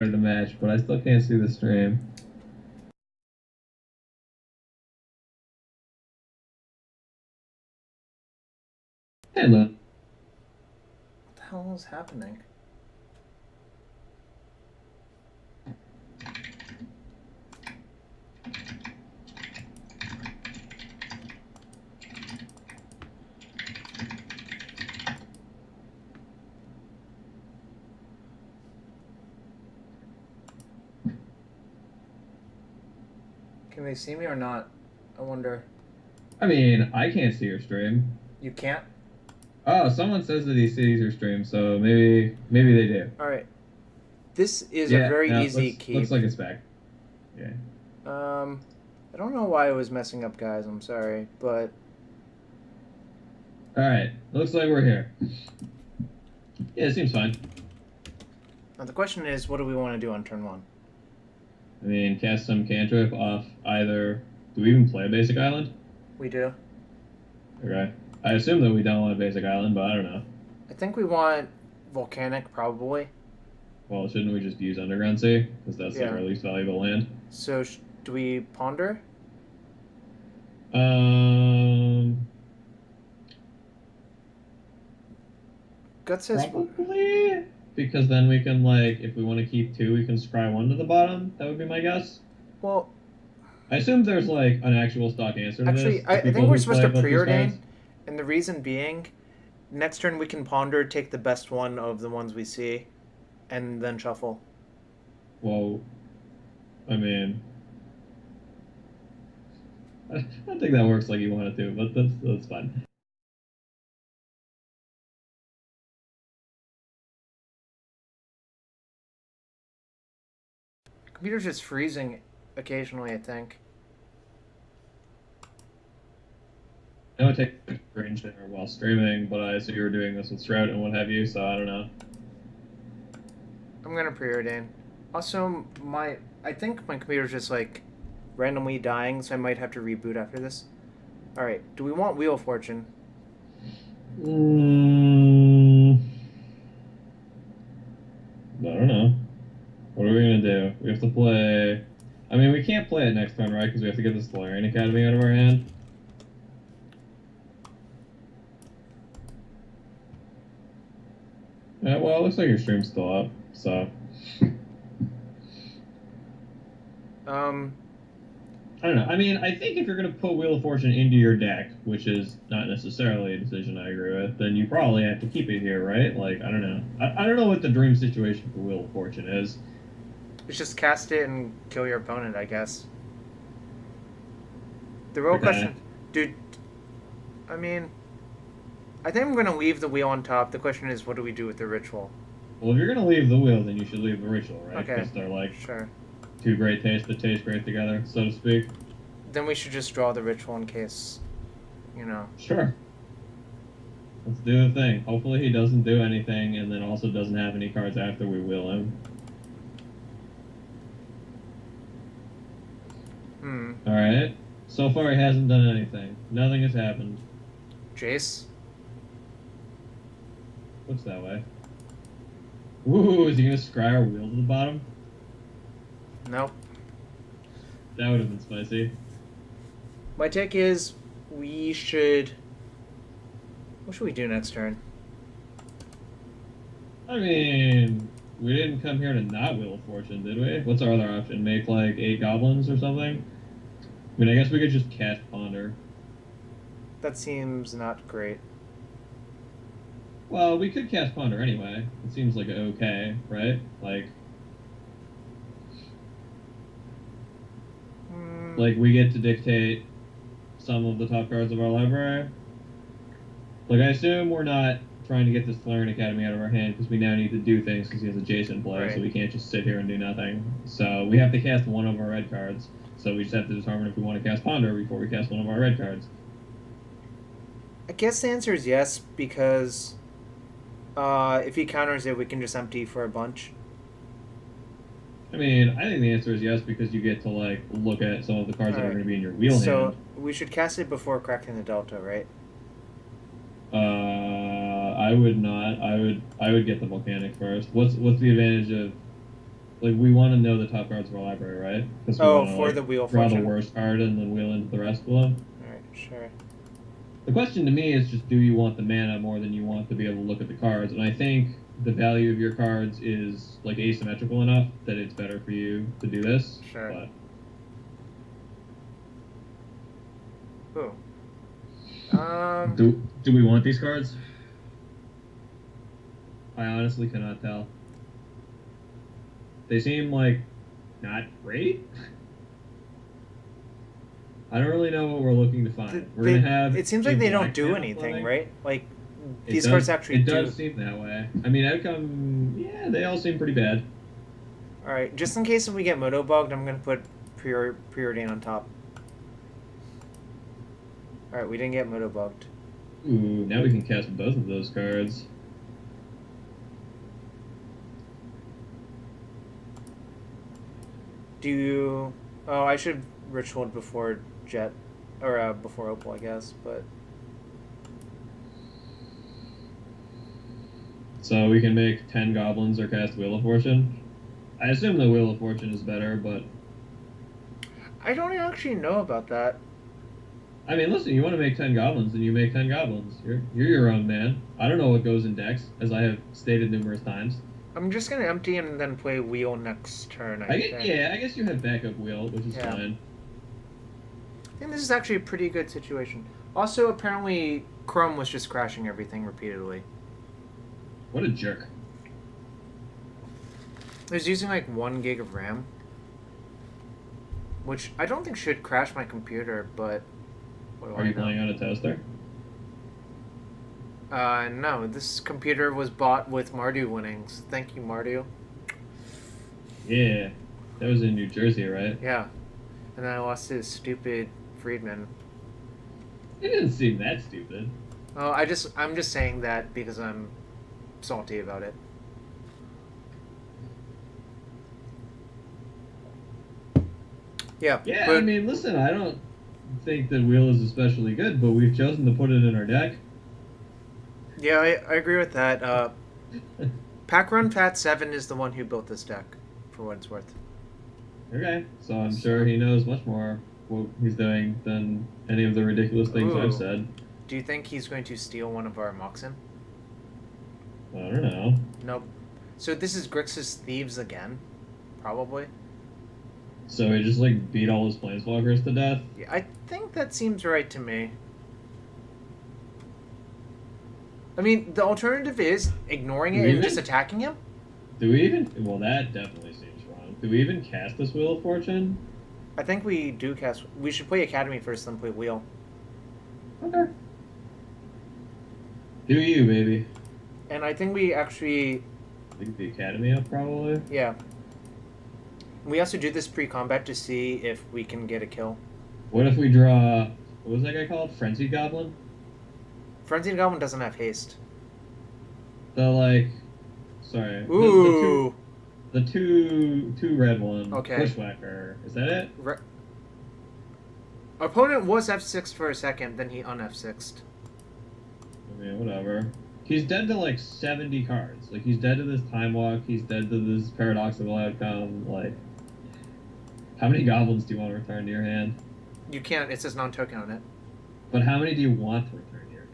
The match, but I still can't see the stream. Hello. What the hell is happening? Can they see me or not? I wonder. I mean, I can't see your stream. You can't? Oh, someone says that he sees your stream, so maybe they do. Alright. This is a Yeah, very no, easy keep. looks like it's back. Yeah. I don't know why it was messing up, guys. I'm sorry, but All right, looks like we're here. Yeah, it seems fine. now the question is, what do we want to do on turn one? I mean, cast some cantrip off either. Do we even play a basic island? We do. Okay. I assume that we don't want a basic island, but I don't know. I think we want volcanic, probably. Well, shouldn't we just use underground sea? Because that's like our least valuable land. So, do we ponder? Gut says Probably, because then we can, like, if we want to keep two, we can scry one to the bottom. That would be my guess. Well, I assume there's, like, an actual stock answer to actually, this. I think we're supposed to preordain, and the reason being, next turn we can ponder, take the best one of the ones we see, and then shuffle. Well, I mean, I don't think that works like you want it to, but that's fine. Computer's just freezing occasionally, I think. I would take range there while streaming, but I assume you were doing this with Strout and what have you, so I don't know. I'm gonna preordain. Also, I think my computer's just like randomly dying, so I might have to reboot after this. Alright, do we want Wheel of Fortune? I don't know. What are we gonna do? We have to play. I mean, we can't play it next time, right? Because we have to get the Solarian Academy out of our hand. Yeah, well, it looks like your stream's still up, so. I don't know. I mean, I think if you're going to put Wheel of Fortune into your deck, which is not necessarily a decision I agree with, then you probably have to keep it here, right? Like, I don't know. I don't know what the dream situation for Wheel of Fortune is. It's just cast it and kill your opponent, I guess. The real question... Dude, I mean... I think I'm going to leave the wheel on top. The question is, what do we do with the ritual? Well, if you're going to leave the wheel, then you should leave the ritual, right? Okay. Because they're like... Sure. Two great tastes that taste great together, so to speak. Then we should just draw the ritual in case, you know. Sure. Let's do the thing. Hopefully he doesn't do anything and then also doesn't have any cards after we wheel him. Alright. So far he hasn't done anything. Nothing has happened. Jace? Looks that way. Ooh, is he gonna scry our wheel to the bottom? Nope. That would have been spicy. My take is we should... What should we do next turn? I mean, we didn't come here to not Wheel of Fortune, did we? What's our other option? Make like 8 goblins or something? I mean, I guess we could just cast Ponder. That seems not great. Well, we could cast Ponder anyway. It seems like okay, right? Like we get to dictate some of the top cards of our library. Like, I assume we're not trying to get this Solarian Academy out of our hand because we now need to do things because he has a Jason play, right. So we can't just sit here and do nothing. So we have to cast one of our red cards. So we just have to determine if we want to cast Ponder before we cast one of our red cards. I guess the answer is yes, because if he counters it, we can just empty for a bunch. I mean, I think the answer is yes because you get to, like, look at some of the cards that are going to be in your wheel hand. So we should cast it before cracking the Delta, right? I would not. I would get the volcanic first. What's the advantage of Like, we want to know the top cards of our library, right? Because we Oh, want to, for like, the Wheel of draw the Fortune? worst card and then wheel into the rest of them. Alright, sure. The question to me is just, do you want the mana more than you want to be able to look at the cards? And I think the value of your cards is, like, asymmetrical enough that it's better for you to do this. Sure. But Ooh. do we want these cards? I honestly cannot tell. They seem like not great. I don't really know what we're looking to find. We're gonna have. It seems like they don't do anything, right? Like these cards actually do. It does seem that way. I mean, outcome. Yeah, they all seem pretty bad. All right, just in case if we get moto bugged, I'm gonna put preordain on top. All right, we didn't get moto bugged. Ooh, now we can cast both of those cards. Do you... Oh, I should ritual before Jet, or before Opal, I guess, but... So we can make 10 goblins or cast Wheel of Fortune. I assume the Wheel of Fortune is better, but... I don't actually know about that. I mean, listen, you want to make 10 goblins, then you make 10 goblins. You're your own man. I don't know what goes in decks, as I have stated numerous times. I'm just gonna empty and then play wheel next turn, I think. Yeah, I guess you have backup wheel, which is fine. I think this is actually a pretty good situation. Also, apparently, Chrome was just crashing everything repeatedly. What a jerk. It was using like 1 gig of RAM. Which I don't think should crash my computer, but... Are you playing on a toaster? No. This computer was bought with Mardu winnings. Thank you, Mardu. Yeah. That was in New Jersey, right? Yeah. And then I lost to stupid Friedman. It didn't seem that stupid. Oh, I'm just saying that because I'm salty about it. Yeah. Yeah, but, I mean, listen, I don't think that wheel is especially good, but we've chosen to put it in our deck. Yeah, I agree with that. Pack Run Fat 7 is the one who built this deck, for what it's worth. Okay, so I'm sure he knows much more what he's doing than any of the ridiculous things I've said. Do you think he's going to steal one of our Moxen? I don't know. Nope. So this is Grixis Thieves again? Probably? So he just, like, beat all his planeswalkers to death? Yeah, I think that seems right to me. I mean, the alternative is ignoring it and just attacking him? Do we even... Well, that definitely seems wrong. Do we even cast this Wheel of Fortune? I think we do cast... We should play Academy first, then play Wheel. Okay. Do you, baby. And I think we actually... Leave the Academy up, probably? Yeah. We also do this pre-combat to see if we can get a kill. What if we draw... What was that guy called? Frenzied Goblin? Frenzied Goblin doesn't have haste. The, like... Sorry. Ooh! The two red one. Okay. Bushwhacker. Is that it? Our opponent was F6 for a second, then he un-F6'd. I mean, whatever. He's dead to, like, 70 cards. Like, he's dead to this Time Walk, he's dead to this Paradoxical Outcome, like... How many goblins do you want to return to your hand? You can't, it says non-token on it. But how many do you want to return to your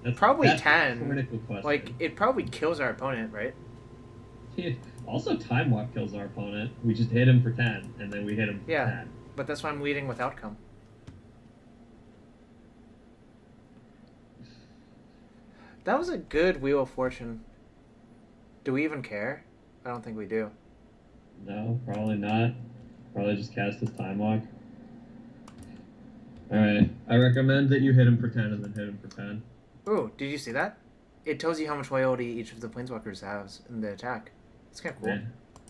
hand? Probably that's 10. A critical question. Like, it probably kills our opponent, right? Also, Time Walk kills our opponent. We just hit him for 10, and then we hit him for 10. But that's why I'm leading with Outcome. That was a good Wheel of Fortune. Do we even care? I don't think we do. No, probably not. Probably just cast his Time Walk. Alright, I recommend that you hit him for 10 and then hit him for 10. Ooh, did you see that? It tells you how much loyalty each of the Planeswalkers has in the attack. It's kind of cool. Yeah.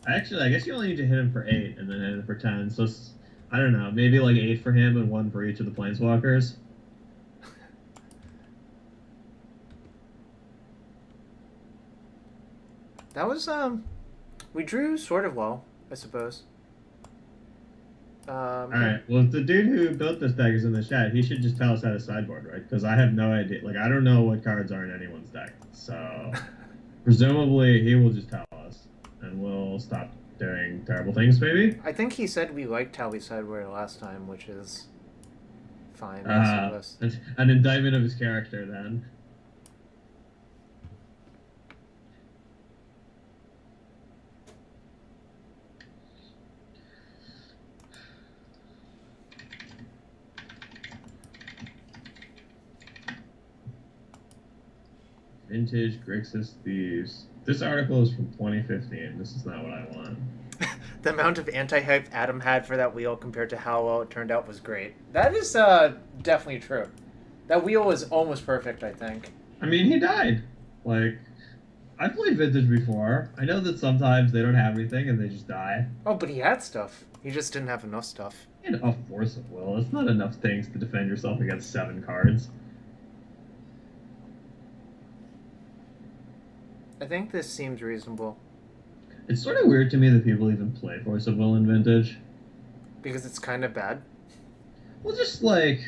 Actually, I guess you only need to hit him for 8 and then hit him for 10. So, I don't know, maybe like 8 for him and 1 for each of the Planeswalkers. That was, we drew sort of well, I suppose. Alright, well, if the dude who built this deck is in the chat, he should just tell us how to sideboard, right? Because I have no idea. Like, I don't know what cards are in anyone's deck. So, presumably, he will just tell us, and we'll stop doing terrible things, maybe. I think he said we liked how we said we were last time, which is fine, I Uh, suppose. an indictment of his character, then. Vintage Grixis Thieves. This article is from 2015. This is not what I want. The amount of anti-hype Adam had for that wheel compared to how well it turned out was great. That is definitely true. That wheel was almost perfect, I think. I mean, he died. Like, I've played Vintage before. I know that sometimes they don't have anything and they just die. Oh, but he had stuff. He just didn't have enough stuff. And a force of will. It's not enough things to defend yourself against 7 cards. I think this seems reasonable. It's sort of weird to me that people even play Force of Will in Vintage. Because it's kind of bad. Well, just like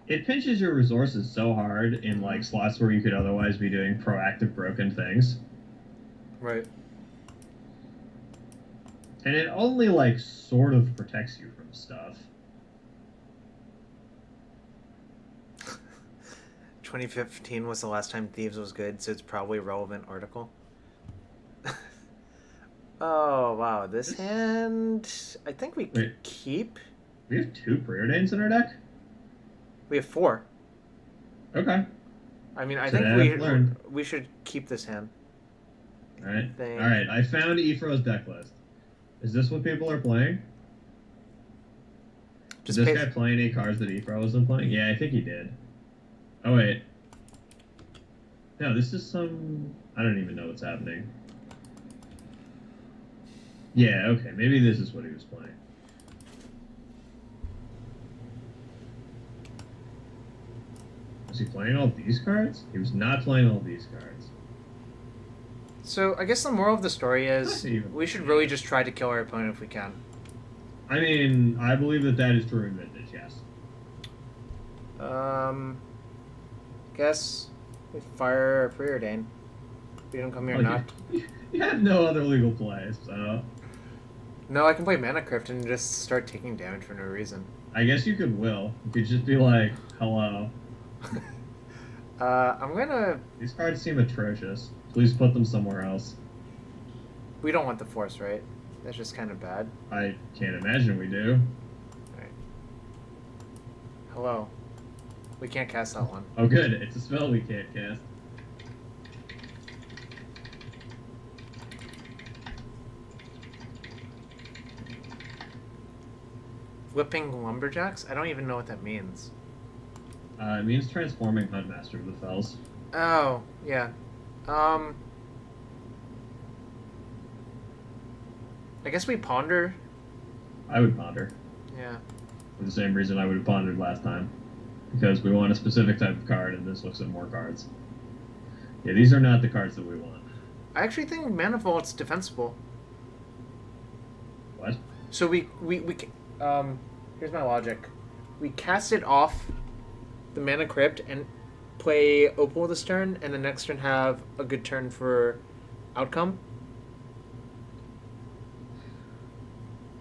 it pinches your resources so hard in like slots where you could otherwise be doing proactive broken things. Right. And it only like sort of protects you from stuff. 2015 was the last time Thieves was good, so it's probably a relevant article. Oh, wow. This hand... I think we keep... We have 2 Preordains in our deck? We have 4. Okay. I mean, I Today think we should keep this hand. Alright. Alright, I found Ephro's deck list. Is this what people are playing? Did this guy play any cards that Ephro wasn't playing? Yeah, I think he did. Oh, wait. No, this is some... I don't even know what's happening. Yeah, okay, maybe this is what he was playing. Was he playing all these cards? He was not playing all these cards. So, I guess the moral of the story is we should really just try to kill our opponent if we can. I mean, I believe that that is true in Vintage, yes. Guess we fire a Preordain. We don't come here not. You have no other legal plays, so... No, I can play Mana Crypt and just start taking damage for no reason. I guess you could will. You could just be like, hello. I'm gonna... These cards seem atrocious. Please put them somewhere else. We don't want the Force, right? That's just kind of bad. I can't imagine we do. Alright. Hello. We can't cast that one. Oh good, it's a spell we can't cast. Whipping Lumberjacks? I don't even know what that means. It means transforming Huntmaster of the Fells. Oh, yeah. I guess we ponder. I would ponder. Yeah. For the same reason I would have pondered last time. Because we want a specific type of card, and this looks at more cards. Yeah, these are not the cards that we want. I actually think Mana Vault's defensible. What? So here's my logic. We cast it off the Mana Crypt and play Opal this turn, and the next turn have a good turn for outcome.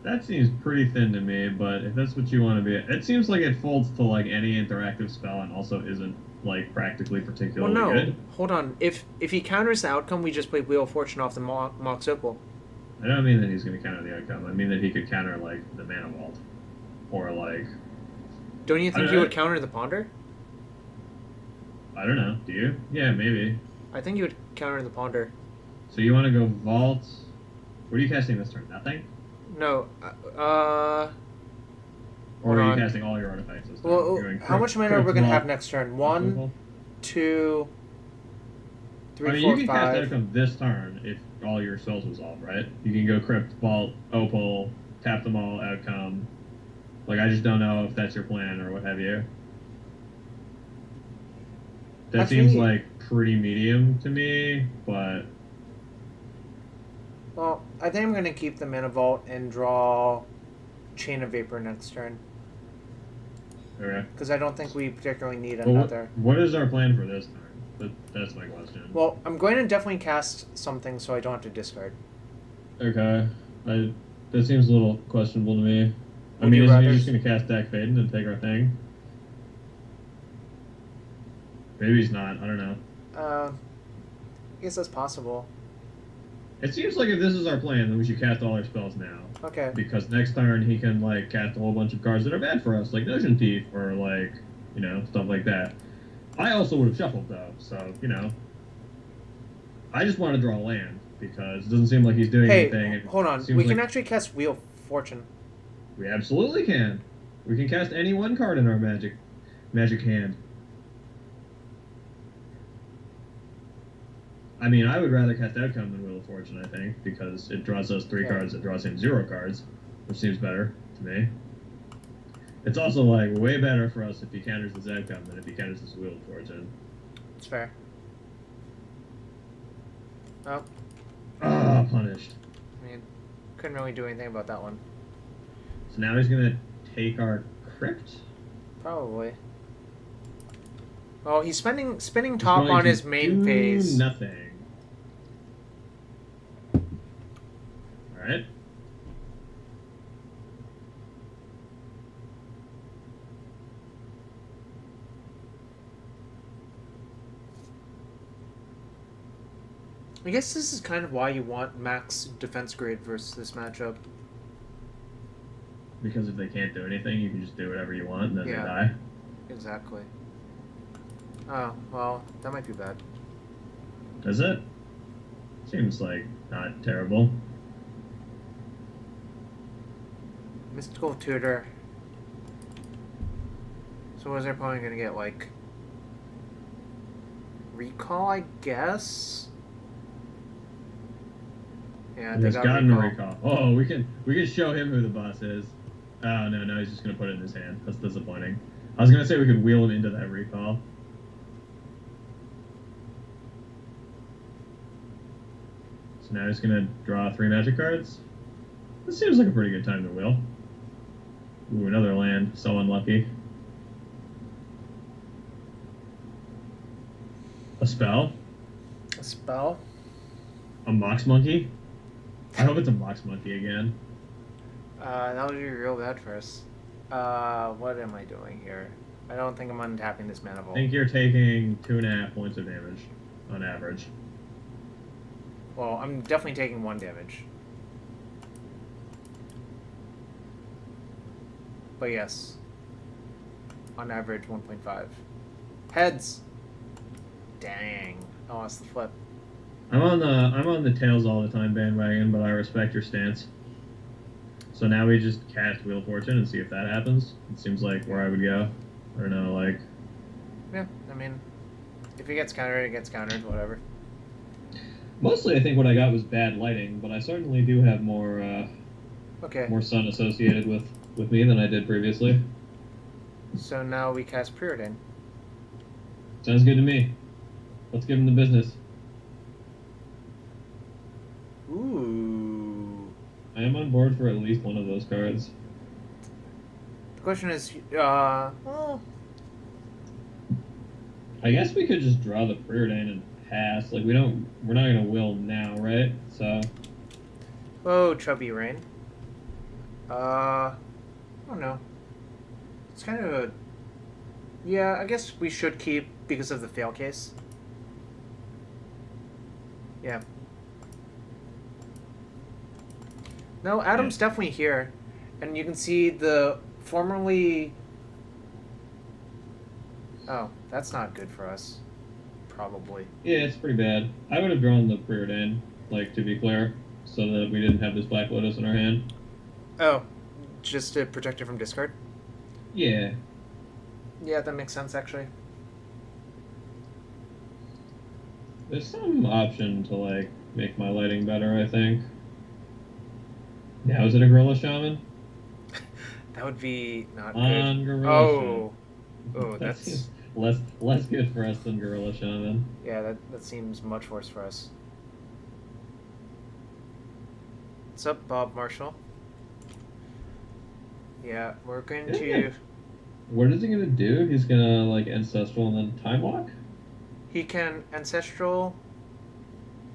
That seems pretty thin to me, but if that's what you want to be... It seems like it folds to, like, any interactive spell and also isn't, like, practically particularly good. Hold on. If he counters the outcome, we just play Wheel of Fortune off the Mox Opal. I don't mean that he's going to counter the outcome. I mean that he could counter, like, the Mana Vault. Or, like... Don't you think he would counter the Ponder? I don't know. Do you? Yeah, maybe. I think you would counter the Ponder. So you want to go Vault... What are you casting this turn? Nothing? No, Or are you casting all your artifacts this turn? Well, how much mana are we going to have next turn? 1, 2, 3, 4, 5. I mean, you can cast outcome this turn if all your spells resolve, right? You can go Crypt, Vault, Opal, tap them all, outcome. Like, I just don't know if that's your plan or what have you. That seems like pretty medium to me, but... Well, I think I'm going to keep the Mana Vault and draw Chain of Vapor next turn. Okay. Because I don't think we particularly need another. What is our plan for this turn? That's my question. Well, I'm going to definitely cast something so I don't have to discard. Okay. That seems a little questionable to me. I Would mean, you isn't he rather? just gonna cast Deck Fade and take our thing? Maybe he's not. I don't know. I guess that's possible. It seems like if this is our plan, then we should cast all our spells now. Okay. Because next turn he can like cast a whole bunch of cards that are bad for us, like Notion Thief or like, stuff like that. I also would have shuffled though, so I just want to draw land because it doesn't seem like he's doing Hey, anything. It hold on. seems We can like actually cast Wheel of Fortune. we absolutely can. We can cast any one card in our magic hand. I mean, I would rather cast Outcome than Wheel of Fortune, I think, because it draws us 3 cards, it draws him 0 cards, which seems better to me. It's also, like, way better for us if he counters this Outcome than if he counters this Wheel of Fortune. It's fair. Oh. Ah, punished. I mean, couldn't really do anything about that one. So now he's gonna take our Crypt? Probably. Well, he's spinning top on his main phase. Nothing. Alright. I guess this is kind of why you want max defense grade versus this matchup. Because if they can't do anything, you can just do whatever you want and then Yeah. they die. Exactly. Oh, well, that might be bad. Does it? Seems like not terrible. Mystical Tutor. So what is our opponent gonna get, like... Recall, I guess? Yeah, they He's got gotten a recall. recall. Oh, we can show him who the boss is. Oh no, he's just gonna put it in his hand. That's disappointing. I was gonna say we could wheel him into that recall. So now he's gonna draw 3 magic cards. This seems like a pretty good time to wheel. Ooh, another land. So unlucky. A spell? A spell? A Mox Monkey? I hope it's a Mox Monkey again. That would be real bad for us. What am I doing here? I don't think I'm untapping this mana I vault. think you're taking 2.5 points of damage on average. Well, I'm definitely taking 1 damage. But yes. On average, 1.5. Heads! Dang. Oh, that's the flip. I'm on the tails all the time bandwagon, but I respect your stance. So now we just cast Wheel of Fortune and see if that happens. It seems like where I would go. I don't know, like... Yeah, I mean, if it gets countered, it gets countered, whatever. Mostly I think what I got was bad lighting, but I certainly do have more more sun associated with me than I did previously. So now we cast Preordain. Sounds good to me. Let's give him the business. Ooh. I am on board for at least one of those cards. The question is, well... I guess we could just draw the Preordain and pass. Like, we're not gonna will now, right? So... Oh, Chubby Rain. I don't know. It's kind of a... Yeah, I guess we should keep because of the fail case. Yeah. No, Adam's definitely here. And you can see the formerly... Oh, that's not good for us. Probably. Yeah, it's pretty bad. I would have drawn the Preordain, like, to be clear, so that we didn't have this Black Lotus in our hand. Oh, just to protect it from discard? Yeah. Yeah, that makes sense, actually. There's some option to, like, make my lighting better, I think. Now, is it a Gorilla Shaman? That would be not good. On Gorilla Oh. Shaman. Oh, that's... less good for us than Gorilla Shaman. Yeah, that seems much worse for us. What's up, Bob Marshall? Yeah, we're going to... What is he gonna do? He's gonna, like, Ancestral and then Time Walk? He can Ancestral,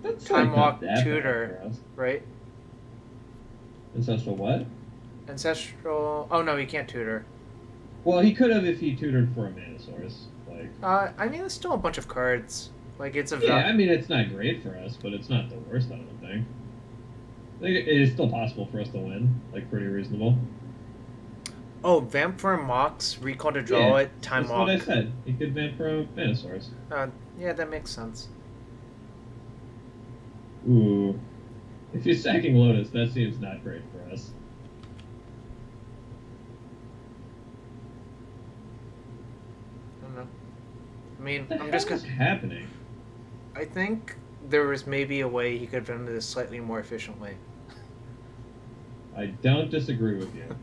That's Time like, Walk, not that bad Tutor, for us. right? Ancestral what? Ancestral. Oh no, he can't tutor. Well, he could have if he tutored for a mana source. Like, I mean, there's still a bunch of cards. Like it's a yeah, I mean, it's not great for us, but it's not the worst. I don't think. I think it is still possible for us to win. Like, pretty reasonable. Oh, vamp for a Mox, recall to draw it, time That's walk. what I said. He could vamp for a mana source. Yeah, that makes sense. Ooh. If he's sacking Lotus, that seems not great for us. I don't know. I mean, What the I'm just hell gonna. is happening? I think there was maybe a way he could have done this slightly more efficiently. I don't disagree with you.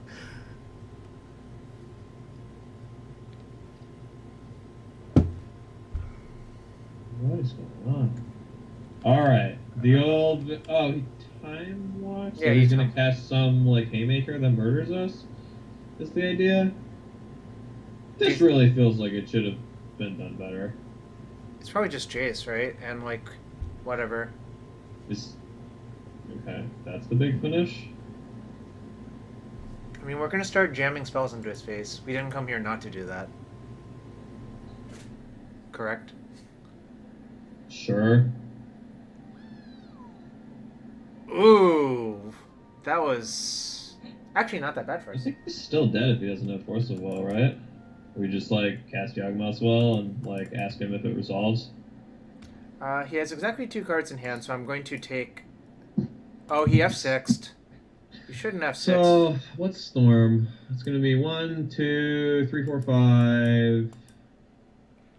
What is going on? Alright. The old... Oh, he time walks? Yeah, So he's he gonna cast some, like, Haymaker that murders us? Is the idea? This really feels like it should have been done better. It's probably just Jace, right? And, like, whatever. Okay, that's the big finish? I mean, we're gonna start jamming spells into his face. We didn't come here not to do that. Correct? Sure. Ooh! That was... actually not that bad for I us. think he's still dead if he doesn't have Force of Will, right? We just, like, cast Yawgmoth's Will and, like, ask him if it resolves. He has exactly 2 cards in hand, so I'm going to take... Oh, he F6'd. You shouldn't F6. So, what's Storm? It's gonna be 1, 2, 3, 4, 5...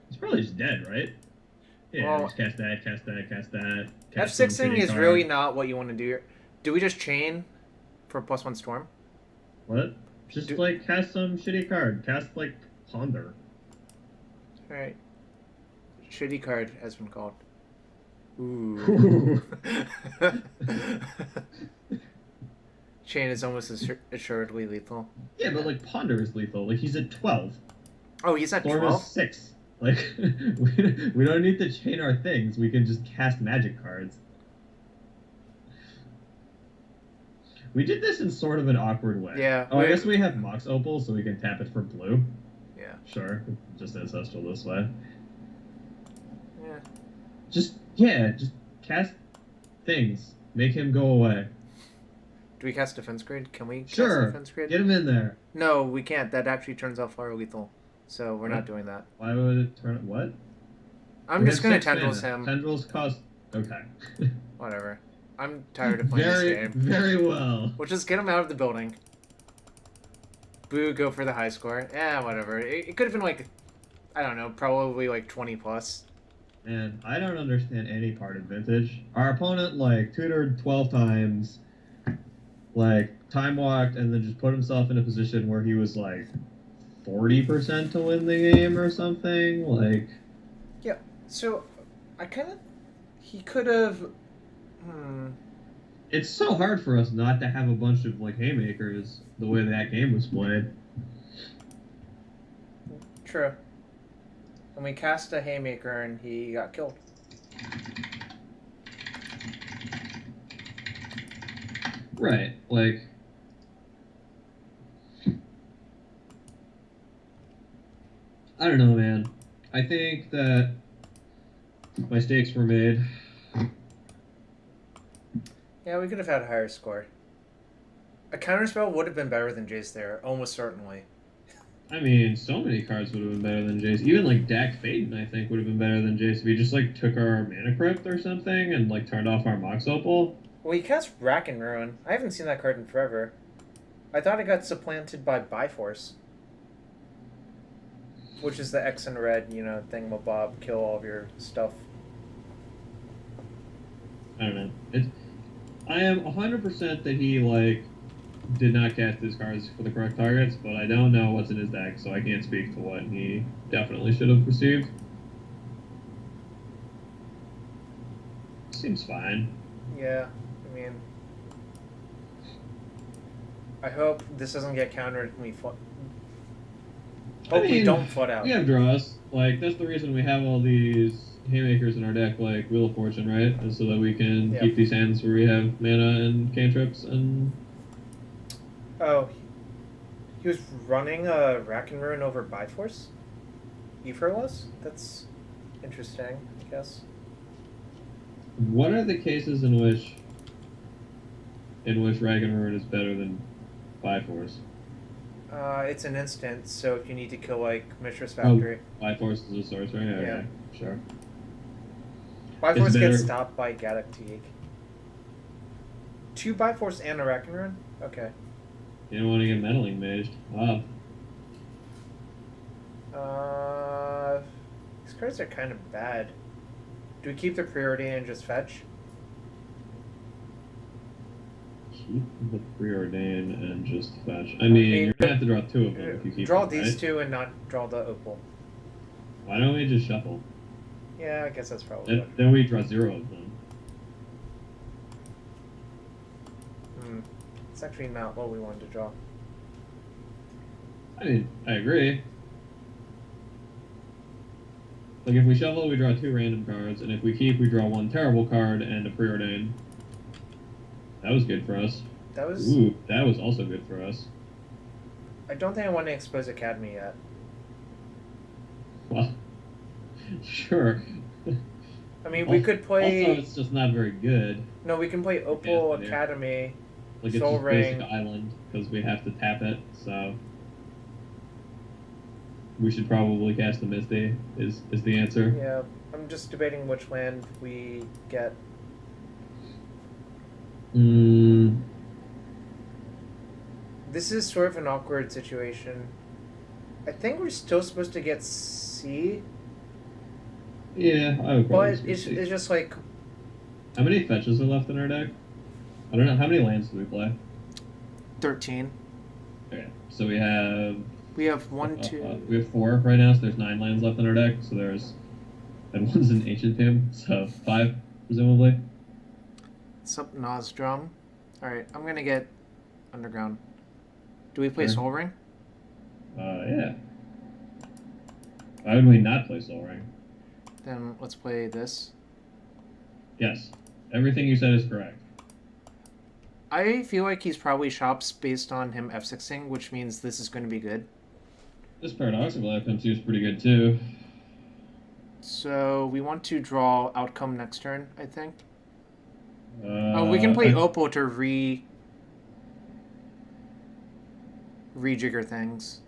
He's probably just dead, right? Yeah, Well, just cast that, cast that, cast that. F6ing is really not what you want to do here. Do we just chain for +1 Storm? What? Just, like, cast some shitty card. Cast, like, Ponder. Alright. Shitty card has been called. Ooh. Chain is almost assuredly lethal. Yeah, but, like, Ponder is lethal. Like, he's at 12. Oh, he's at Storm 12? is 6. Like, we don't need to chain our things. We can just cast magic cards. We did this in sort of an awkward way. Yeah. Oh, I guess we have Mox Opal, so we can tap it for blue. Yeah. Sure. Just Ancestral this way. Yeah. Just cast things. Make him go away. Do we cast Defense Grid? Can we cast Defense Grid? Get him in there. No, we can't. That actually turns out fire lethal. So we're not doing that. Why would it turn... What? I'm just going to Tendrils him. Tendrils cost... Okay. Whatever. I'm tired of playing this game. Very well. We'll just get him out of the building. Boo, go for the high score. Yeah, whatever. It could have been like, I don't know, probably like 20 plus. Man, I don't understand any part of Vintage. Our opponent, like, tutored 12 times, like, time walked, and then just put himself in a position where he was, like, 40% to win the game or something. Like... Yeah, so I kind of... He could have... It's so hard for us not to have a bunch of, like, haymakers the way that game was played. True. And we cast a haymaker and he got killed. Right, like... I don't know, man. I think that my stakes were made. Yeah, we could have had a higher score. A counterspell would have been better than Jace there, almost certainly. I mean, so many cards would have been better than Jace. Even, like, Dak Faden, I think, would have been better than Jace if he just, like, took our Mana Crypt or something and, like, turned off our Mox Opal. Well, he cast Rack and Ruin. I haven't seen that card in forever. I thought it got supplanted by Biforce. Which is the X and red, you know, thingamabob, kill all of your stuff. I don't know. I am 100% that he, like, did not cast his cards for the correct targets, but I don't know what's in his deck, so I can't speak to what he definitely should have received. Seems fine. Yeah, I mean... I hope this doesn't get countered and we hope we don't flood out. We have draws. Like, that's the reason we have all these haymakers in our deck, like Wheel of Fortune, right? And so that we can keep these hands where we have mana and cantrips and Oh, he was running a Rack and Ruin over Bifrost? Efer was? That's interesting, I guess. What are the cases in which Rag and Ruin is better than Bifrost? It's an instance, so if you need to kill, like, Mistress Oh, Factory. Bifrost is a sorcerer? Okay, Yeah. sure. Bifrost better- gets stopped by Gaddock Teague. 2 Bifrost and a Rack and Ruin? Okay. You don't want to get meddling maged. Wow. These cards are kind of bad. Do we keep the priority and just fetch? Keep the preordain and just fetch. I mean, you're gonna have to draw 2 of them if you keep Draw them, these right? 2 and not draw the opal. Why don't we just shuffle? Yeah, I guess that's probably Then we draw 0 of them. It's actually not what we wanted to draw. I mean, I agree. Like, if we shuffle, we draw 2 random cards, and if we keep, we draw 1 terrible card and a preordain. That was good for us. That was... Ooh, that was also good for us. I don't think I want to expose Academy yet. Well, sure. I mean, we could play... Also, it's just not very good. No, we can play Opal Yeah, Academy, Like, it's Soul just basic Ring. island, because we have to tap it, so... We should probably cast the Misty, is the answer. Yeah, I'm just debating which land we get. This is sort of an awkward situation. I think we're still supposed to get C, Yeah, I would but probably it's see. just like How many fetches are left in our deck? I don't know. How many lands do we play? 13. Okay, so we have... We have 1, 2... we have 4 right now, so there's 9 lands left in our deck. So there's... And one's an Ancient Tomb, so 5, presumably. Sup, Nostrum. Alright, I'm gonna get Underground. Do we play Sure. Soul Ring? Yeah. Why would we not play Soul Ring? Then let's play this. Yes. Everything you said is correct. I feel like he's probably shops based on him F6ing, which means this is going to be good. This paradoxical outcome seems pretty good, too. So we want to draw Outcome next turn, I think. We can play Opal to rejigger things.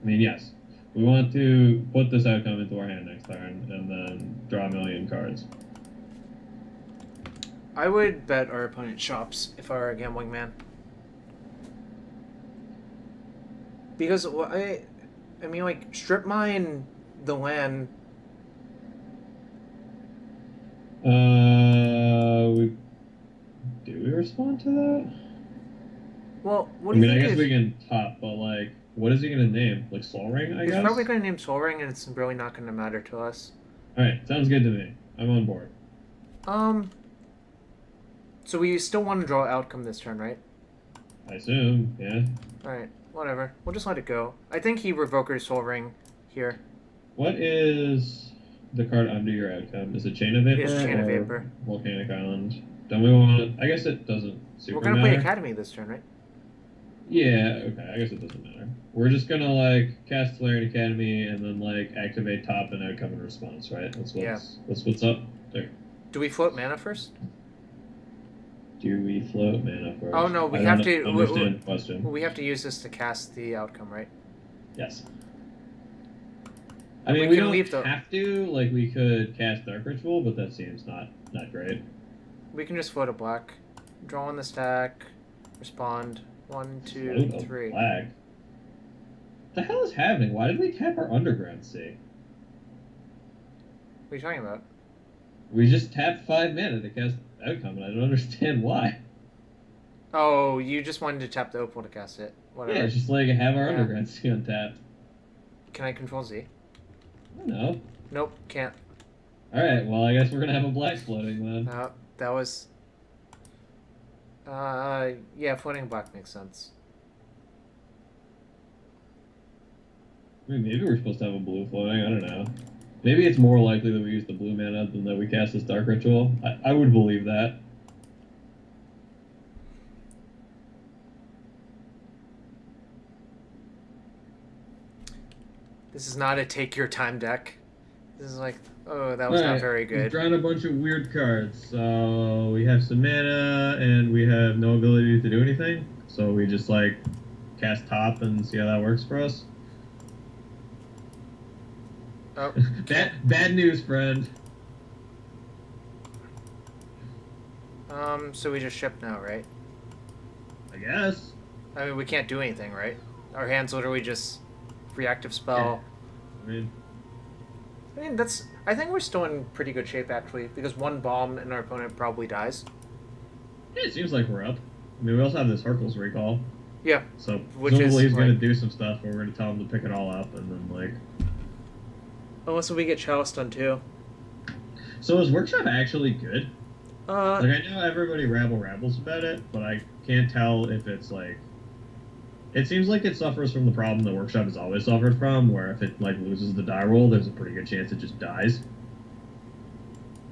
I mean, yes. We want to put this outcome into our hand next turn, and then draw a million cards. I would bet our opponent shops if I were a gambling man. Because I mean, like, strip mine the land. Do we respond to that? Well, what do you I think? guess we can top, but like, what is he gonna name? Like Soul Ring, I guess? He's probably going to name Soul Ring, and it's really not going to matter to us. Alright, sounds good to me. I'm on board. So we still want to draw Outcome this turn, right? I assume, yeah. Alright, whatever. We'll just let it go. I think he Revokers Soul Ring here. What is the card under your outcome? Is it Chain of Vapor? It's Chain of or Vapor. Volcanic Island? Don't we want... I guess it doesn't super We're going to matter. play Academy this turn, right? Yeah, okay, I guess it doesn't matter. We're just gonna, like, cast Flaring Academy and then, like, activate top and outcome in response, right? That's what's up. There. Do we float mana first? Do we float mana first? Oh, no, we I have don't to... understand the question. We have to use this to cast the Outcome, right? Yes. I mean, We we can don't leave the- have to. Like, we could cast Dark Ritual, but that seems not great. We can just float a black. Draw on the stack. Respond. 1, 2, Float a 3. Black. What the hell is happening? Why did we tap our Underground Sea? What are you talking about? We just tapped 5 mana to cast Outcome, and I don't understand why. Oh, you just wanted to tap the Opal to cast it. Whatever. Yeah, just like have our Yeah. Underground Sea untapped. Can I control Z? I don't know. Nope, can't. Alright, well, I guess we're gonna have a black floating then. No, that was... yeah, floating black makes sense. I mean, maybe we're supposed to have a blue floating. I don't know. Maybe it's more likely that we use the blue mana than that we cast this Dark Ritual. I would believe that. This is not a take your time deck. This is like, oh, that was not Alright, very we've good. drawn a bunch of weird cards. So we have some mana and we have no ability to do anything. So we just like cast top and see how that works for us. Oh, Bad news, friend. so we just ship now, right? I guess. I mean, we can't do anything, right? Our hands literally just reactive spell. Yeah. I mean, that's. I think we're still in pretty good shape actually, because one bomb and our opponent probably dies. Yeah, it seems like we're up. I mean, we also have this Hercules recall. Yeah. So Which is, presumably he's going like- to do some stuff where we're going to tell him to pick it all up and then like. Unless we get Chalice done too. So is Workshop actually good? Uh, Like I know everybody rabbles about it, but I can't tell if it's like. It seems like it suffers from the problem that Workshop has always suffered from, where if it like loses the die roll, there's a pretty good chance it just dies.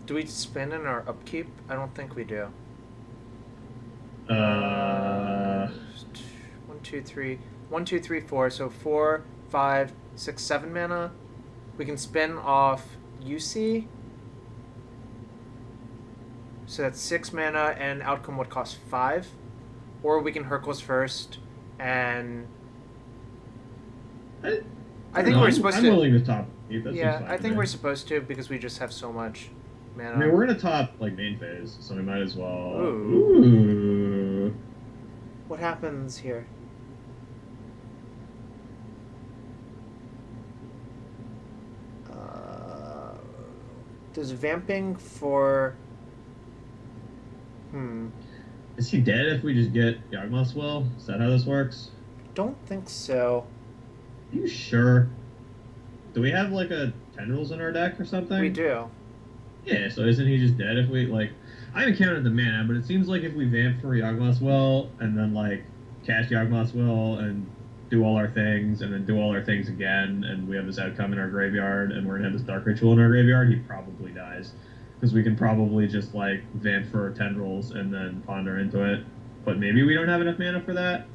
do we spin in our upkeep? I don't think we do. 1, 2, 3. 1, 2, 3, 4. So 4, 5, 6, 7 mana. We can spin off UC. So that's 6 mana, and outcome would cost 5. Or we can Hercules first, and I think we're supposed I'm to. willing to top. That Yeah, seems fine I to think me. we're supposed to because we just have so much mana. I mean, we're gonna top like main phase, so we might as well. Ooh. Ooh. What happens here? Does vamping for... Is he dead if we just get Yawgmoth's Will? Is that how this works? Don't think so. Are you sure? Do we have like a Tendrils in our deck or something? We do. Yeah, so isn't he just dead if we like? I haven't counted the mana, but it seems like if we vamp for Yawgmoth's Will and then like cast Yawgmoth's Will and do all our things and then do all our things again, and we have this outcome in our graveyard and we're gonna have this Dark Ritual in our graveyard, he probably dies. Because we can probably just like vamp for Tendrils and then ponder into it. But maybe we don't have enough mana for that.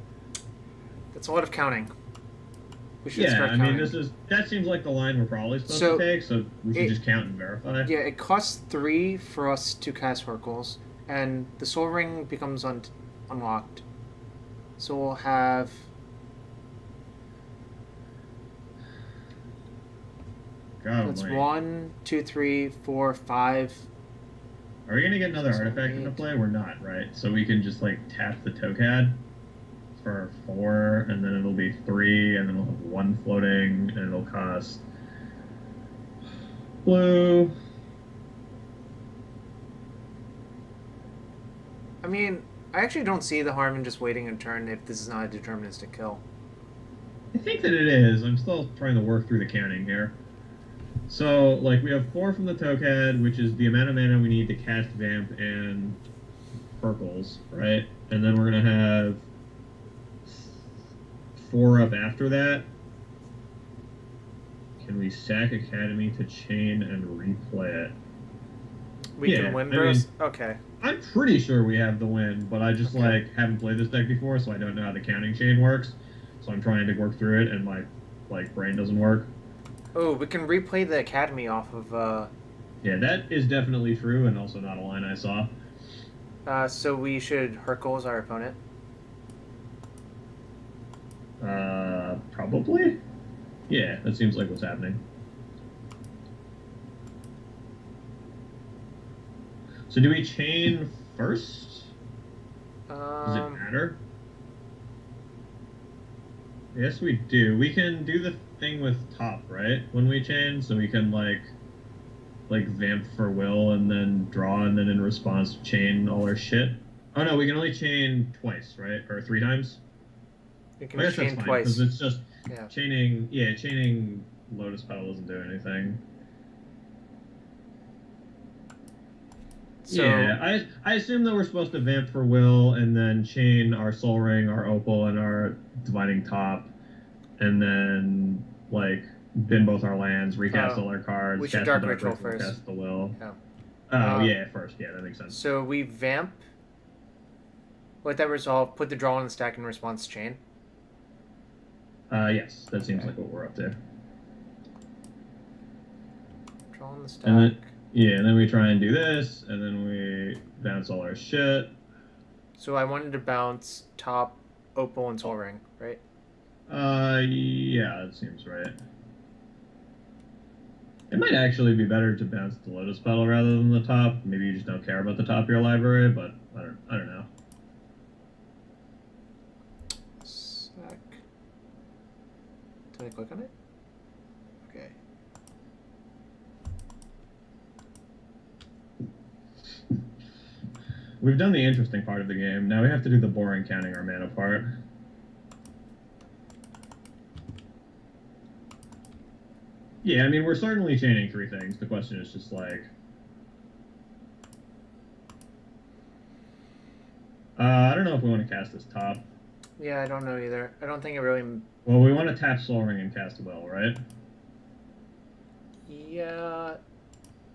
That's a lot of counting. We should Yeah, start I counting. mean that seems like the line we're probably supposed So, to take, so we should just count and verify. Yeah, it costs 3 for us to cast Hercules, and the Soul Ring becomes unlocked. So we'll have... God, That's almighty. 1, 2, 3, 4, 5. Are we gonna get another 7, artifact into 8. play? We're not, right? So we can just like tap the Tokad for 4, and then it'll be 3, and then we'll have 1 floating, and it'll cost blue. I mean, I actually don't see the harm in just waiting a turn if this is not a deterministic kill. I think that it is. I'm still trying to work through the counting here. So, like, we have 4 from the Tokad, which is the amount of mana we need to cast Vamp and Purples, right? And then we're going to have 4 up after that. Can we sack Academy to chain and replay it? We Yeah, can win I those? mean- Okay. I'm pretty sure we have the win, but I just, Okay. like, haven't played this deck before, so I don't know how the counting chain works. So I'm trying to work through it, and my, like, brain doesn't work. Oh, we can replay the Academy off of, Yeah, that is definitely true, and also not a line I saw. so we should Hercules our opponent. Probably? Yeah, that seems like what's happening. So do we chain first? Does it matter? Yes, we do. We can do the thing with top, right? When we chain, so we can like vamp for will and then draw and then in response chain all our shit. Oh no, we can only chain twice, right? Or 3 times? We can I guess chain that's fine, twice. because it's just Yeah. chaining Lotus Petal doesn't do anything. So, yeah, I assume that we're supposed to vamp for will and then chain our Soul Ring, our Opal, and our Dividing Top, and then like bin both our lands, recast all our cards. we should cast Dark the Ritual first. Cast the will. Yeah. Oh yeah, first. Yeah, that makes sense. So we vamp. Let that resolve. Put the draw on the stack in response chain. Yes, that seems Okay. like what we're up to. Draw on the stack. And then, yeah, and then we try and do this, and then we bounce all our shit. So I wanted to bounce top, Opal, and Soul Ring, right? Yeah, that seems right. It might actually be better to bounce the Lotus Petal rather than the top. Maybe you just don't care about the top of your library, but I don't know. Sack. Did I click on it? Okay. We've done the interesting part of the game. Now we have to do the boring counting our mana part. Yeah, I mean, we're certainly chaining 3 things. The question is just like... I don't know if we want to cast this top. Yeah, I don't know either. I don't think it really... Well, we want to tap Soul Ring and cast Will, right? Yeah.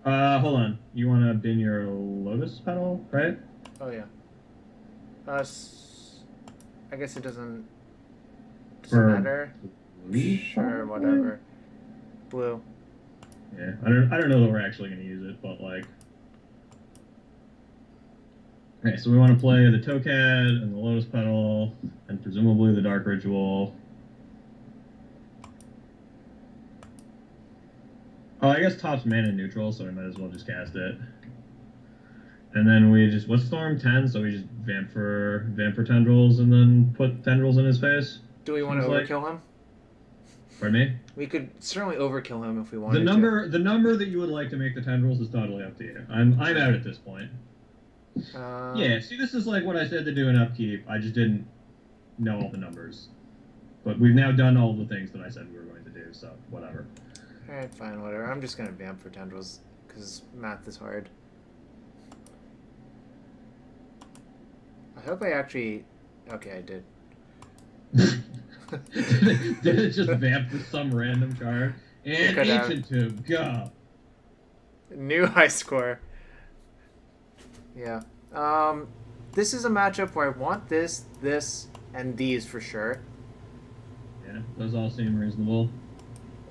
Hold on. You want to bin your Lotus Petal, right? Oh, yeah. I guess it doesn't matter. Sure, whatever. Blue. Yeah, I don't know that we're actually going to use it, but like... Okay, so we want to play the Tokad and the Lotus Petal, and presumably the Dark Ritual. Oh, I guess top's mana neutral, so we might as well just cast it. And then we just... What's Storm 10? So we just vamp for Tendrils and then put Tendrils in his face? Do we want to overkill him? Pardon me? We could certainly overkill him if we wanted The number that you would like to make the Tendrils is totally up to you. I'm out at this point. Yeah, see, this is like what I said to do in Upkeep. I just didn't know all the numbers. But we've now done all the things that I said we were going to do, so whatever. Alright, fine, whatever. I'm just going to vamp for Tendrils, because math is hard. I hope I actually... Okay, I did. Did it just vamp with some random card? And Ancient Tomb, go! New high score. Yeah. This is a matchup where I want this, and these for sure. Yeah, those all seem reasonable.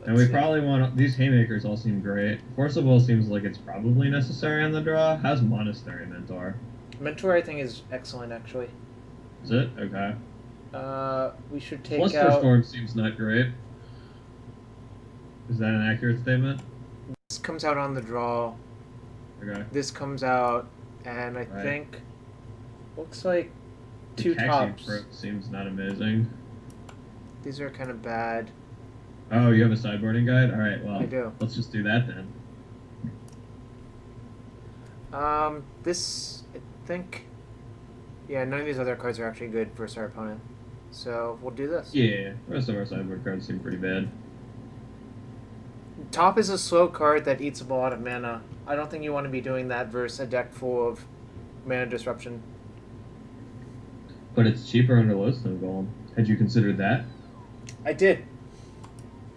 And we probably want... These Haymakers all seem great. Force of Will seems like it's probably necessary on the draw. How's Monastery Mentor? Mentor, I think, is excellent, actually. Is it? Okay. We should take Fluster Storm seems not great. Is that an accurate statement? This comes out on the draw. Okay. This comes out, and I think... Looks like two the tops. Seems not amazing. These are kind of bad. Oh, you have a sideboarding guide? Alright, well, I do. Let's just do that then. This, I think... Yeah, none of these other cards are actually good versus our opponent. So, we'll do this. Yeah, the rest of our sideboard cards seem pretty bad. Top is a slow card that eats up a lot of mana. I don't think you want to be doing that versus a deck full of mana disruption. But it's cheaper under Lodestone Golem. Had you considered that? I did.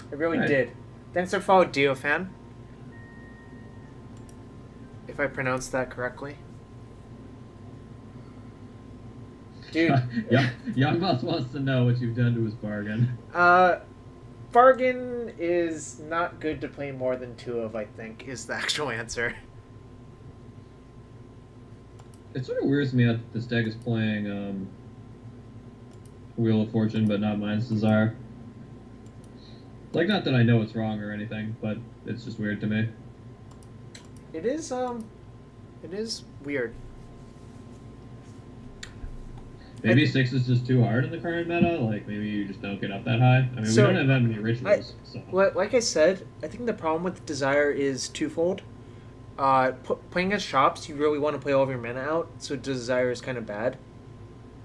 I really did. Thanks for following Diofan. If I pronounced that correctly. Dude. Yeah, Youngmouse wants to know what you've done to his bargain. Bargain is not good to play more than 2 of, I think, is the actual answer. It sort of weirds me out that this deck is playing Wheel of Fortune, but not Mind's Desire. Like, not that I know it's wrong or anything, but it's just weird to me. It is weird. Maybe 6 is just too hard in the current meta. Like, maybe you just don't get up that high. I mean, we don't have that many rituals. Like I said, I think the problem with Desire is twofold. Playing as shops, you really want to play all of your mana out, so Desire is kind of bad.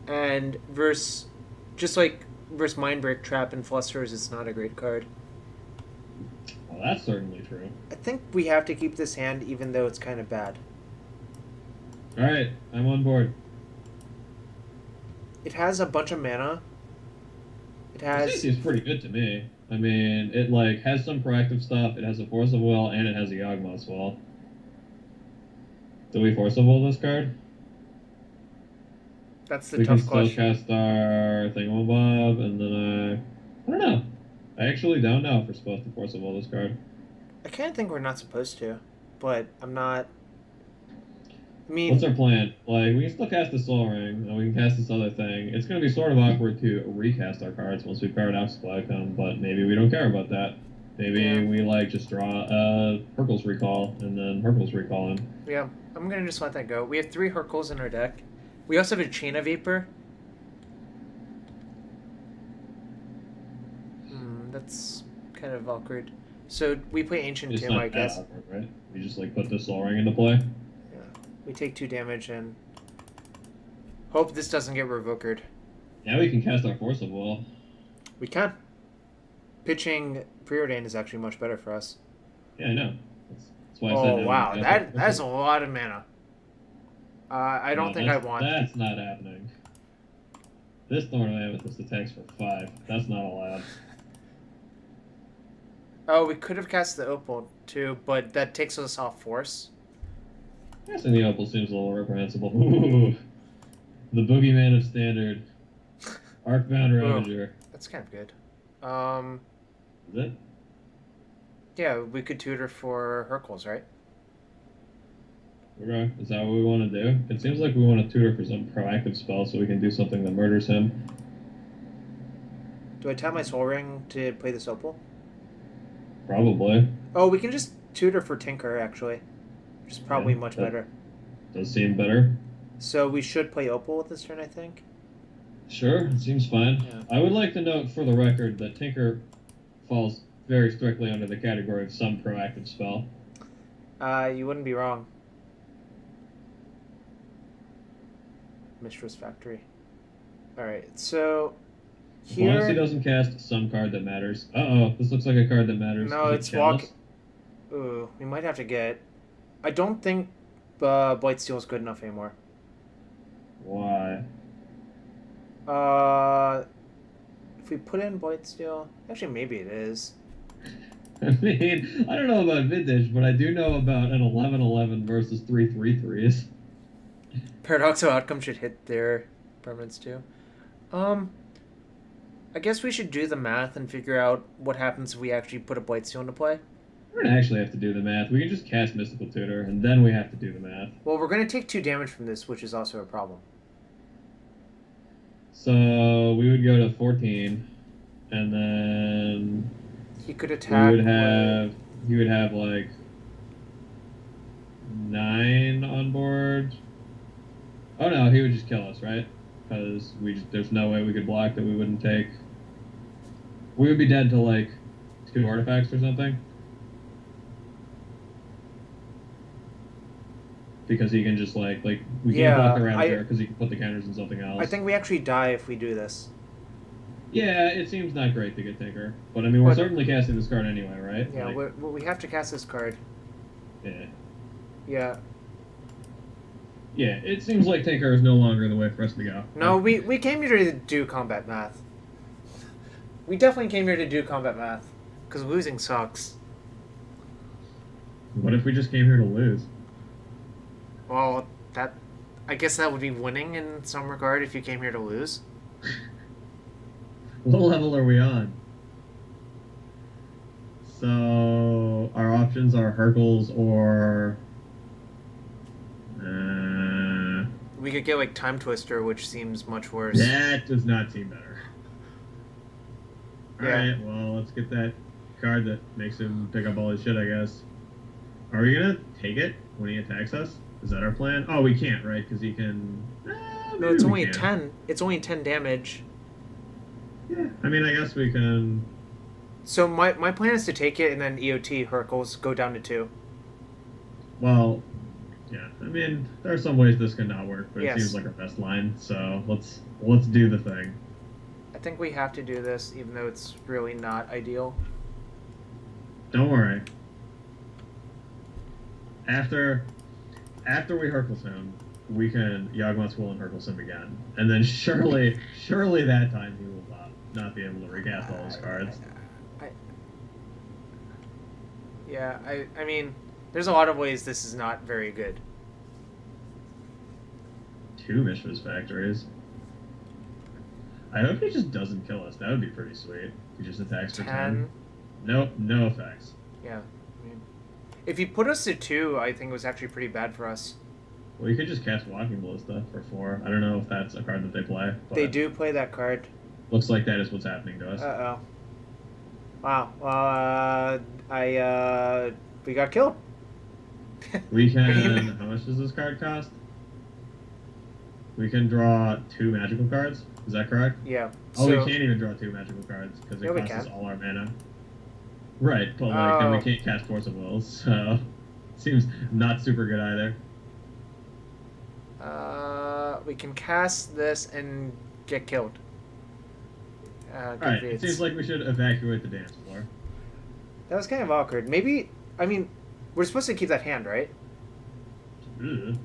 And versus Mindbreak, Trap, and Flusters, it's not a great card. Well, that's certainly true. I think we have to keep this hand, even though it's kind of bad. Alright, I'm on board. It has a bunch of mana. It has... This seems pretty good to me. I mean, it like has some proactive stuff, it has a Force of Will, and it has a Yawgmoth's Will. Do we Force of Will this card? That's the tough question. We can still cast our Thingamabob, and then I don't know. I actually don't know if we're supposed to Force of Will this card. I kind of think we're not supposed to, but I'm not. I What's our mean, plan? Like, we can still cast the Soul Ring, and we can cast this other thing. It's going to be sort of awkward to recast our cards once we paradox collect them, but maybe we don't care about that. yeah, Maybe we, like, just draw Hercules Recall, and then Hercules Recall him. yeah. I'm gonna just let that go. We have 3 Hercules in our deck. We also have a Chain of Vapor. That's kind of awkward. So we play Ancient It's Tomb, I not that guess. awkward, right? We just, like, put the Soul Ring into play. Yeah. We take 2 damage and hope this doesn't get revoked. Now we can cast our Force of Will. We can. Pitching Preordain is actually much better for us. Yeah, I know. That's why I said Oh now we wow, can cast our Force that's of a Will. lot of mana. I don't No, think I want. That's not happening. This Thorn of Amethyst attacks for 5. That's not allowed. Oh, we could have cast the Opal too, but that takes us off Force. Casting the Opal seems a little reprehensible. Ooh, the Boogeyman of Standard. Arcbound Ravager. That's kind of good. Is it? Yeah, we could tutor for Hercules, right? Okay. Is that what we want to do? It seems like we want to tutor for some proactive spell so we can do something that murders him. Do I tap my Soul Ring to play this Opal? Probably. Oh, we can just tutor for Tinker, actually. Which is probably Yeah, much that better. Does seem better. So we should play Opal with this turn, I think. Sure, it seems fine. Yeah. I would like to note for the record that Tinker falls very strictly under the category of some proactive spell. You wouldn't be wrong. Mistress Factory. Alright, so As long as he here. doesn't cast some card that matters. Uh-oh, this looks like a card that matters. No, Is it it's Chalice? walk. Ooh, we might have to get. I don't think Blightsteel is good enough anymore. Why? If we put in Blightsteel, actually maybe it is. I mean, I don't know about Vintage, but I do know about an 11-11 versus 3-3-3s. Paradoxical Outcome should hit their permanents too. I guess we should do the math and figure out what happens if we actually put a Blightsteel into play. We don't actually have to do the math. We can just cast Mystical Tutor, and then we have to do the math. Well, we're going to take 2 damage from this, which is also a problem. So we would go to 14, and then He could attack. he would have like 9 on board. Oh no, he would just kill us, right? Because there's no way we could block that we wouldn't take. We would be dead to like 2 artifacts or something. Because he can just like we can't block the Ravager because he can put the counters in something else. I think we actually die if we do this. Yeah, it seems not great to get Tinker, but I mean we're certainly casting this card anyway, right? Yeah, like, we have to cast this card. yeah. Yeah. Yeah, it seems like Tinker is no longer the way for us to go. No, we came here to do combat math. We definitely came here to do combat math. Because losing sucks. What if we just came here to lose? Well, I guess that would be winning in some regard if you came here to lose. What level are we on? So, our options are Hercules or... We could get like Time Twister, which seems much worse. That does not seem better. Yeah. Alright, well, let's get that card that makes him pick up all his shit, I guess. Are we gonna take it when he attacks us? Is that our plan? Oh, we can't, right? Because he can... No, it's maybe we only can. 10. It's only 10 damage. Yeah, I mean, I guess we can... So my plan is to take it and then EOT Hercules go down to 2. Well, yeah. I mean, there are some ways this could not work, but Yes. it seems like our best line. So let's do the thing. I think we have to do this, even though it's really not ideal. Don't worry. After we Hercules him, we can Yawgmoth's Will and Hercules him again, and then surely that time he will not be able to recast all his cards. I mean, there's a lot of ways this is not very good. 2 Mishra's Factories. I hope he just doesn't kill us. That would be pretty sweet. He just attacks for 10. Nope, no effects. Yeah. I mean, If you put us to 2, I think it was actually pretty bad for us. Well, you could just cast Walking Ballista for 4. I don't know if that's a card that they play, but They do play that card. looks like that is what's happening to us. Uh-oh. Wow. Well, we got killed. We can... How much does this card cost? We can draw 2 magical cards. Is that correct? Yeah. Oh, we can't even draw 2 magical cards because it costs us all our mana. Right, but like then we can't cast Force of Wills, so seems not super good either. We can cast this and get killed. Alright, it seems like we should evacuate the dance floor. That was kind of awkward. Maybe, I mean, we're supposed to keep that hand, right? Ugh.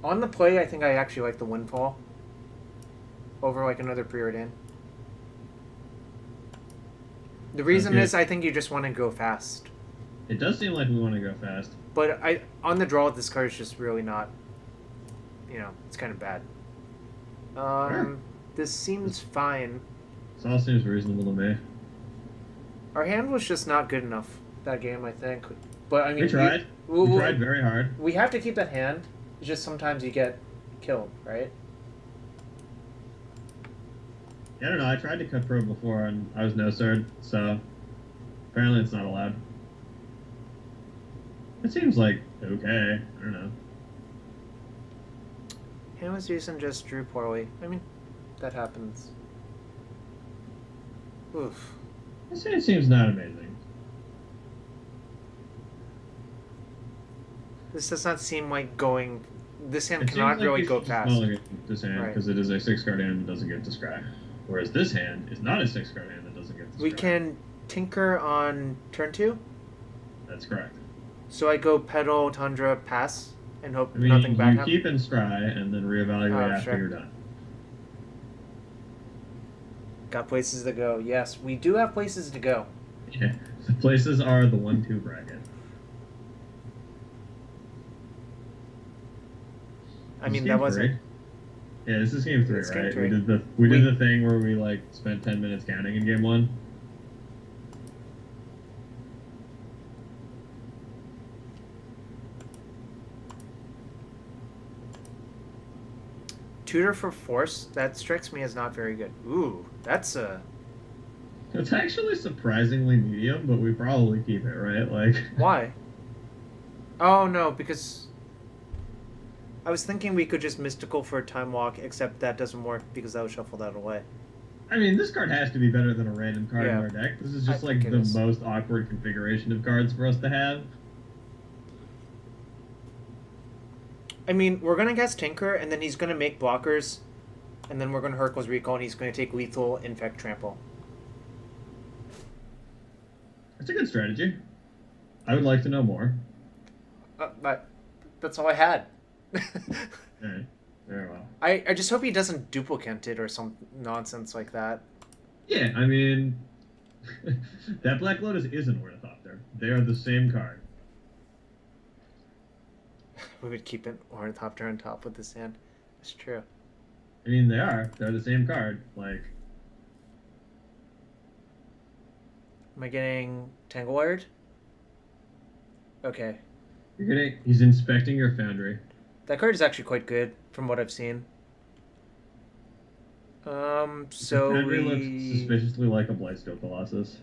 On the play, I think I actually like the Windfall over like another preordain. The reason is I think you just want to go fast. It does seem like we want to go fast. But on the draw, this card is just really not, you know, it's kind of bad. Sure. This seems fine. This all seems reasonable to me. Our hand was just not good enough that game, I think. But I mean, we tried. We tried very hard. We have to keep that hand. It's just sometimes you get killed, right? Yeah, I don't know. I tried to cut pro before and I was no sird, so apparently it's not allowed. It seems like okay. I don't know. Hand was decent, just drew poorly. I mean, that happens. Oof. It seems not amazing. This does not seem like going. This hand It cannot like really go fast. This hand because it is a 6-card hand that doesn't get to scry. Whereas this hand is not a 6-card hand that doesn't get to scry. We can tinker on turn 2. That's correct. So I go pedal, tundra, pass, and hope I mean, nothing bad happens. You keep in scry and then reevaluate after sure. you're done. Got places to go. Yes, we do have places to go. Yeah, the places are the 1-2 bracket. I mean, that wasn't. Yeah, this is game 3, It's right? game 3. We did the thing where we like spent 10 minutes counting in game 1. Tutor for force. That strikes me as not very good. Ooh, that's a. It's actually surprisingly medium, but we probably keep it, right? Like. Why? Oh no, because. I was thinking we could just mystical for a time walk, except that doesn't work because that would shuffle that away. I mean, this card has to be better than a random card in our deck. This is just like the most awkward configuration of cards for us to have. I mean, we're going to cast Tinker, and then he's going to make blockers, and then we're going to Hercule's Recall, and he's going to take Lethal, Infect, Trample. That's a good strategy. I would like to know more. But that's all I had. Alright, very well. I just hope he doesn't duplicate it or some nonsense like that. Yeah, I mean, that Black Lotus is an Ornithopter. They are the same card. We would keep an Ornithopter on top with this hand. It's true. I mean, they are. They're the same card. Like, am I getting Tanglewired? Okay. You're getting. He's inspecting your foundry. That card is actually quite good from what I've seen. So Foundry looks suspiciously like a Blightsteel Colossus.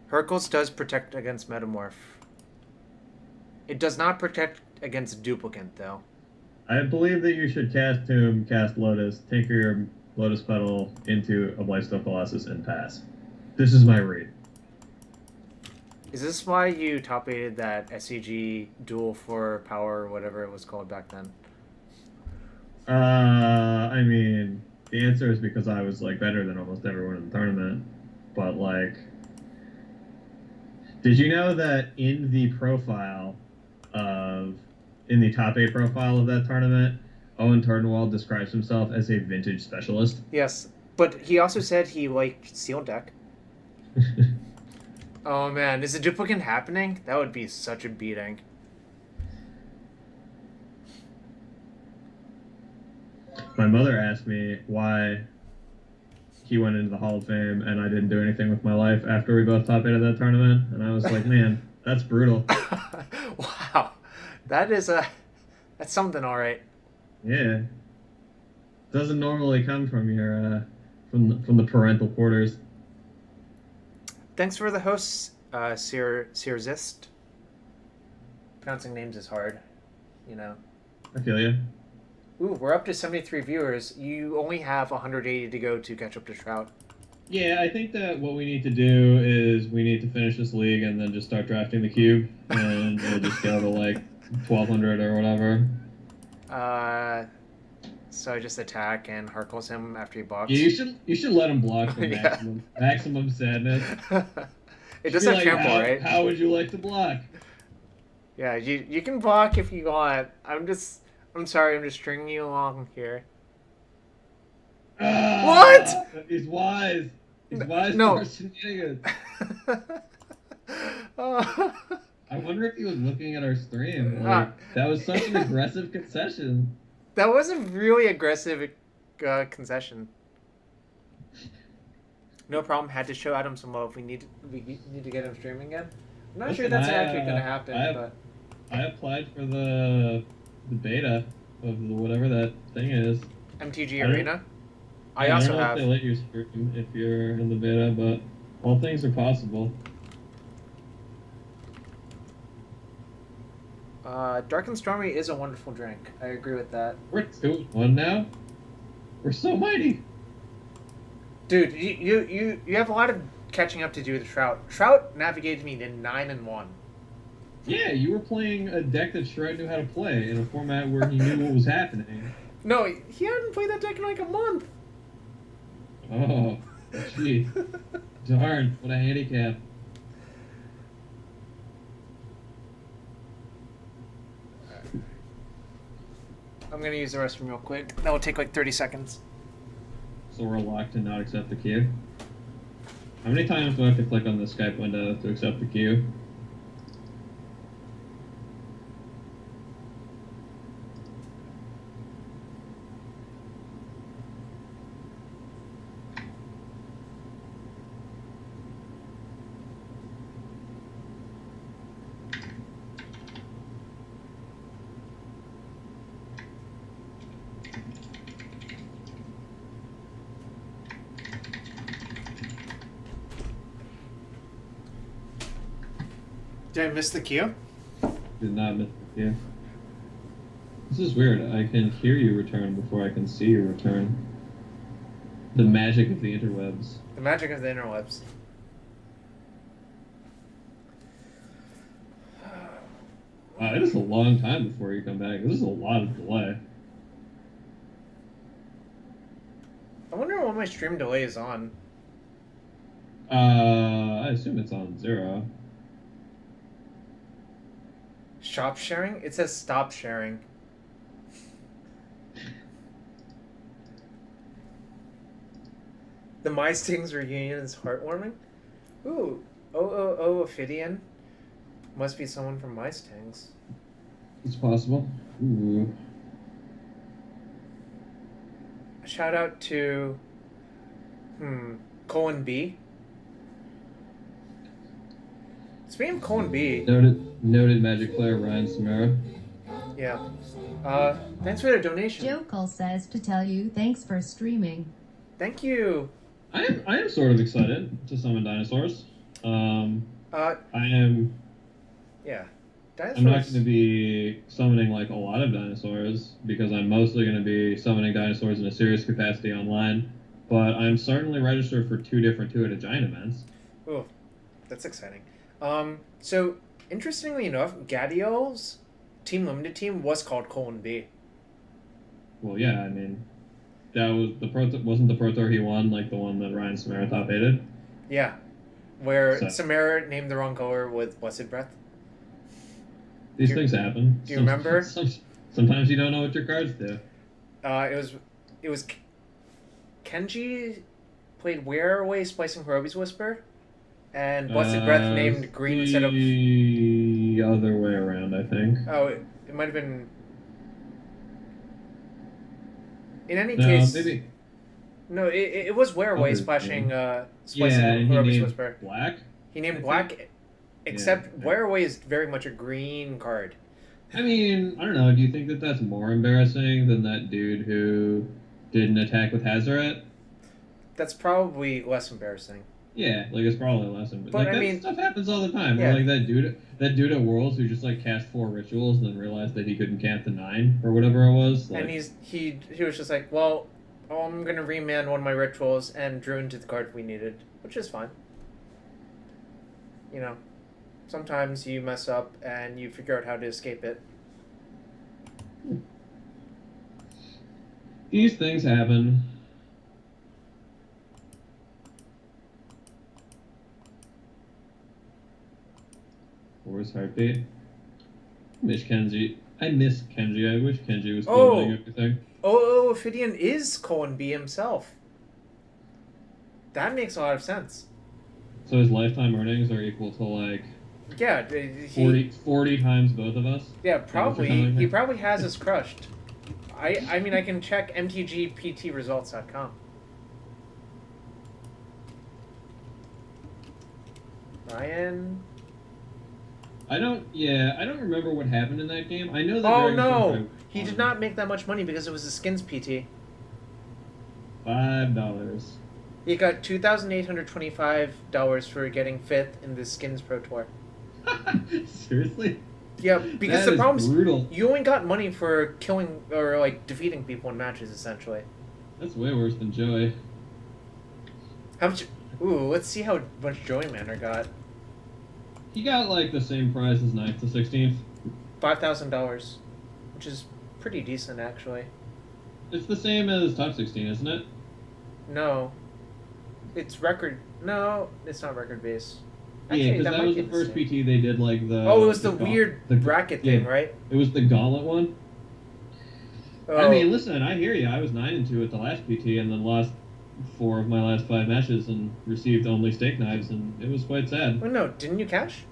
Hercules does protect against Metamorph. It does not protect against Duplicant, though. I believe that you should cast Tomb, cast Lotus, tinker your Lotus Petal into a Blightsteel Colossus, and pass. This is my read. Is this why you top-aided that SCG duel for power or whatever it was called back then? I mean, the answer is because I was, like, better than almost everyone in the tournament. But, like, did you know that in the profile in the top 8 profile of that tournament, Owen Turnwald describes himself as a vintage specialist? Yes, but he also said he liked Seal Deck. Oh man, is a duplicate happening? That would be such a beating. My mother asked me why he went into the Hall of Fame, and I didn't do anything with my life after we both top 8 of that tournament. And I was like, man, that's brutal. Wow, that's something, all right. Yeah, doesn't normally come from your from the parental quarters. Thanks for the hosts, Searzist. Pronouncing names is hard, you know. I feel you. Ooh, we're up to 73 viewers. You only have 180 to go to catch up to Trout. Yeah, I think that what we need to do is we need to finish this league and then just start drafting the cube, and we'll just go to like 1200 or whatever. So I just attack and Harkles him after he blocks. Yeah, you should let him block for Yeah. maximum sadness. It does have Like, trample, right? How would you like to block? Yeah, you can block if you want. I'm sorry, I'm just stringing you along here. What? He's wise. He's wise No. for shenanigans. I wonder if he was looking at our stream. Like, that was such an aggressive concession. That was a really aggressive concession. No problem. Had to show Adam some love. We need to get him streaming again. I'm not sure that's actually going to happen. But I applied for the beta of whatever that thing is. MTG Arena. I don't also know have. if they let you stream if you're in the beta, but all things are possible. Dark and Stormy is a wonderful drink. I agree with that. We're 2-1 now. We're so mighty. Dude, you have a lot of catching up to do with Trout. Trout navigated me to 9-1. Yeah, you were playing a deck that Shred knew how to play in a format where he knew what was happening. No, he hadn't played that deck in like a month. Oh, gee. Darn, what a handicap. I'm gonna use the restroom real quick. That will take like 30 seconds. So we're locked to not accept the queue. How many times do I have to click on the Skype window to accept the queue? Did I miss the queue? Did not miss the queue. This is weird. I can hear you return before I can see you return. The magic of the interwebs. The magic of the interwebs. Wow, it is a long time before you come back. This is a lot of delay. I wonder what my stream delay is on. I assume it's on 0. Shop sharing? It says stop sharing. The My Stings reunion is heartwarming. Ooh, Ophidian. Must be someone from My Stings. It's possible. Ooh. Shout out to Colin B. Speaking of Colin B. Noted Magic player Ryan Samara. Yeah. Thanks for the donation. Joe Cole says to tell you thanks for streaming. Thank you. I am sort of excited to summon dinosaurs. I am. Yeah. Dinosaurs. I'm not going to be summoning like a lot of dinosaurs because I'm mostly going to be summoning dinosaurs in a serious capacity online. But I'm certainly registered for 2 different 2-headed giant events. Oh, that's exciting. So interestingly enough, Gadiel's Team Limited team was called Colin B. Well, yeah, I mean, that was wasn't the Pro Tour he won like the one that Ryan Samara top aided? Yeah, where So- Samara named the wrong color with Blessed Breath. These things happen. Do you remember? Sometimes you don't know what your cards do. It was Kenji played Wearaway Splicing Hirobi's Whisper, and Blessed Breath named green instead of. The other way around, I think. Oh, it might have been. In any No, case, maybe No, it was Wereaway Other splashing thing. splicing Yeah, and he Herobi's named Whisper. Black. He named I Black, think. except Yeah. Wereaway is very much a green card. I mean, I don't know. Do you think that that's more embarrassing than that dude who did an attack with Hazaret? That's probably less embarrassing. Yeah, like it's probably less embarrassing. But Like I that mean, stuff happens all the time. yeah. Or like that dude at Worlds who just like cast 4 rituals and then realized that he couldn't camp the 9 or whatever it was. Like, And he was just like, well, I'm gonna remand one of my rituals and drew into the card we needed, which is fine. You know, sometimes you mess up and you figure out how to escape it. these things happen. Where's Heartbeat? Miss Kenji. I miss Kenji. I wish Kenji was still doing everything. Oh, Ophidian is Colin B himself. That makes a lot of sense. So his lifetime earnings are equal to like Yeah, 40 times both of us? Yeah, probably. Like He probably has us crushed. I mean, I can check mtgptresults.com. Ryan. I don't remember what happened in that game. I know that. Oh Dragon no! Force He did not make that much money because it was a skins PT. $5. He got $2,825 for getting 5th in the Skins Pro Tour. Seriously? Yeah, because That the is problem is brutal. you only got money for killing or like defeating people in matches, essentially. That's way worse than Joey. How much? Ooh, let's see how much Joey Manor got. He got like the same prize as 9th to 16th. $5,000, which is pretty decent actually. It's the same as top 16, isn't it? No, it's record. No, it's not record base. Yeah, because that might was be the first same. PT they did like the. Oh, it was the gaunt- weird the- bracket yeah, thing, right? It was the gauntlet one. Oh. I mean, listen, I hear you. I was 9-2 at the last PT and then lost 4 of my last 5 matches and received only steak knives, and it was quite sad. Well, no, didn't you cash?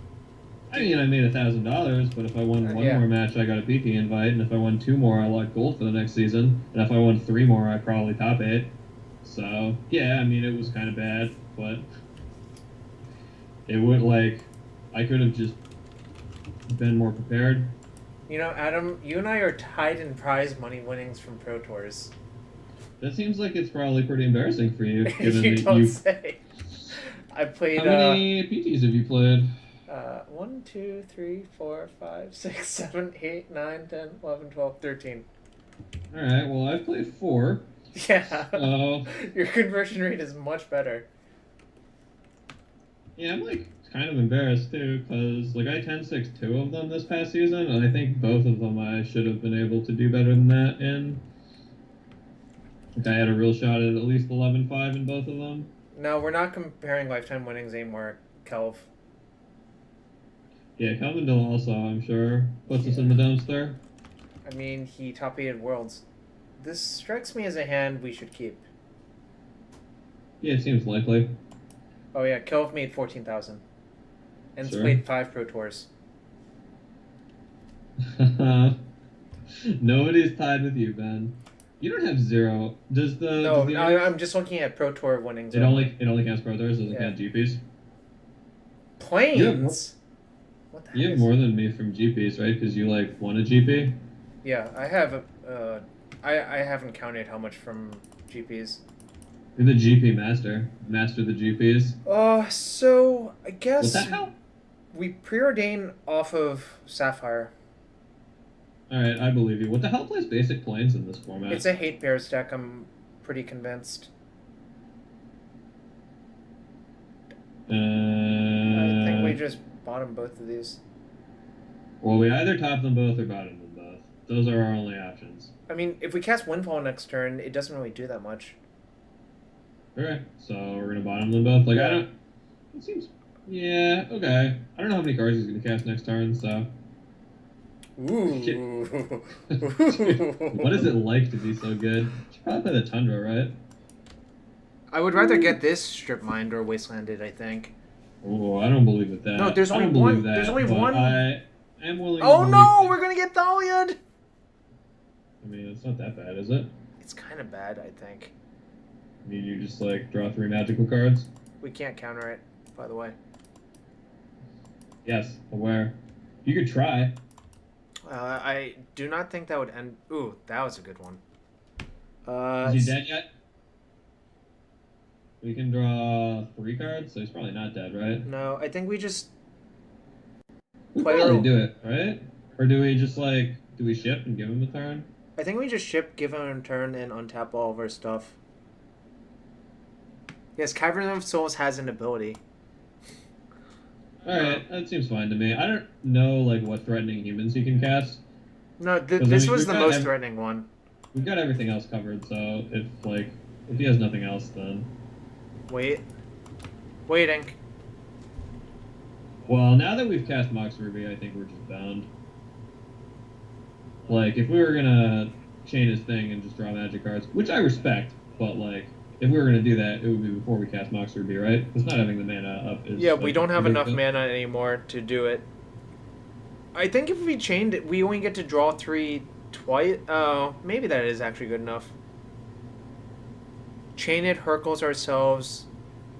I mean, I made $1,000, but if I won one yeah. more match, I got a PT invite, and if I won 2 more, I locked gold for the next season, and if I won 3 more, I probably top 8. So yeah, I mean, it was kind of bad, but it would like I could have just been more prepared. You know, Adam, you and I are tied in prize money winnings from Pro Tours. That seems like it's probably pretty embarrassing for you, given You that don't you. say. I played. How many PTs have you played? 1, 2, 3, 4, 5, 6, 7, 8, 9, 10, 11, 12, 13. All right. Well, I've played 4. Yeah. So Your conversion rate is much better. yeah, I'm like kind of embarrassed too, because like I 10-6 2 of them this past season, and I think both of them I should have been able to do better than that in. Like I had a real shot at least 11-5 in both of them. No, we're not comparing lifetime winnings anymore, Kelv. Yeah, Calvindale also, I'm sure, puts us in the dumpster. I mean, he top 8 Worlds. This strikes me as a hand we should keep. Yeah, it seems likely. Oh yeah, Kelv made 14,000. And Sure. played 5 Pro Tours. Nobody's tied with you, Ben. You don't have 0. Does the No, does the I'm just looking at Pro Tour winnings. it only counts Pro Tours, doesn't Yeah. count GPs. Planes. What the You heck have is- more than me from GPs, right? Because you like won a GP. Yeah, I have. I haven't counted how much from GPs. You're the GP master. Master the GPs. So I What guess the hell? we preordain off of Sapphire. Alright, I believe you. What the hell plays basic planes in this format? It's a hate bears deck. I'm pretty convinced. I think we just bottom both of these. Well, we either top them both or bottom them both. Those are our only options. I mean, if we cast Windfall next turn, it doesn't really do that much. Alright, so we're gonna bottom them both. Like, Yeah. I don't... It seems... Yeah, okay. I don't know how many cards he's gonna cast next turn, so... Ooh. What is it like to be so good? You should probably play the Tundra, right? I would rather get this Strip Mined or Wastelanded, I think. Oh, I don't believe it that. No, there's I only don't believe one- That, there's only but one- I am willing to Oh believe no, that- we're gonna get Thaliad! I mean, it's not that bad, is it? It's kind of bad, I think. I mean, you just like draw 3 magical cards. We can't counter it, by the way. Yes, aware. You could try. I do not think that would end. Ooh, that was a good one. Is he dead yet? We can draw 3 cards, so he's probably not dead, right? No, I think we just We Player- probably do it, right? Or do we just like do we ship and give him a turn? I think we just ship, give him a turn, and untap all of our stuff. Yes, Cavern of Souls has an ability. Alright, that seems fine to me. I don't know like what threatening humans he can cast. No, I this mean, was we've the got most threatening one. We've got everything else covered, so if he has nothing else then. Waiting. Well, now that we've cast Mox Ruby, I think we're just bound. Like, if we were gonna chain his thing and just draw magic cards, which I respect, but like, if we were gonna do that, it would be before we cast Mox Ruby, right? Because not having the mana up is... Yeah, like, we don't have enough ridiculous. mana anymore to do it. I think if we chained it, we only get to draw 3 twice. Oh, maybe that is actually good enough. Chain it, Hercules ourselves.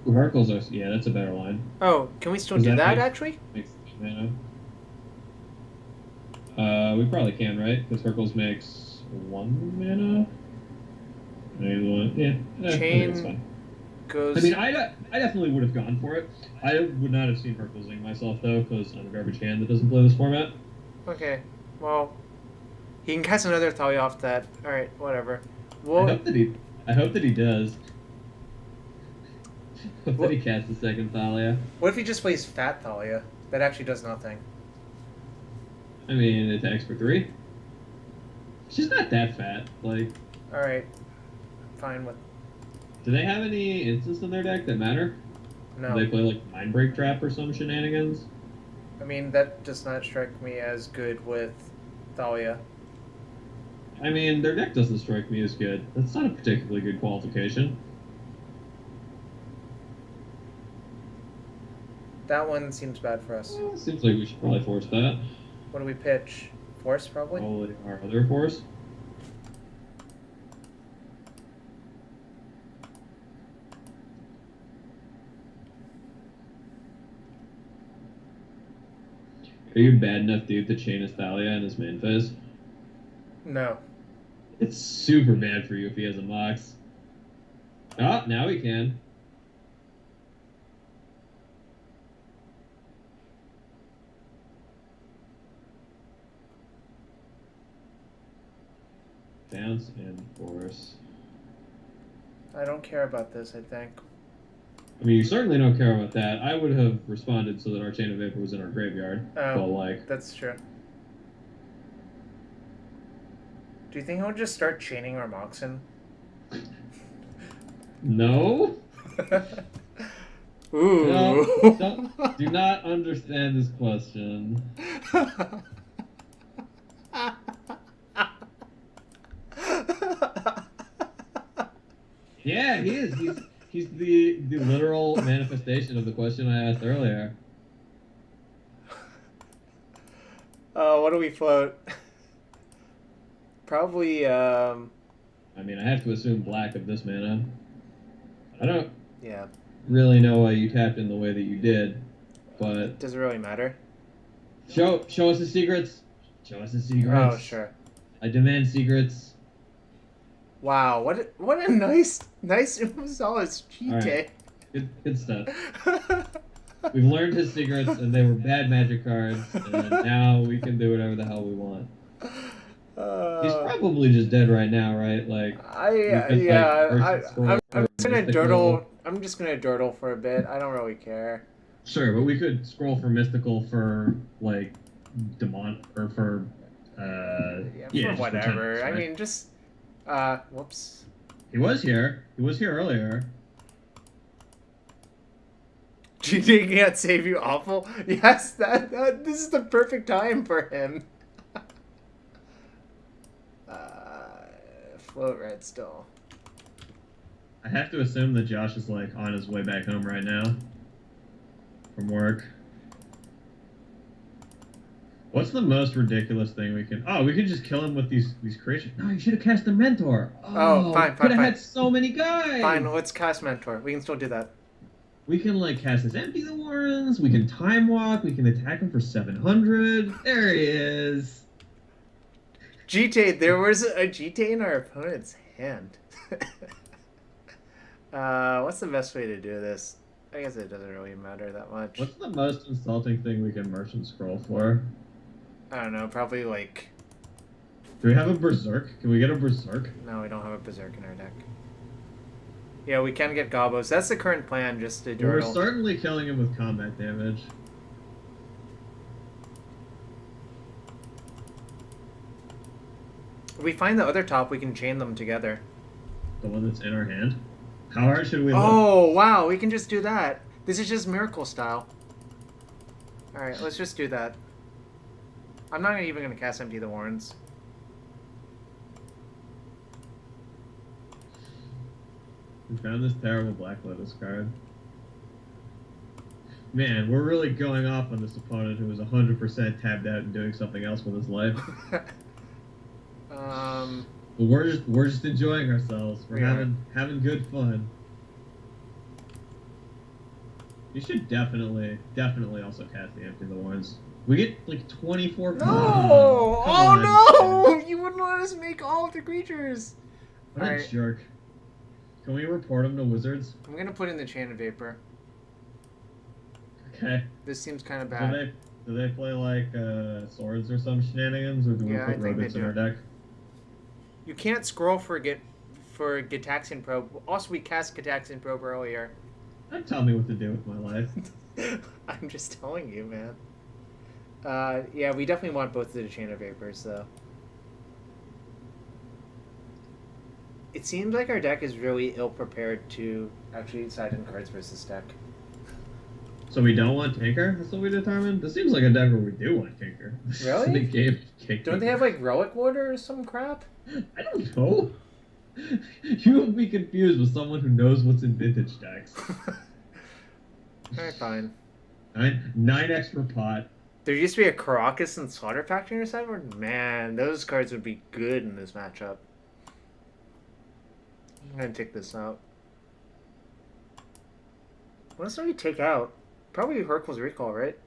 Ooh, Hercules, yeah, that's a better line. Oh, can we still Does do that that make- actually? Makes mana. We probably can, right? Because Hercules makes 1 mana. Maybe 1. Yeah, I think it's Chain fine. goes. I mean, I definitely would have gone for it. I would not have seen Herculesing myself, though, because I'm a garbage hand that doesn't play this format. Okay, well, he can cast another Thalia off that. All right, whatever. I Well, hope that he does. I hope that he casts the second Thalia. what if he just plays Fat Thalia? That actually does nothing. I mean, it attacks for 3. She's not that fat. Like, All right, fine with do they have any instants in their deck that matter? no. Do they play, like, Mind Break Trap or some shenanigans? I mean, that does not strike me as good with Thalia. I mean, their deck doesn't strike me as good. That's not a particularly good qualification. That one seems bad for us. Well, seems like we should probably force that. What do we pitch? Force, probably? Probably our other force. Are you bad enough, dude, to chain his Thalia in his main phase? No. It's super bad for you if he has a Mox. Oh, now he can. Bounce and force. I don't care about this, I think. I mean, you certainly don't care about that. I would have responded so that our Chain of Vapor was in our graveyard. Oh. But, like, That's true. Do you think he'll just start chaining our Moxen? no? Ooh. No, do not understand this question. Yeah, he is. He's the literal manifestation of the question I asked earlier. What do we float? Probably, I mean, I have to assume black of this mana. I don't yeah. really know why you tapped in the way that you did, but Does it really matter? show us the secrets. Show us the secrets. Oh, sure. I demand secrets. Wow, what a nice Gonzalez cheat All day. right. Good stuff. We've learned his secrets, and they were bad magic cards, and now we can do whatever the hell we want. He's probably just dead right now, right? Like, I'm just gonna durdle for a bit. I don't really care. Sure, but we could scroll for mystical for like demon or for For just whatever. returns, right? I mean, just whoops. He was here. He was here earlier. GD can't save you, awful. Yes, that this is the perfect time for him. Float red still. I have to assume that Josh is like on his way back home right now from work. What's the most ridiculous thing we can? Oh, we could just kill him with these creatures. No, you should have cast the mentor. Oh, fine, could have fine. had so many guys. Fine, let's cast Mentor. We can still do that. We can like cast this empty the warrens. We can time walk. We can attack him for 700. There he is. GTA, there was a GTA in our opponent's hand. What's the best way to do this? I guess it doesn't really matter that much. What's the most insulting thing we can merchant scroll for? I don't know, probably like... Do we have a berserk? Can we get a berserk? No, we don't have a berserk in our deck. Yeah, we can get gobos. That's the current plan, just to We're journal. certainly killing him with combat damage. If we find the other top, we can chain them together. The one that's in our hand. How hard should we look? Oh, wow, we can just do that. This is just miracle style. Alright, let's just do that. I'm not even going to cast Empty the Warrens. We found this terrible Black Lotus card. Man, we're really going off on this opponent who was 100% tabbed out and doing something else with his life. But we're just enjoying ourselves. We're having good fun. You should definitely also cast the Empty the Warrens. We get like 24. No! Come Oh on. no! You wouldn't let us make all of the creatures. What a Alright. jerk. Can we report him to Wizards? I'm gonna put in the Chain of Vapor. Okay. This seems kind of Do bad. they play like swords or some shenanigans, or do we Yeah, put I think they robots in do. our deck? You can't scroll for Gitaxian Probe. Also, we cast Gitaxian Probe earlier. Don't tell me what to do with my life. I'm just telling you, man. Yeah, we definitely want both of the Chain of Vapors, though. It seems like our deck is really ill-prepared to actually side in cards versus deck. So we don't want Tinker? That's what we determined? This seems like a deck where we do want Tinker. Really? They gave Tinker. Don't they have, like, Relic Water or some crap? I don't know. You will be confused with someone who knows what's in vintage decks. Alright, fine. 9 extra pot. There used to be a Caracas and Slaughter Pact in your sideboard? Man, those cards would be good in this matchup. I'm gonna take this out. What else do we take out? Probably Hurkyl's Recall, right?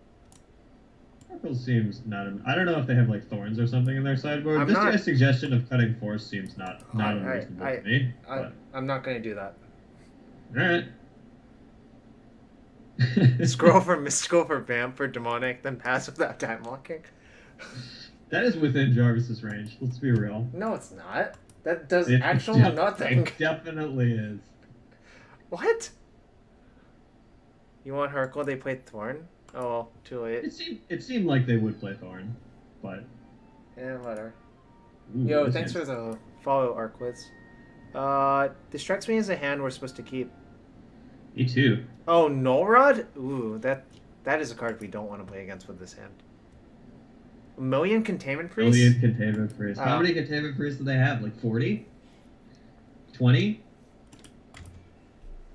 Purple seems not. I don't know if they have like thorns or something in their sideboard. I'm Just not- a suggestion of cutting force seems not unreasonable to me. I'm not gonna do that. Alright. Scroll for Mystical for Vamp for Demonic, then pass without time walking. That is within Jarvis's range. Let's be real. No, it's not. That does It actually nothing. It definitely is. What? You want Hurkyl? They played Thorn? Oh well, too late. It seemed like they would play Thorn, but. Yeah, whatever. Ooh, Yo, this thanks hand's- for the follow, Arclids. This strikes me as a hand we're supposed to keep. Me too. Oh, Null Rod? Ooh, that is a card we don't want to play against with this hand. A million Containment Priests? Alien Containment Priest. How Oh. many Containment Priests do they have? Like 40? 20?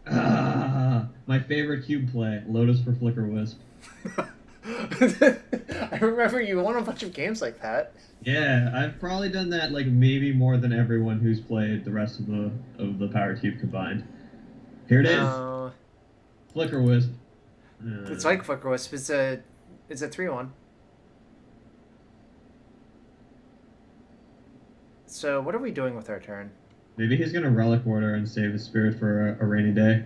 Ah, my favorite cube play, Lotus for Flicker Wisp. I remember you won a bunch of games like that. Yeah, I've probably done that like maybe more than everyone who's played the rest of the Power Cube combined. Here it is. No. Flicker Wisp. It's like Flicker Wisp. It's a 3-1. So what are we doing with our turn? Maybe he's gonna Relic Order and save his spirit for a rainy day.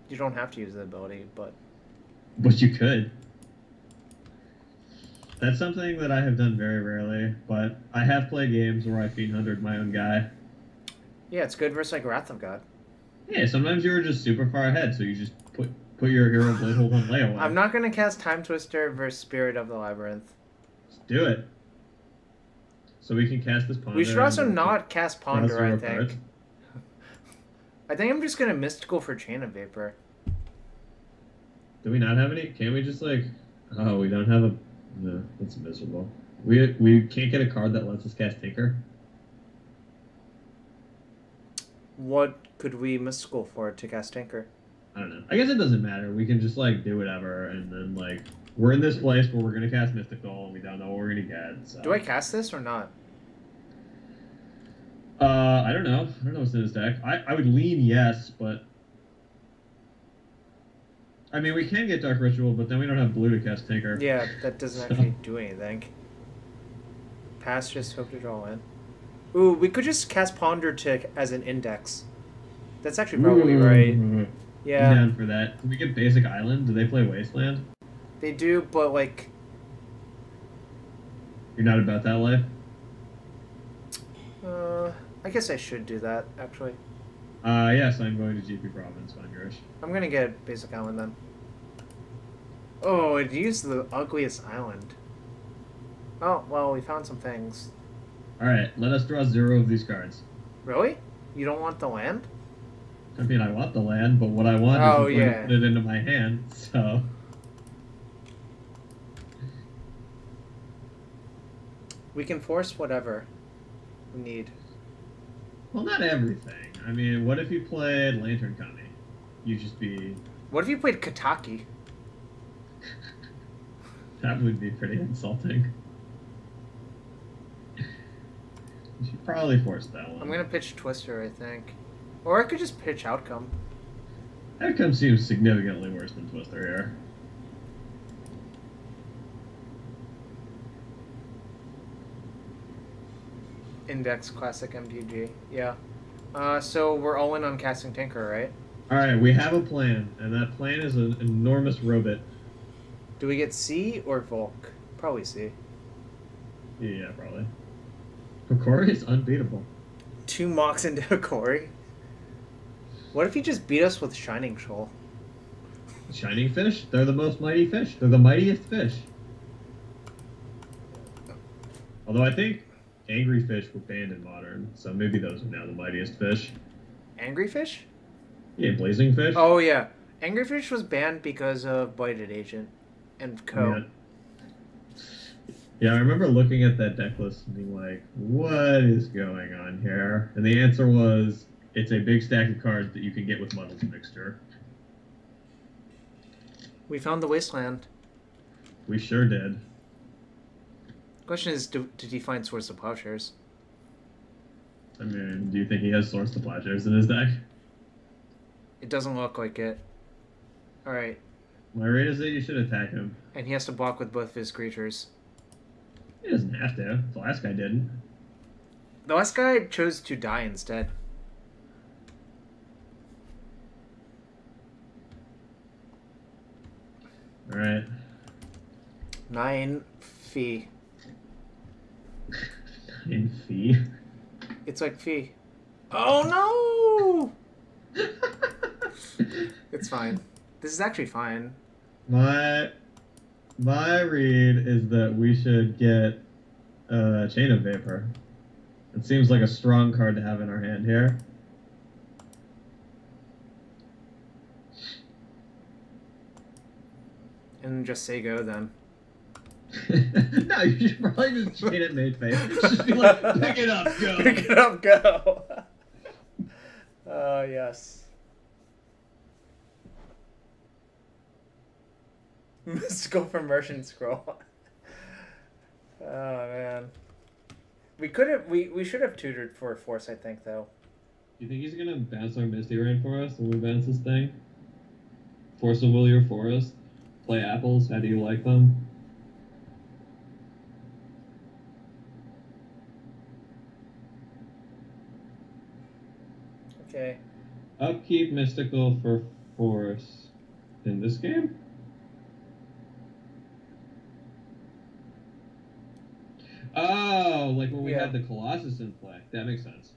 You don't have to use the ability, but But you could. That's something that I have done very rarely, but I have played games where I Fiend Huntered my own guy. yeah, it's good versus like Wrath of God. Yeah, sometimes you're just super far ahead, so you just put your hero blade hold on layaway. I'm not gonna cast Time Twister versus Spirit of the Labyrinth. Just do it. So we can cast this Ponder. We should also and- not cast draw Ponder, I 0 think. cards. I think I'm just gonna Mystical for Chain of Vapor. Do we not have any? Can't we just like? Oh, we don't have a. No, that's miserable. We can't get a card that lets us cast Tinker. What could we Mystical for to cast Tinker? I don't know. I guess it doesn't matter. We can just like do whatever and then like We're in this place where we're gonna cast Mystical, and we don't know what we're gonna get. So. Do I cast this or not? I don't know. I don't know what's in his deck. I would lean yes, but I mean we can get Dark Ritual, but then we don't have blue to cast Tinker. Yeah, that doesn't actually do anything. Pass, just hope to draw in. Ooh, we could just cast Ponder as an index. That's actually probably right. Yeah. I'm down for that. Can we get Basic Island? Do they play Wasteland? They do, but like... You're not about that life? I guess I should do that, actually. Yes, I'm going to GP Province, Fungrish. I'm gonna get Basic Island then. Oh, it used the ugliest island. Oh, well, we found some things. Alright, let us draw 0 of these cards. Really? You don't want the land? I mean, I want the land, but what I want is to put it into my hand, so... We can force whatever we need. Well, not everything. I mean, what if you played Lantern Kami? You'd just be... What if you played Kataki? That would be pretty insulting. You should probably force that one. I'm gonna pitch Twister, I think. Or I could just pitch Outcome. Outcome seems significantly worse than Twister here. Index Classic MTG. Yeah. So we're all in on casting Tinker, right? Alright, we have a plan, and that plan is an enormous robot. Do we get C or Volk? Probably C. Yeah, probably. Kokori is unbeatable. 2 mocks into Kokori. What if he just beat us with Shining Shoal? Shining Fish? They're the most mighty fish. They're the mightiest fish. Although I think Angry Fish were banned in Modern, so maybe those are now the mightiest fish. Angry Fish? Yeah, Blazing Fish. Oh, yeah. Angry Fish was banned because of Blighted Agent and Co. Yeah, I remember looking at that deck list and being like, what is going on here? And the answer was, it's a big stack of cards that you can get with Muddle's Mixture. We found the Wasteland. We sure did. Question is, did he find Swords to Plowshares? I mean, do you think he has Swords to Plowshares in his deck? It doesn't look like it. Alright. My rate is that you should attack him. And he has to block with both of his creatures. He doesn't have to. The last guy didn't. The last guy chose to die instead. Alright. 9 fee. 9 fee? It's like fee. Oh no! It's fine. This is actually fine. My read is that we should get Chain of Vapor. It seems like a strong card to have in our hand here. And just say go then. No, you should probably just chain it made face. Just be like, pick it up, go. Pick it up, go. Yes. Mystical for Merchant Scroll. Oh man. We could have we should have tutored for Force, I think, though. You think he's gonna bounce our Misty Rain for us when we bounce this thing? Force of Will Your Forest? Play apples? How do you like them? Okay. Upkeep Mystical for Force in this game? Oh, like when we had the Colossus in play. That makes sense.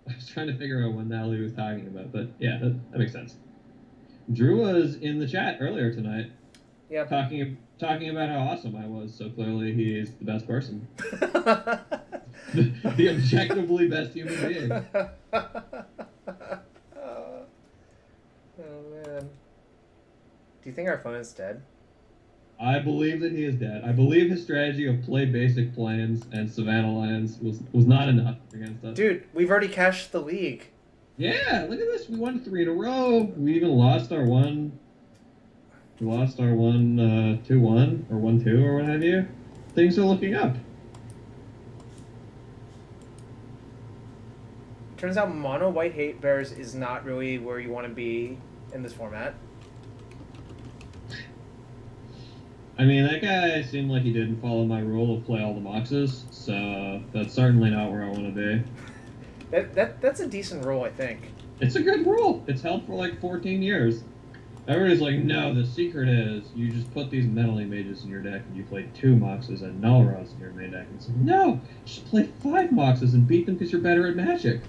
I was trying to figure out what the hell he was talking about, but yeah, that makes sense. Drew was in the chat earlier tonight. Yeah. Talking about how awesome I was, so clearly he is the best person. The objectively best human being. Oh man. Do you think our phone is dead? I believe that he is dead. I believe his strategy of play basic plans and Savannah lands was not enough against us. Dude, we've already cashed the league. Yeah, look at this. We won 3 in a row. We even lost our one. We lost our one 2-1 or 1-2 or what have you. Things are looking up. Turns out mono white hate bears is not really where you want to be in this format. I mean, that guy seemed like he didn't follow my rule of play all the boxes, so that's certainly not where I want to be. That's a decent rule, I think. It's a good rule. It's held for like 14 years. Everybody's like, no, the secret is you just put these meddling mages in your deck and you play 2 Moxes and Null Rods in your main deck. And it's like, no, you should play 5 Moxes and beat them because you're better at Magic.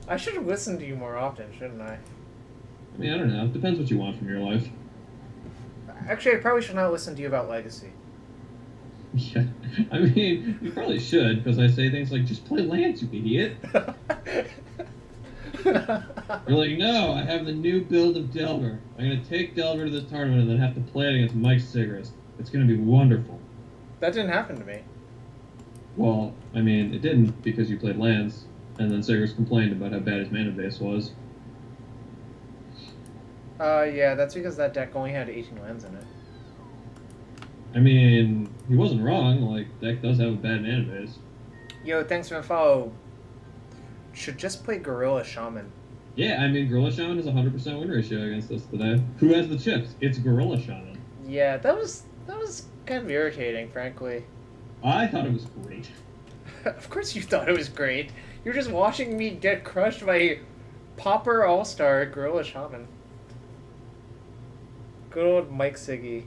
I should have listened to you more often, shouldn't I? I mean, I don't know. It depends what you want from your life. Actually, I probably should not listen to you about Legacy. Yeah. I mean, you probably should, because I say things like, just play lands, you idiot. You're like, no, I have the new build of Delver. I'm going to take Delver to this tournament and then have to play it against Mike Sigrist. It's going to be wonderful. That didn't happen to me. Well, I mean, it didn't because you played lands, and then Sigrist complained about how bad his mana base was. Yeah, that's because that deck only had 18 lands in it. I mean, he wasn't wrong. Like, deck does have a bad mana base. Yo, thanks for the follow. Should just play Gorilla Shaman. Yeah, I mean, Gorilla Shaman is 100% win ratio against us today. Who has the chips? It's Gorilla Shaman. Yeah, that was kind of irritating, frankly. I thought it was great. Of course you thought it was great. You're just watching me get crushed by Popper All-Star Gorilla Shaman. Good old Mike Siggy.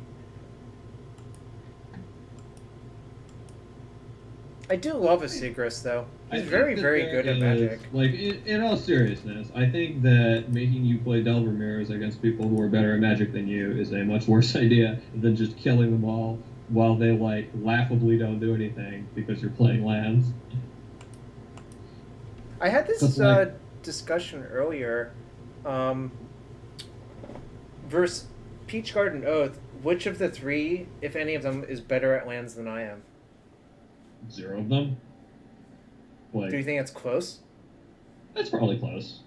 I do love a Sigrist, though. He's very, very good at Magic. Like, in all seriousness, I think that making you play Delver Mirrors against people who are better at Magic than you is a much worse idea than just killing them all while they, like, laughably don't do anything because you're playing lands. I had this discussion earlier. Versus Peach Garden Oath, which of the 3, if any of them, is better at lands than I am? 0 of them. Like, Do you think it's close? That's probably close.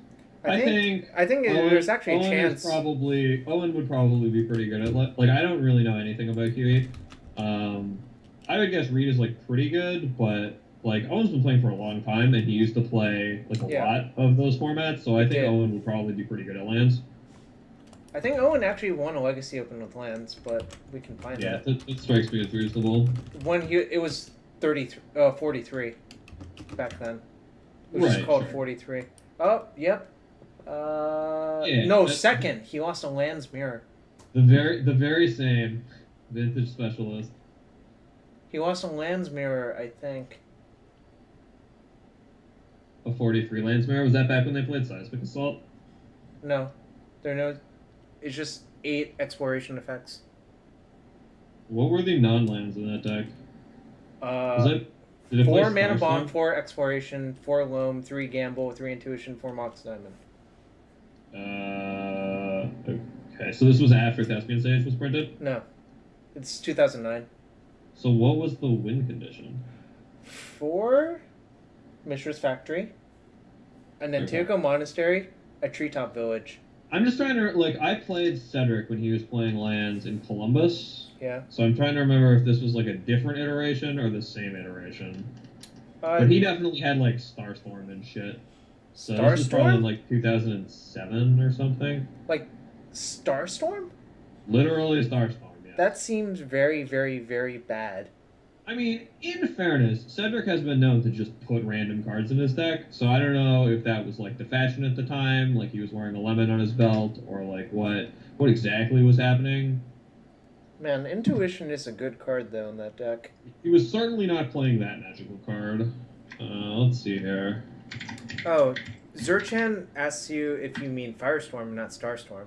I think there's actually a chance. Owen would probably be pretty good at like I don't really know anything about QE. I would guess Reed is like pretty good, but like Owen's been playing for a long time and he used to play like a lot of those formats, so I think Owen would probably be pretty good at lands. I think Owen actually won a Legacy Open with lands, but we can find it. Yeah, it strikes me as reasonable. It was 43 back then. It was just called 43. Oh, yep. Second. He lost a lands mirror. The very same vintage specialist. He lost a lands mirror, I think. A 43 lands mirror? Was that back when they played Seismic Assault? No. It's just 8 exploration effects. What were the non-lands in that deck? Did it 4 play mana bomb, Starstorm? 4 exploration, 4 loam, 3 gamble, 3 intuition, 4 mox diamond. Okay, so this was after Thespian Sage was printed? No. It's 2009. So what was the win condition? 4 Mishra's Factory, an Antioco Monastery, a Treetop Village. I'm just trying to, like, I played Cedric when he was playing lands in Columbus. Yeah. So I'm trying to remember if this was, like, a different iteration or the same iteration. But he definitely had, like, Starstorm and shit. So this was probably, like, 2007 or something. Like, Starstorm? Literally Starstorm, yeah. That seems very, very, very bad. I mean, in fairness, Cedric has been known to just put random cards in his deck, so I don't know if that was, like, the fashion at the time, like he was wearing a lemon on his belt, or, like, what exactly was happening. Man, Intuition is a good card, though, in that deck. He was certainly not playing that magical card. Let's see here. Oh, Zurchan asks you if you mean Firestorm, not Starstorm.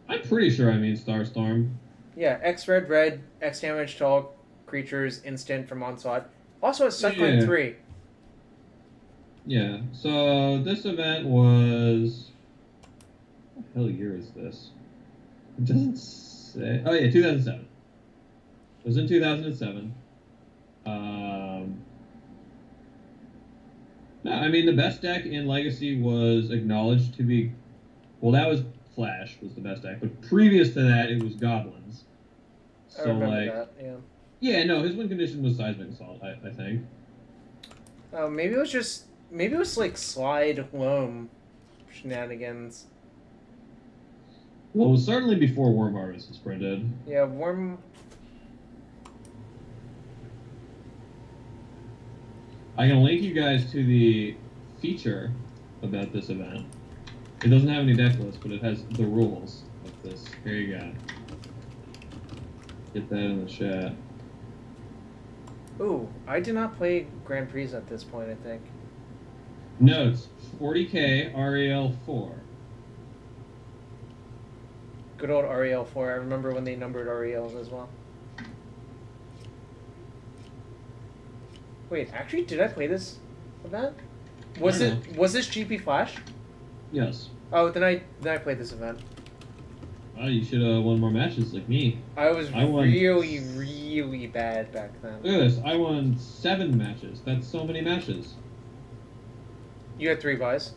I'm pretty sure I mean Starstorm. Yeah, X red, X damage to all creatures, instant from Onslaught. Also, it's Suckling 3. Yeah, so this event was... What the hell year is this? It doesn't say... Oh yeah, 2007. It was in 2007. No, I mean the best deck in Legacy was acknowledged to be, well, that was Flash was the best deck, but previous to that it was Goblins. I So remember like, that. Yeah. yeah, no, his win condition was Seismic Assault, I think. Oh, maybe it was like slide loam shenanigans. Well, it was certainly before Worm Harvest was printed. Yeah, worm. I can link you guys to the feature about this event. It doesn't have any deck list, but it has the rules of this. Here you go. Get that in the chat. Ooh, I did not play Grand Prix at this point. I think. Notes: 40k REL 4. Good old REL 4. I remember when they numbered RELs as well. Wait, actually, did I play this event? Was this GP Flash? Yes. Oh, then I played this event. Oh, you should have won more matches like me. I won really, won... really bad back then. Look at this. I won 7 matches. That's so many matches. You had 3 buys.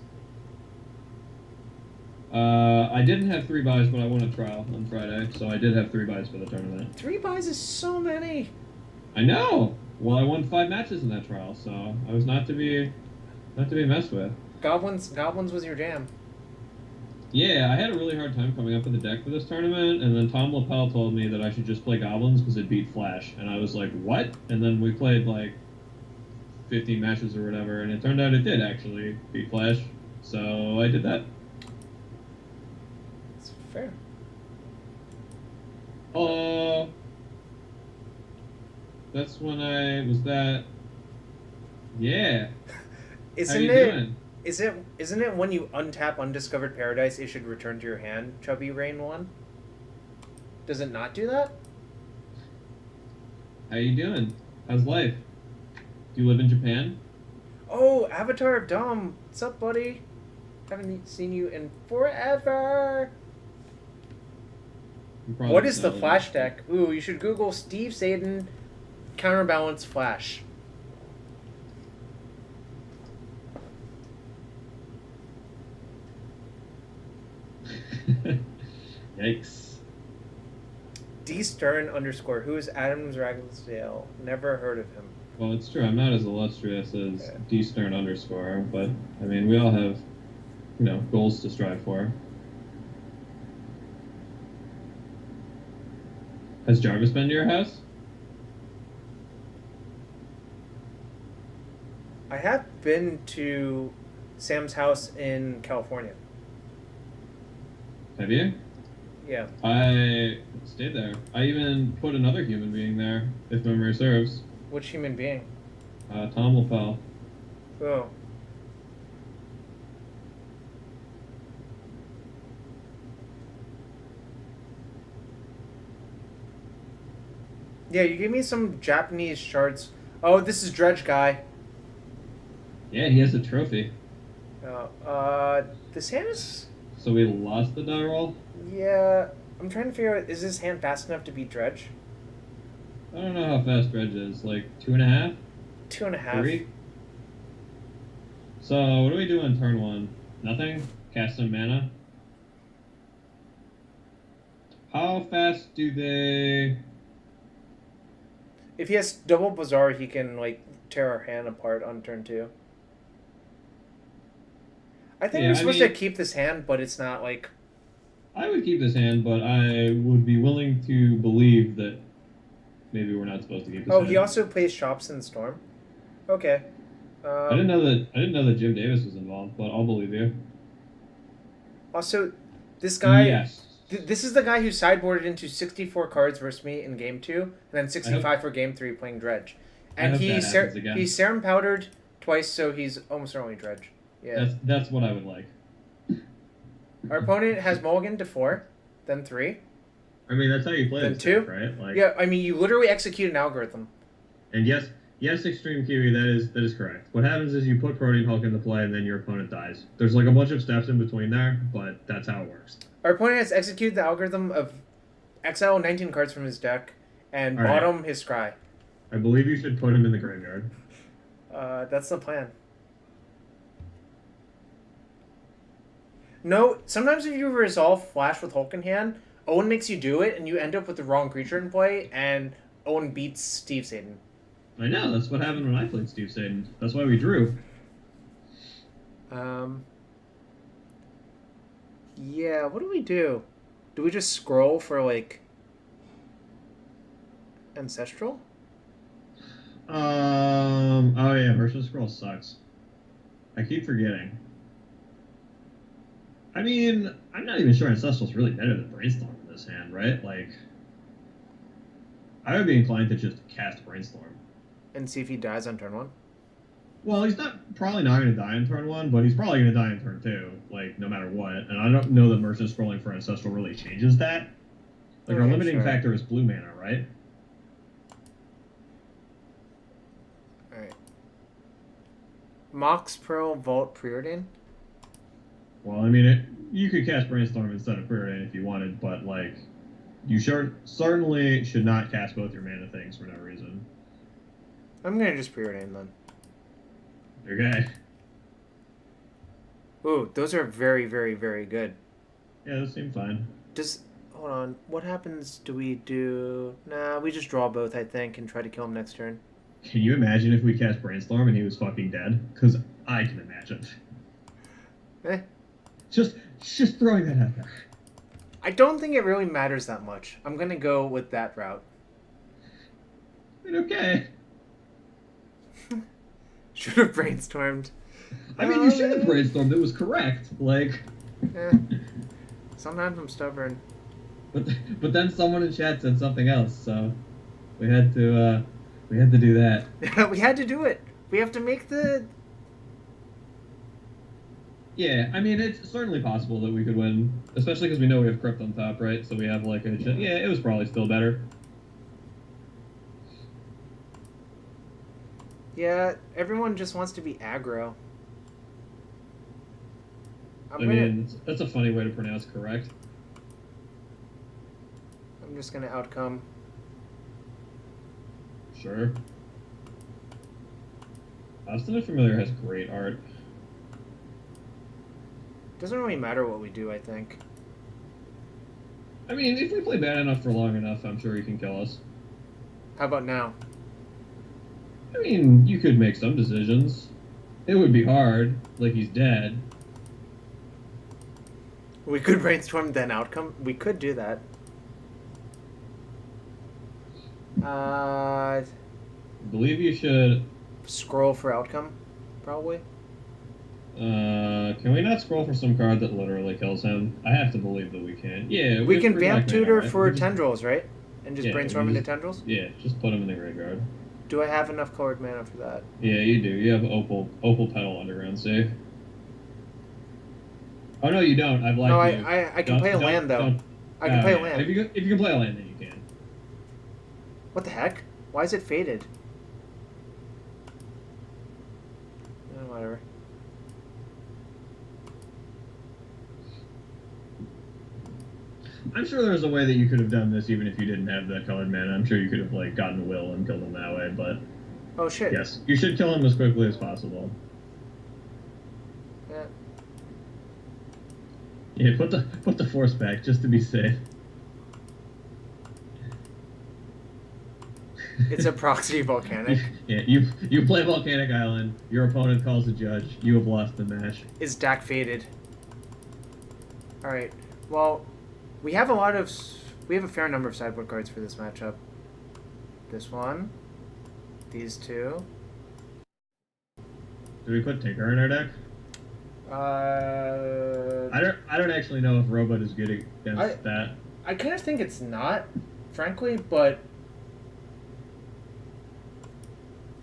I didn't have 3 buys, but I won a trial on Friday, so I did have 3 buys for the tournament. 3 buys is so many. I know. Well, I won 5 matches in that trial, so I was not to be messed with. Goblins was your jam. Yeah, I had a really hard time coming up with a deck for this tournament, and then Tom Lapel told me that I should just play Goblins because it beat Flash, and I was like, what? And then we played like 15 matches or whatever, and it turned out it did actually beat Flash, so I did that. It's fair. That's when I was that. Yeah. Isn't it when you untap Undiscovered Paradise, it should return to your hand, Chubby Rain 1? Does it not do that? How you doing? How's life? Do you live in Japan? Oh, Avatar of Dom. What's up, buddy? Haven't seen you in forever. What is the Flash deck? Ooh, you should Google Steve Sadin Counterbalance Flash. Yikes. D Stern _. Who is Adams Ragsdale? Never heard of him. Well, it's true. I'm not as illustrious as D Stern _, but I mean, we all have, goals to strive for. Has Jarvis been to your house? I have been to Sam's house in California. Have you? Yeah. I stayed there. I even put another human being there, if memory serves. Which human being? Tom Lapel. Oh. Yeah, you gave me some Japanese shards. Oh, this is Dredge Guy. Yeah, he has a trophy. This hand is... So we lost the die roll? Yeah, I'm trying to figure out, is this hand fast enough to beat Dredge? I don't know how fast Dredge is. Like 2.5? 2.5. 3? So, what do we do on turn 1? Nothing? Cast some mana? How fast do they... If he has double Bazaar, he can, tear our hand apart on turn 2. I think we're supposed to keep this hand, but it's not, I would keep this hand, but I would be willing to believe that maybe we're not supposed to keep this hand. Oh, he also plays Shops in Storm? Okay. I didn't know that Jim Davis was involved, but I'll believe you. Also, this guy... Yes. This is the guy who sideboarded into 64 cards versus me in Game 2, and then 65 for Game 3 playing Dredge. And he's Serum Powdered twice, so he's almost certainly Dredge. Yeah. That's what I would like. Our opponent has mulligan to 4, then 3. I mean, that's how you play then this 2, deck, right? Yeah, I mean, you literally execute an algorithm. And yes, Extreme Kiwi, that is correct. What happens is you put Protean Hulk into play, and then your opponent dies. There's a bunch of steps in between there, but that's how it works. Our opponent has executed the algorithm of exile 19 cards from his deck and bottom his scry. I believe you should put him in the graveyard. That's the plan. No, sometimes if you resolve Flash with Hulk in hand, Owen makes you do it, and you end up with the wrong creature in play, and Owen beats Steve Saden. I know, that's what happened when I played Steve Saden. That's why we drew. Yeah, what do we do? Do we just scroll for, like, Ancestral? Oh yeah, Merchant Scroll sucks. I keep forgetting. I mean, I'm not even sure Ancestral's really better than Brainstorm in this hand, right? Like, I would be inclined to just cast Brainstorm. And see if he dies on turn 1? Well, he's probably not going to die in turn 1, but he's probably going to die in turn 2, like, no matter what. And I don't know that Merchant Scrolling for Ancestral really changes that. Like, our limiting factor is blue mana, right? Alright. Mox, Pearl, Vault, Preordain? Well, I mean, you could cast Brainstorm instead of Preordain if you wanted, but, like, you certainly should not cast both your mana things for no reason. I'm going to just Preordain then. Okay. Ooh, those are very, very, very good. Yeah, those seem fine. Hold on. What happens do we do? Nah, we just draw both, I think, and try to kill him next turn. Can you imagine if we cast Brainstorm and he was fucking dead? Because I can imagine. Just throwing that out there. I don't think it really matters that much. I'm going to go with that route. I mean, okay. Should have brainstormed. I mean, you should have brainstormed. It was correct. Like, sometimes I'm stubborn. But then someone in chat said something else, so we had to do that. We had to do it. We have to make the. Yeah, I mean, it's certainly possible that we could win, especially because we know we have Crypt on top, right? So we have like a yeah. It was probably still better. Yeah, everyone just wants to be aggro. I mean, that's a funny way to pronounce correct. I'm just gonna outcome. Sure. Obstinate Familiar has great art. Doesn't really matter what we do, I think. I mean, if we play bad enough for long enough, I'm sure he can kill us. How about now? I mean, you could make some decisions. It would be hard, like he's dead. We could brainstorm then outcome. We could do that. I believe you should scroll for outcome, probably. Can we not scroll for some card that literally kills him? I have to believe that we can. Yeah, we can vamp tutor for tendrils, right? And just brainstorm into tendrils? Yeah, just put them in the graveyard. Do I have enough colored mana for that? Yeah, you do. You have Opal Petal Underground Safe. Oh no, you don't. I've lied to you. I can play a land though. I can play a land. If you can play a land, then you can. What the heck? Why is it faded? Whatever. I'm sure there's a way that you could have done this even if you didn't have that colored mana. I'm sure you could have like gotten Will and killed him that way, but oh shit. Yes, you should kill him as quickly as possible. Yeah. Yeah, put the force back just to be safe. It's a proxy volcanic. Yeah, you play Volcanic Island. Your opponent calls a judge. You have lost the match. Is Dak faded? All right. Well, we have a fair number of sideboard cards for this matchup. This one, these two. Do we put Tinker in our deck? I don't actually know if Robot is good against that. I kind of think it's not, frankly, but.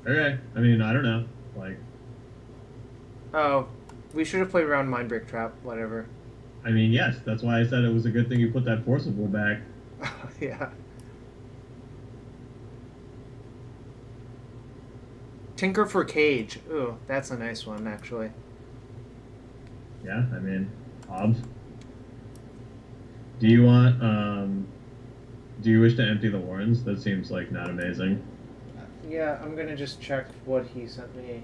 Okay, I mean, I don't know. Like. Oh, we should have played around Mindbreak Trap, whatever. I mean, yes, that's why I said it was a good thing you put that Forcible back. Yeah. Tinker for Cage. Ooh, that's a nice one, actually. Yeah, I mean, Hobbs. Do you want, do you wish to empty the Warrens? That seems like not amazing. Yeah, I'm gonna just check what he sent me.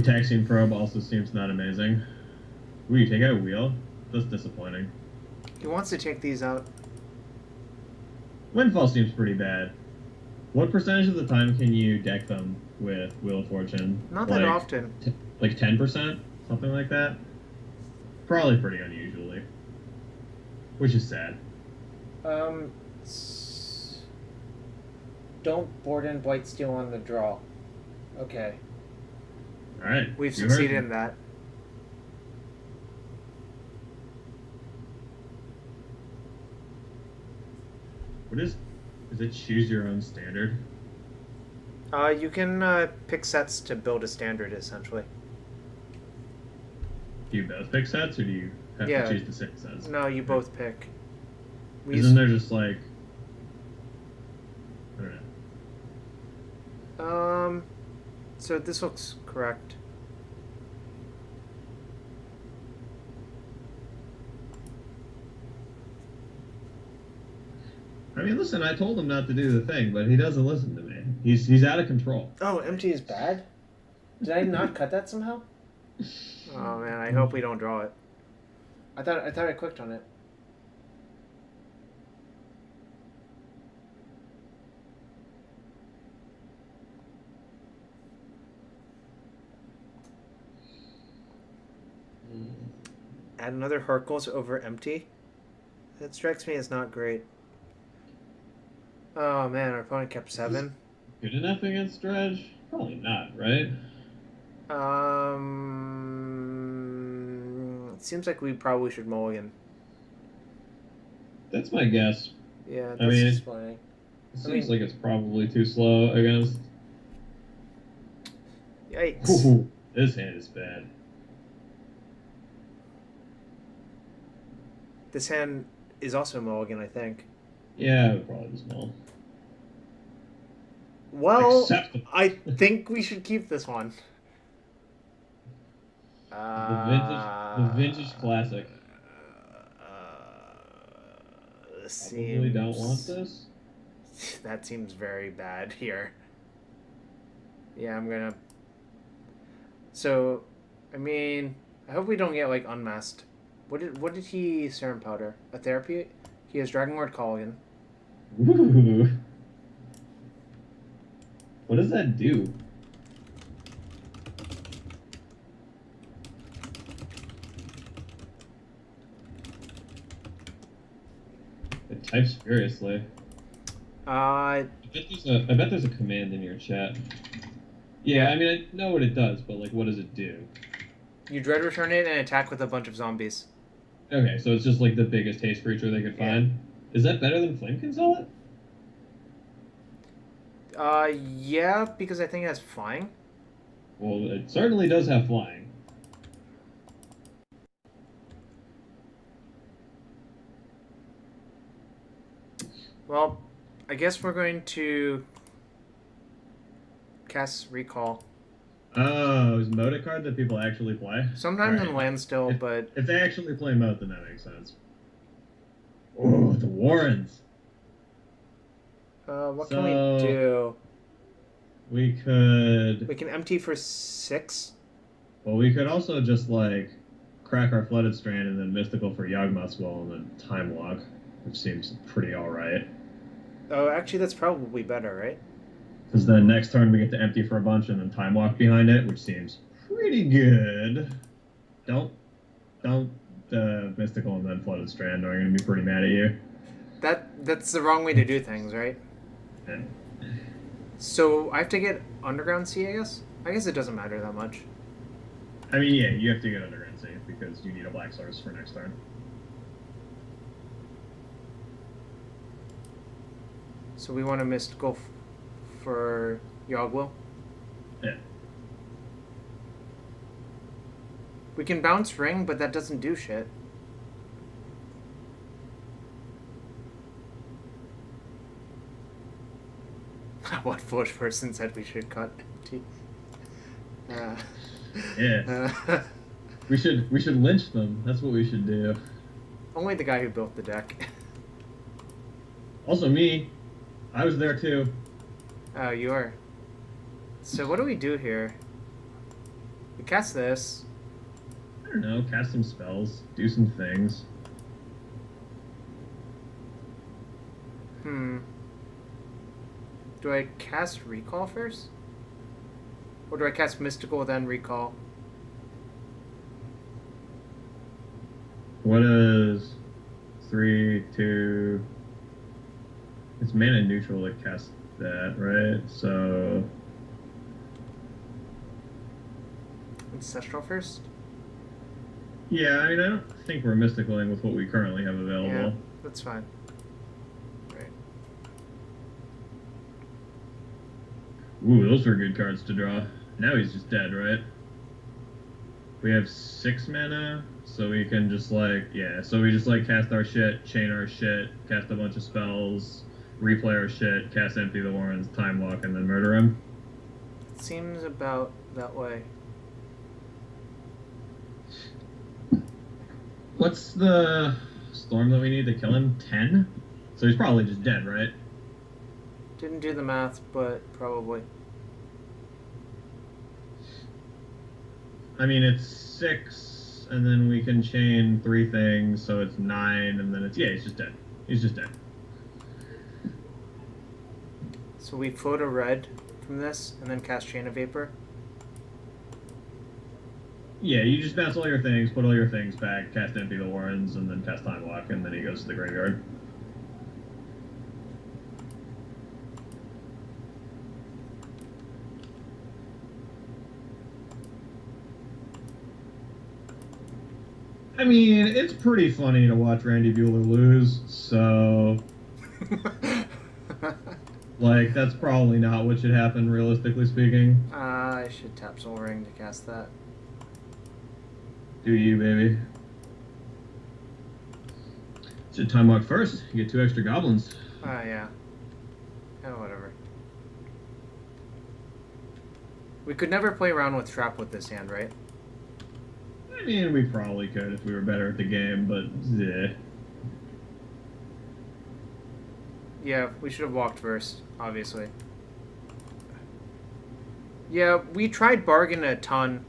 Taxiing probe also seems not amazing. Ooh, you take out a wheel? That's disappointing. He wants to take these out. Windfall seems pretty bad. What percentage of the time can you deck them with Wheel of Fortune? Not that often. Like 10%? Something like that? Probably pretty unusually. Which is sad. Don't board in Blightsteel on the draw. Okay. Alright. We've succeeded in that. What is it choose your own standard? You can pick sets to build a standard, essentially. Do you both pick sets, or do you have to choose the same sets? No, you both pick. Isn't there just like... I don't know. So this looks correct. I mean, listen, I told him not to do the thing, but he doesn't listen to me. He's out of control. Oh, empty is bad? Did I not cut that somehow? Oh man, I hope we don't draw it. I thought I clicked on it. Add another Hercules over empty? That strikes me as not great. Oh man, our opponent kept 7. Good enough against Dredge? Probably not, right? It seems like we probably should mulligan. That's my guess. Yeah, that's It disappointing. seems like it's probably too slow against... Yikes. Ooh, this hand is bad. This hand is also mulligan, I think. Yeah, it would probably be small. Well, Acceptable. I think we should keep this one. The vintage classic. This Probably don't want this. That seems very bad here. Yeah, I'm gonna. So, I mean, I hope we don't get like unmasked. What did he serum powder? A therapy? He has Dragon Lord Colligan. Ooh. What does that do? It types furiously. I bet there's a command in your chat. Yeah, I mean, I know what it does, but like, what does it do? You dread return it and attack with a bunch of zombies. Okay, so it's just like the biggest haste creature they could find. Is that better than Flame Consulate? Yeah, because I think it has flying. Well, it certainly does have flying. Well, I guess we're going to cast Recall. Oh, is Moat a card that people actually play? Sometimes in land still, but... If they actually play Moat, then that makes sense. Oh, the Warrens! What can we do? We could... We can empty for 6. Well, we could also just, like, crack our Flooded Strand and then Mystical for Yawgmoth's Wall and then Time Walk, which seems pretty alright. Oh, actually, that's probably better, right? Because then next turn we get to empty for a bunch and then Time Walk behind it, which seems pretty good. Don't Mystical and then Flooded Strand, or I'm going to be pretty mad at you. That's the wrong way to do things, right? Yeah. So I have to get Underground Sea, I guess? I guess it doesn't matter that much. I mean, yeah, you have to get Underground Sea because you need a Black Source for next turn. So we want to Mystical for Yogwill? Yeah. We can bounce Ring, but that doesn't do shit. What foolish person said we should cut empty? Yeah. We should lynch them. That's what we should do. Only the guy who built the deck. Also me. I was there too. Oh, you are. So what do we do here? We cast this. I don't know, cast some spells, do some things. Do I cast Recall first? Or do I cast Mystical, then Recall? What is 3, 2? It's mana neutral to cast that, right? So Ancestral first? yeah, I mean, I don't think we're mysticaling with what we currently have available. Yeah, that's fine. Right. Ooh, those were good cards to draw. Now he's just dead, right? We have 6 mana, so we can just like, yeah, so we just like cast our shit, chain our shit, cast a bunch of spells, replay our shit, cast Empty the Warrens, time walk, and then murder him. It seems about that way. What's the storm that we need to kill him? 10? So he's probably just dead, right? Didn't do the math, but probably. I mean, it's 6, and then we can chain 3 things, so it's 9, and then it's, yeah, he's just dead. He's just dead. So we float a red from this, and then cast Chain of Vapor. Yeah, you just bounce all your things, put all your things back, cast Empty the Warrens, and then cast Time Walk, and then he goes to the graveyard. I mean, it's pretty funny to watch Randy Bueller lose, so like, that's probably not what should happen, realistically speaking. I should tap Soul Ring to cast that. Do you, baby? Should time walk first. You get 2 extra goblins. Ah, yeah. Oh, whatever. We could never play around with Trap with this hand, right? I mean, we probably could if we were better at the game, but yeah. Yeah, we should have walked first, obviously. Yeah, we tried bargain a ton.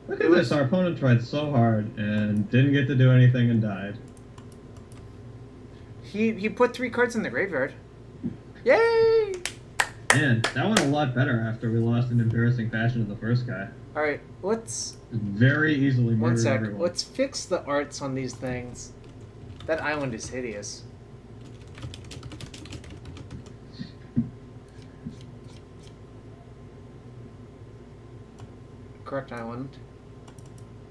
Look at this, our opponent tried so hard and didn't get to do anything and died. He put 3 cards in the graveyard. Yay! Man, that went a lot better after we lost in embarrassing fashion to the first guy. Alright, let's... Very easily One murdered sec, everyone. let's fix the arts on these things. That island is hideous. Correct island.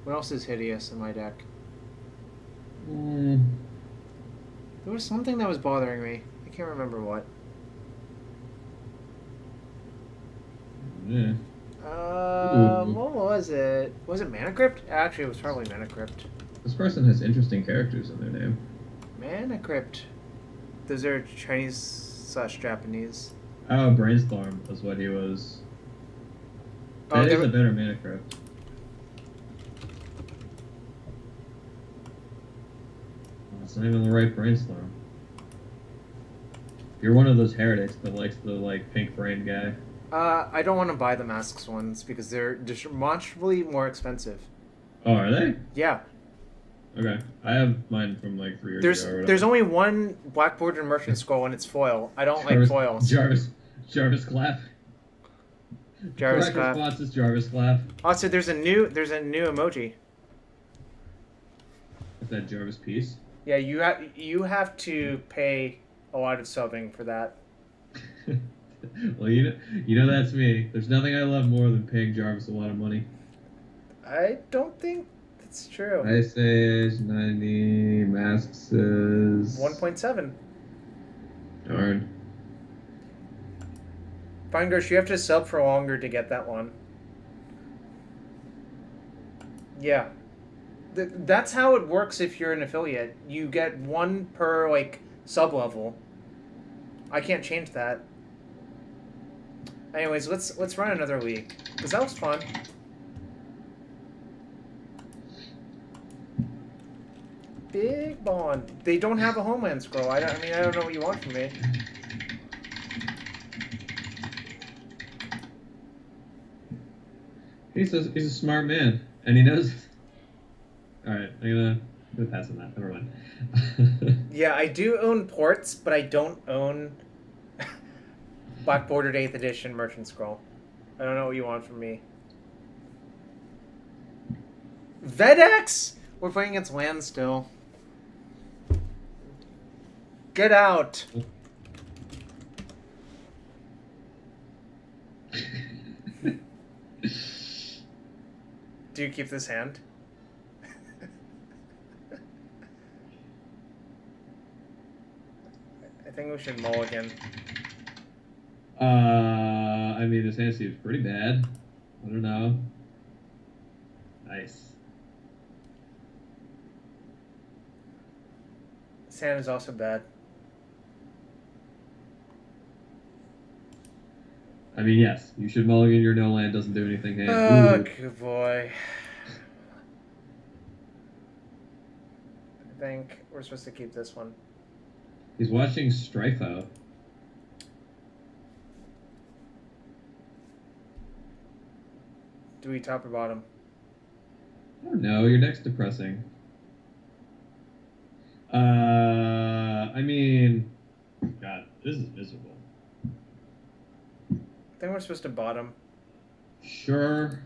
What else is hideous in my deck? Mm, There was something that was bothering me. I can't remember what. yeah. What was it? Was it Mana Crypt? Actually, it was probably Mana Crypt. This person has interesting characters in their name. Mana Crypt. Those are Chinese/Japanese. Oh, Brainstorm was what he was. Oh, That is a better mana crypt. It's not even the right Brainstorm. You're one of those heretics that likes the like pink brain guy. I don't want to buy the masks ones because they're demonstrably more expensive. Oh, are they? Yeah. Okay, I have mine from like 3 years ago. There's only one black bordered merchant skull and it's foil. I don't like foils. Jarvis Clap. Jarvis Correct Clap. response is Jarvis Clap. Also, there's a new emoji. Is that Jarvis Piece? Yeah, you have to pay a lot of subbing for that. Well, you know that's me. There's nothing I love more than paying Jarvis a lot of money. I don't think that's true. Ice Age 90 masks is 1.7. Darn. Fine Gersh, you have to sub for longer to get that one. Yeah. That's how it works if you're an affiliate. You get 1 per, like, sub-level. I can't change that. Anyways, let's run another league. Because that was fun. Big Bond. They don't have a Homeland Scroll. I don't know what you want from me. He's a smart man, and he knows. All right, I'm gonna pass on that. Never mind. Yeah, I do own ports, but I don't own Black Bordered 8th Edition Merchant Scroll. I don't know what you want from me. Vedex! We're playing against land still. Get out! Do you keep this hand? I think we should mulligan. I mean, this hand seems pretty bad. I don't know. Nice. This hand is also bad. I mean, yes, you should mulligan your no land, doesn't do anything hand. Oh, Ooh. good boy. I think we're supposed to keep this one. He's watching Strifo. Do we top or bottom? I don't know, your deck's depressing. I mean, God, this is miserable. I think we're supposed to bottom. Sure.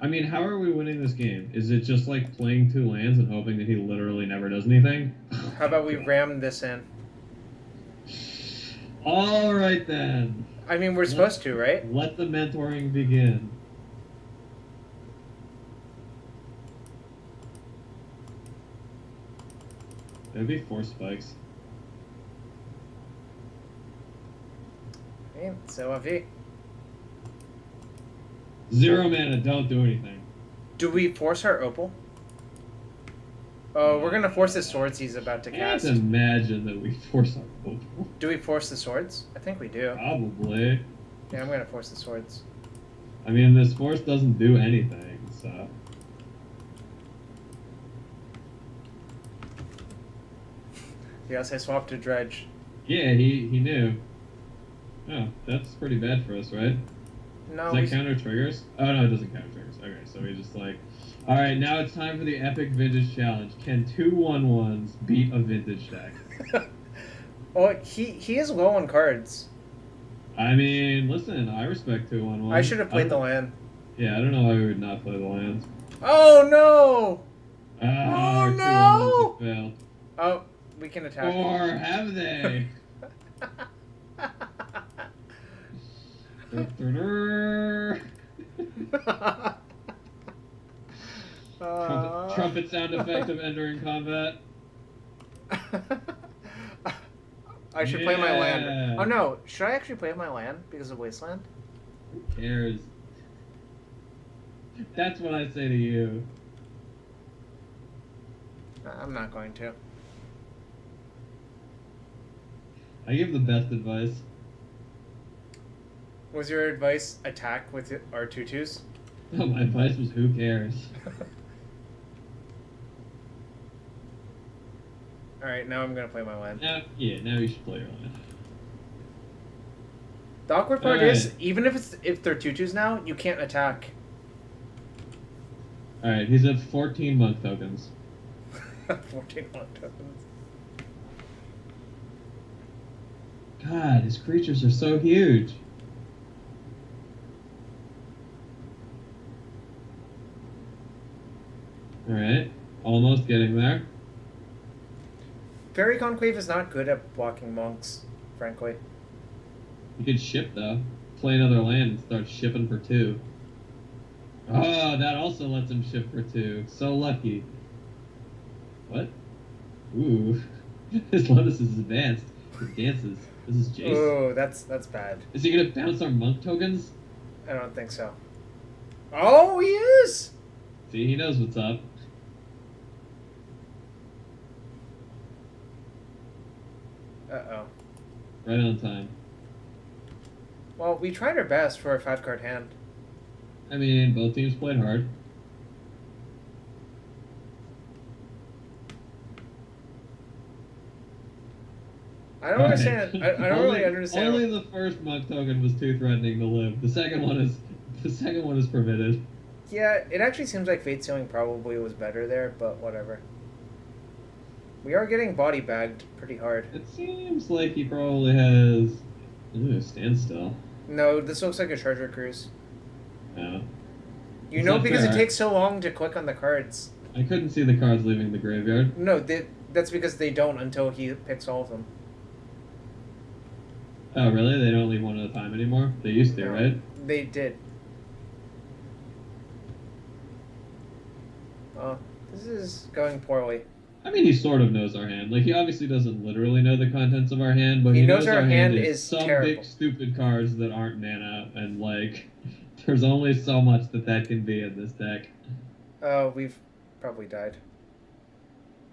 I mean, how are we winning this game? Is it just like playing 2 lands and hoping that he literally never does anything? How about we ram this in? All right then. I mean, we're supposed to, right? Let the mentoring begin. That'd be 4 spikes. Hey, so AV. 0 mana, don't do anything. Do we force our opal? Oh, we're gonna force the swords he's about to Can't cast. imagine that we force our opal. Do we force the swords? I think we do. Probably. Yeah, I'm gonna force the swords. I mean, this force doesn't do anything, so. Yes, I swapped to dredge. Yeah, he knew. Oh, that's pretty bad for us, right? No, Does that counter triggers? Oh, no, it doesn't counter triggers. Okay, so we just like... Alright, now it's time for the epic vintage challenge. Can 2 1/1s beat a vintage deck? Oh, he is low on cards. I mean, listen, I respect 2 1/1s. I should have played the land. Yeah, I don't know why we would not play the lands. Oh no! Ah, Oh, our 2 no! 1/1s have failed. Oh, we can attack. Or have they? Trumpet sound effect of entering combat. I should play my land. Yeah. Oh no, should I actually play my land because of Wasteland? Who cares? That's what I say to you. I'm not going to. I give the best advice. Was your advice attack with our 2/2s? No, my advice was who cares? Alright, now I'm gonna play my land. Now you should play your land. The awkward part Alright. is, even if they're 2/2s now, you can't attack. Alright, he's at 14 monk tokens. 14 1 tokens. God, his creatures are so huge. Alright, almost getting there. Fairy Conclave is not good at blocking monks, frankly. You could ship though. Play another land and start shipping for 2. Oh, that also lets him ship for 2. So lucky. What? Ooh. His Lotus is advanced. It dances. This is Jace. Oh, that's bad. Is he gonna bounce our monk tokens? I don't think so. Oh, he is! See, he knows what's up. Uh-oh. Right on time. Well, we tried our best for a 5-card hand. I mean, both teams played hard. I don't Alright. understand. I don't Only- really understand. Only the first monk token was too threatening to live. The second one is permitted. Yeah, it actually seems like Fate Sealing probably was better there, but whatever. We are getting body bagged pretty hard. It seems like he probably has. Ooh, standstill. No, this looks like a Treasure Cruise. No. You It's know, not because it fair. takes so long to click on the cards. I couldn't see the cards leaving the graveyard. No, that's because they don't until he picks all of them. Oh, really? They don't leave one at a time anymore? They used to, No, right? They did. Oh, this is going poorly. I mean, he sort of knows our hand. Like, he obviously doesn't literally know the contents of our hand, but He he knows knows our hand is is some terrible. big, stupid cards that aren't mana, and, like, there's only so much that can be in this deck. Oh, we've probably died.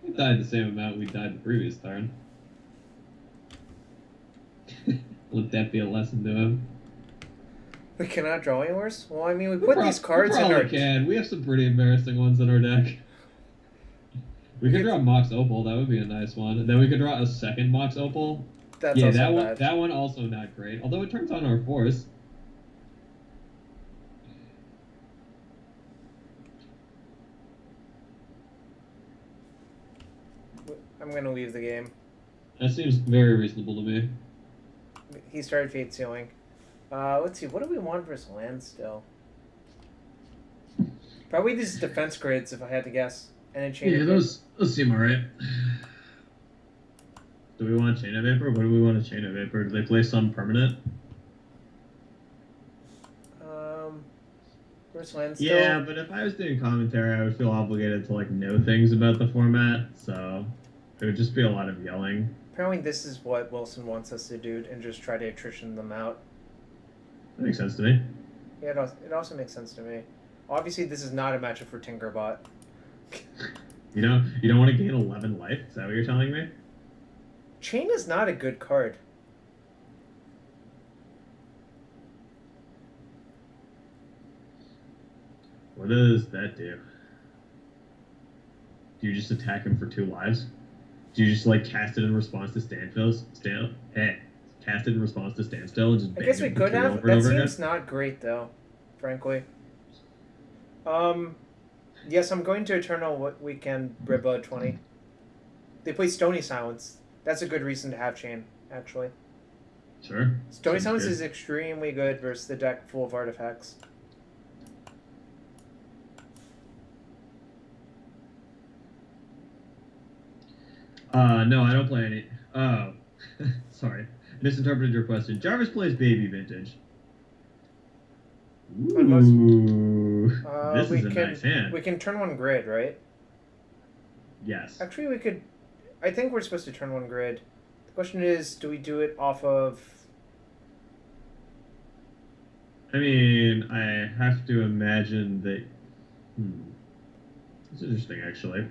We died the same amount we died the previous turn. Let that be a lesson to him. We cannot draw any worse? Well, I mean, we put these cards we in our... probably can. We have some pretty embarrassing ones in our deck. We could draw Mox Opal. That would be a nice one. And then we could draw a second Mox Opal. That's yeah, also that one. bad. That one also not great. Although it turns on our force. I'm going to leave the game. That seems very reasonable to me. He started Fate Sealing. Let's see, what do we want versus land still? Probably these defense grids, if I had to guess. And a chain of Vapor. those seem alright. Do we want Chain of Vapor? What do we want a Chain of Vapor? Do they play some permanent? Versus land still? Yeah, but if I was doing commentary, I would feel obligated to, like, know things about the format, so it would just be a lot of yelling. Apparently this is what Wilson wants us to do, and just try to attrition them out. That makes sense to me. Yeah, it also makes sense to me. Obviously, this is not a matchup for Tinkerbot. You don't want to gain 11 life? Is that what you're telling me? Chain is not a good card. What does that do? Do you just attack him for 2 lives? Do you just, like, cast it in response to cast it in response to standstill and just I bang guess we him for could 2 have. over and That over seems again? not great, though, frankly. Yes, I'm going to Eternal Weekend Red Blood 20. They play Stony Silence. That's a good reason to have Chain, actually. Sure. Stony Sounds Silence good. is extremely good versus the deck full of artifacts. No, I don't play any. Oh, sorry. Misinterpreted your question. Jarvis plays Baby Vintage. Unless- Ooh, this we is a can, nice hand. We can turn one grid, right? Yes. Actually, we could... I think we're supposed to turn one grid. The question is, do we do it off of... I mean, I have to imagine that... It's interesting, actually.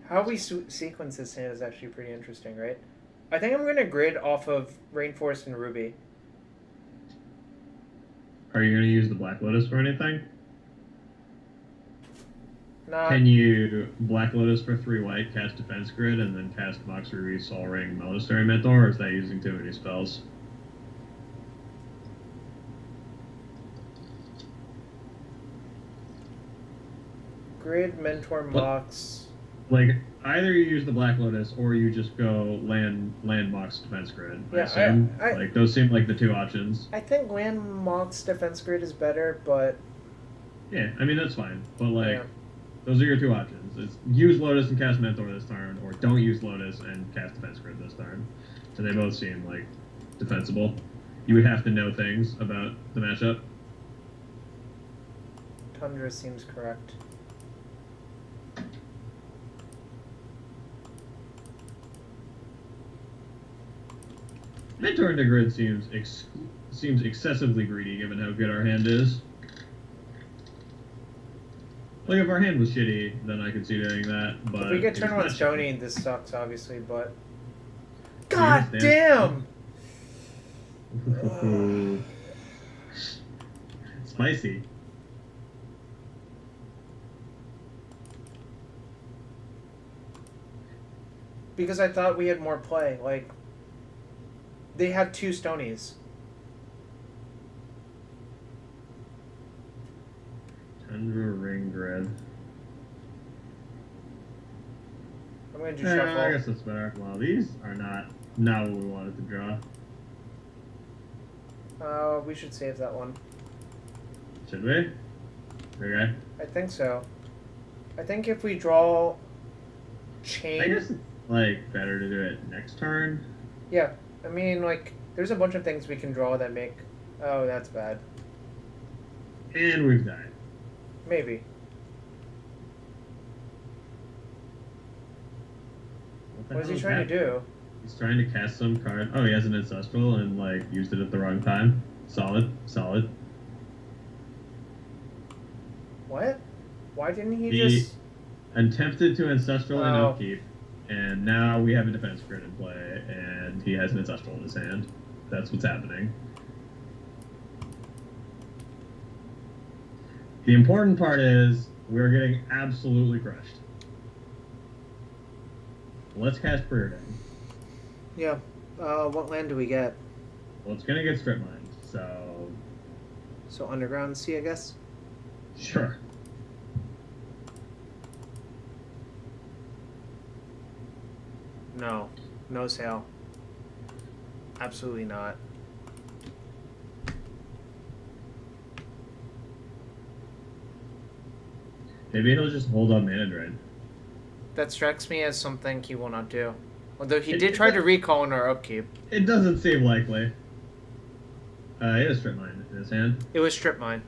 How we sequence this hand is actually pretty interesting, right? I think I'm going to grid off of Rainforest and Ruby. Are you going to use the Black Lotus for anything? Not... Can you Black Lotus for 3 white, cast Defense Grid, and then cast Mox Ruby, Sol Ring, Monastery Mentor, or is that using too many spells? Grid, Mentor, Mox... Like, either you use the Black Lotus, or you just go land Mox Defense Grid. I Yeah, assume. I- Like, those seem like the 2 options. I think Land Mox Defense Grid is better, but... Yeah, I mean, that's fine. But, like, Yeah. those are your 2 options. It's use Lotus and cast Mentor this turn, or don't use Lotus and cast Defense Grid this turn. So they both seem, like, defensible. You would have to know things about the matchup. Tundra seems correct. Mentor into Grid seems excessively greedy, given how good our hand is. Like, if our hand was shitty, then I could see doing that, but... If we get it's turn not one Stony, shitty. this sucks, obviously, but... Do you God understand? damn! Spicy. Because I thought we had more play. Like, they have 2 Stonies. Tundra ring grid. I'm gonna do I shuffle. guess that's better. Well, these are not what we wanted to draw. We should save that one. Should we? Okay. I think so. I think if we draw chain. I guess it's like better to do it next turn. Yeah, I mean, like, there's a bunch of things we can draw that make. Oh, that's bad. And we've died. Maybe. What is he trying to do? He's trying to cast some card. Oh, he has an ancestral and like used it at the wrong time. Solid, solid. What? Why didn't he He just? attempted to ancestral and Oh. upkeep, and now we have a defense grid in play, and he has an ancestral in his hand. That's what's happening. The important part is we're getting absolutely crushed. Let's cast Preordain. Yeah. What land do we get? Well, it's gonna get strip mined, so So Underground Sea, I guess. sure. No. No sale. Absolutely not. Maybe he'll just hold up mana drain. That strikes me as something he will not do. Although he It- did try to recall in our upkeep. It doesn't seem likely. He has strip mine in his hand. It was strip mine.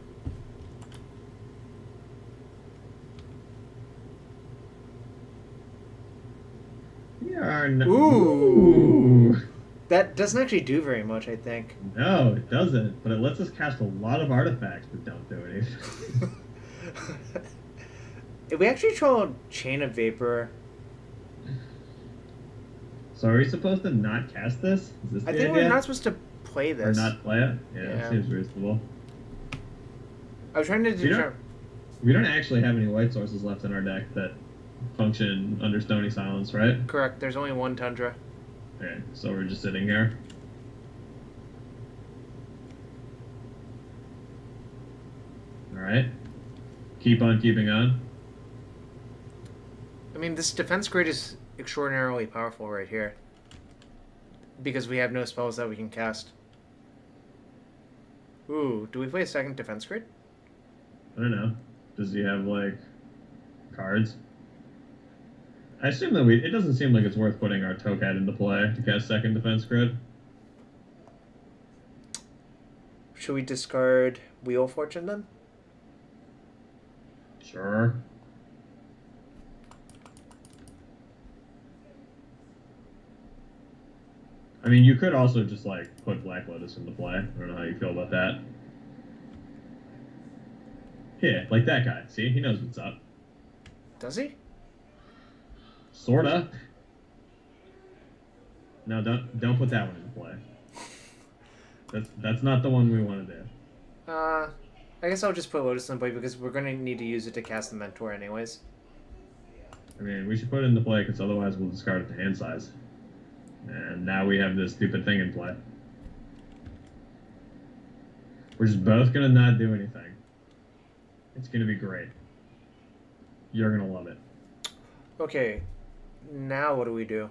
We are no- Ooh. That doesn't actually do very much, I think. No, it doesn't. But it lets us cast a lot of artifacts that don't do anything. If we actually draw Chain of Vapor, So are we supposed to not cast this? Is this I the think idea? we're not supposed to play Or this. not play it? Yeah, Yeah. that seems reasonable. I was trying to You don't- determine. We don't actually have any white sources left in our deck that function under Stony Silence, right? Correct. There's only one Tundra. Okay, so we're just sitting here. Alright. Keep on keeping on. I mean, this defense grid is extraordinarily powerful right here. Because we have no spells that we can cast. Ooh, do we play a second defense grid? I don't know. Does he have, like, cards? I assume that it doesn't seem like it's worth putting our Tokat into play to cast second defense grid. Should we discard Wheel of Fortune then? Sure. I mean, you could also just, like, put Black Lotus into play. I don't know how you feel about that. Yeah, like that guy. See? He knows what's up. Does he? Sorta. No, don't put that one into play. That's not the one we want to do. I guess I'll just put Lotus in play because we're going to need to use it to cast the Mentor anyways. I mean, we should put it into play because otherwise we'll discard it to hand size. And now we have this stupid thing in play. We're just both gonna not do anything. It's gonna be great. You're gonna love it. Okay, now what do we do?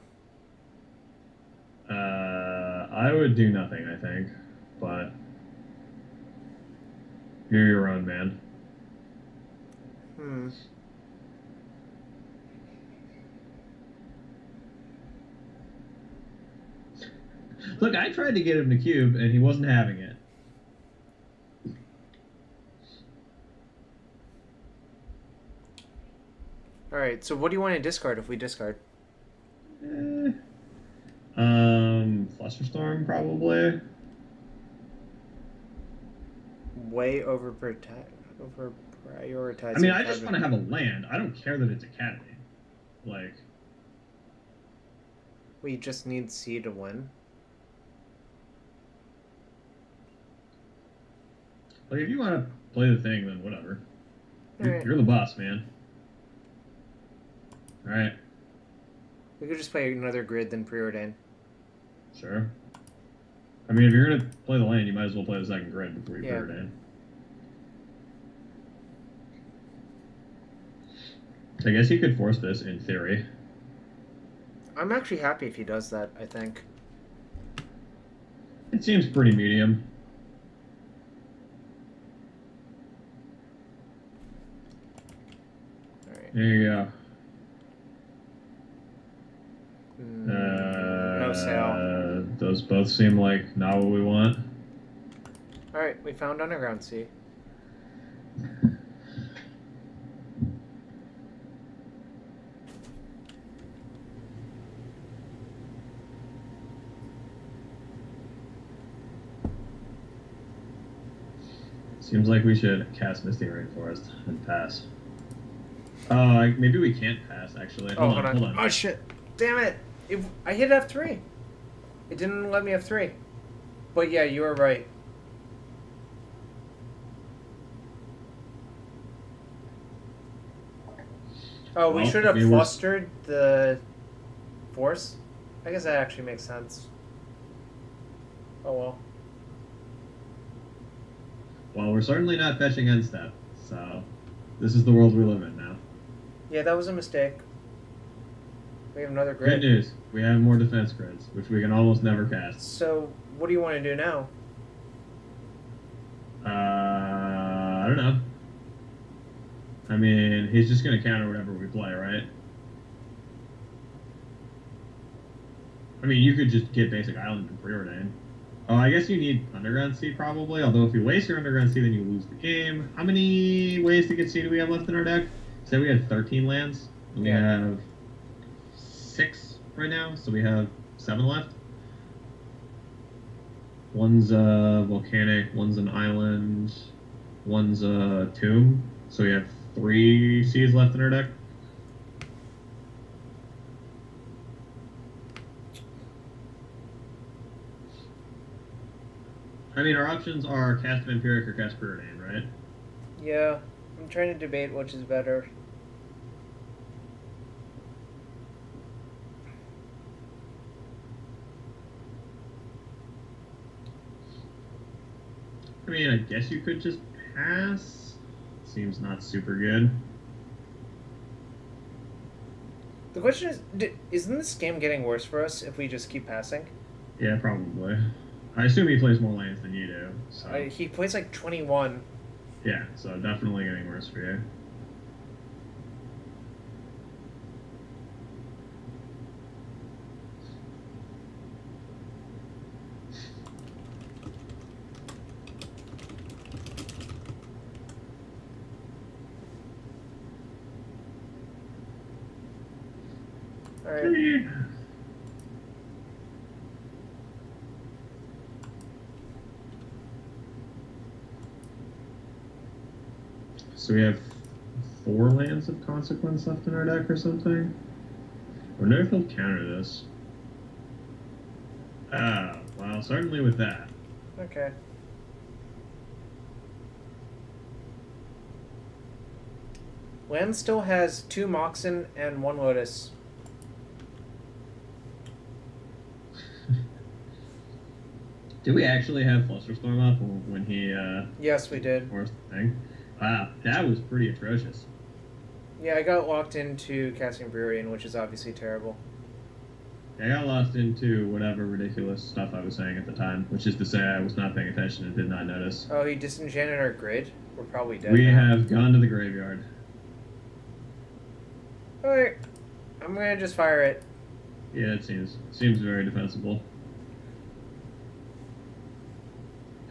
I would do nothing, I think. But you're your own man. Look, I tried to get him to cube, and he wasn't having it. Alright, so what do you want to discard if we discard? Flusterstorm, probably. Way over prioritizing. I mean, I just want to have a land. I don't care that it's Academy. Like, We just need C to win. like if you want to play the thing, then whatever. Alright. You're the boss, man. Alright. We could just play another grid than preordain. Sure. I mean, if you're gonna play the lane, you might as well play the second grid before you Yeah. preordain. I guess he could force this in theory. I'm actually happy if he does that, I think. It seems pretty medium. Alright. There you go. No sale. Those both seem like not what we want. Alright, we found Underground Sea. Seems like we should cast Misty Rainforest and pass. Maybe we can't pass, actually. Hold on. Oh, shit. Damn it. I hit F3. It didn't let me F3. But yeah, you were right. Oh, we should have flustered the force. I guess that actually makes sense. Oh, well. Well, we're certainly not fetching end step, so this is the world we live in now. Yeah, that was a mistake. We have another grid. Good news. We have more defense grids, which we can almost never cast. So, what do you want to do now? I don't know. I mean, he's just going to counter whatever we play, right? I mean, you could just get basic island and preordain. Oh, I guess you need Underground Sea probably, although if you waste your Underground Sea, then you lose the game. How many ways to get sea do we have left in our deck? Say we had 13 lands. We have 6 right now, so we have 7 left. One's volcanic, one's an island, one's a tomb. So we have 3 seas left in our deck. I mean, our options are cast Vampiric or cast Preordain, right? Yeah, I'm trying to debate which is better. I mean, I guess you could just pass. Seems not super good. The question is, isn't this game getting worse for us if we just keep passing? Yeah, probably. I assume he plays more lanes than you do. So. He plays like 21. Yeah, so definitely getting worse for you. All right. So we have 4 lands of consequence left in our deck or something? I wonder if he'll counter this. Oh, well, certainly with that. Okay. Land still has 2 Moxen and 1 Lotus. Did we actually have Flusterstorm up when he Yes, we did. forced the thing? Wow, that was pretty atrocious. Yeah, I got locked into casting Brewery, which is obviously terrible. I got lost into whatever ridiculous stuff I was saying at the time, which is to say I was not paying attention and did not notice. Oh, he disenchanted our grid? We're probably dead We now. have gone to the graveyard. Alright. I'm gonna just fire it. Yeah, it seems very defensible.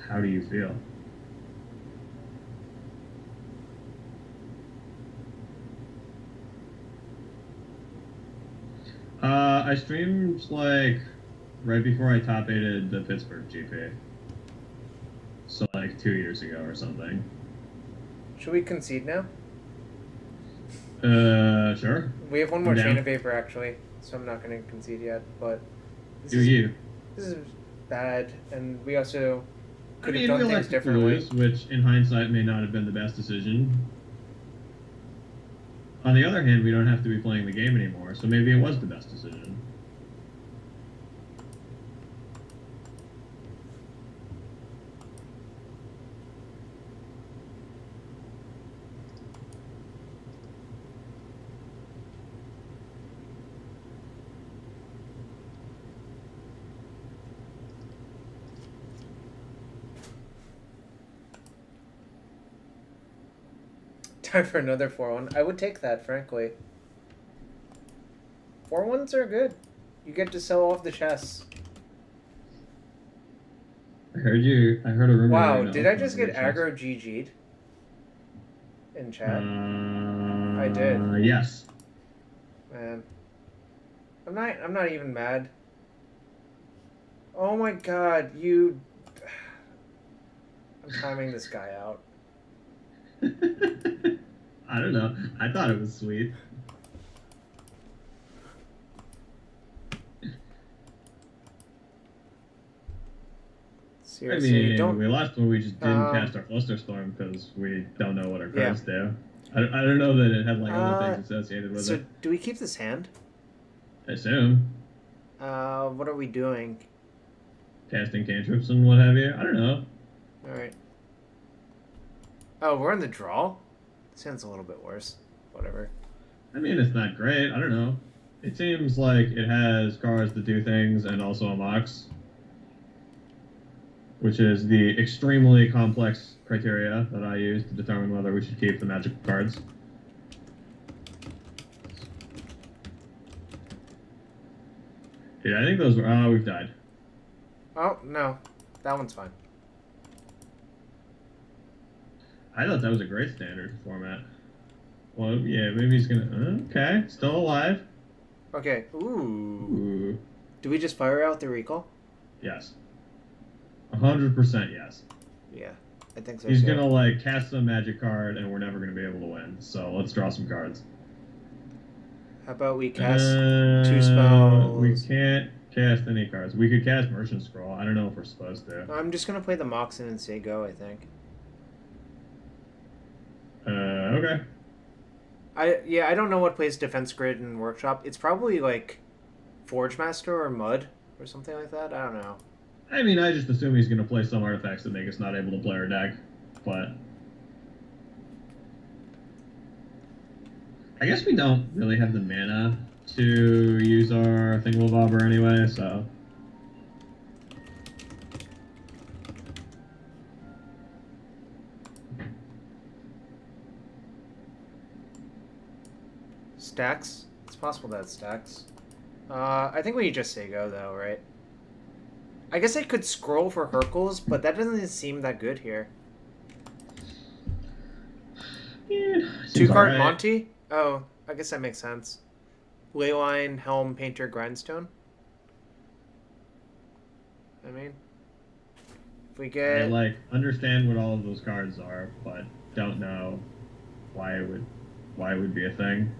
How do you feel? I streamed like right before I top 8'd the Pittsburgh GP. So like 2 years ago or something. Should we concede now? Sure. We have one more I'm chain down. of vapor actually, so I'm not gonna concede yet, but Do you? This is bad, and we also could I have mean, done we things elected to differently. lose, which in hindsight may not have been the best decision. On the other hand, we don't have to be playing the game anymore, so maybe it was the best decision. Time for another 4-1. I would take that, frankly. 4-1s are good. You get to sell off the chests. I heard a rumor. Wow, right now did I just about get chess. aggro GG'd? In chat? I did. Yes. Man. I'm not even mad. Oh my god, you... I'm timing this guy out. I don't know. I thought it was sweet. Seriously, I mean, don't... we lost when we just didn't cast our Flusterstorm because we don't know what our cards do. I don't know that it had like other things associated with so it. do we keep this hand? I assume. What are we doing? Casting cantrips and what have you. I don't know. Alright. Oh, we're in the draw? This hand's a little bit worse. Whatever. I mean, it's not great. I don't know. It seems like it has cards that do things and also a mox, which is the extremely complex criteria that I use to determine whether we should keep the magical cards. Dude, I think those were... Oh, we've died. Oh, no. That one's fine. I thought that was a great standard format. Well, yeah, maybe he's gonna... Okay, still alive. Okay. Ooh. Ooh. Do we just fire out the recall? Yes. 100% yes. Yeah, I think so He's too. gonna, like, cast some magic card, and we're never gonna be able to win. So let's draw some cards. How about we cast 2 spells? We can't cast any cards. We could cast Merchant Scroll. I don't know if we're supposed to. I'm just gonna play the Moxen and say go, I think. Okay. I don't know what plays Defense Grid and Workshop. It's probably like Forge Master or Mud or something like that. I don't know. I mean, I just assume he's gonna play some artifacts that make us not able to play our deck, but I guess we don't really have the mana to use our thingamabobber anyway, so. Stacks? It's possible that stacks. I think we just say go though, right? I guess I could scroll for Hercules, but that doesn't seem that good here. Yeah, 2-card right. Monty? Oh, I guess that makes sense. Leyline, Helm, Painter, Grindstone. I mean, if we I get... like understand what all of those cards are, but don't know why it would be a thing.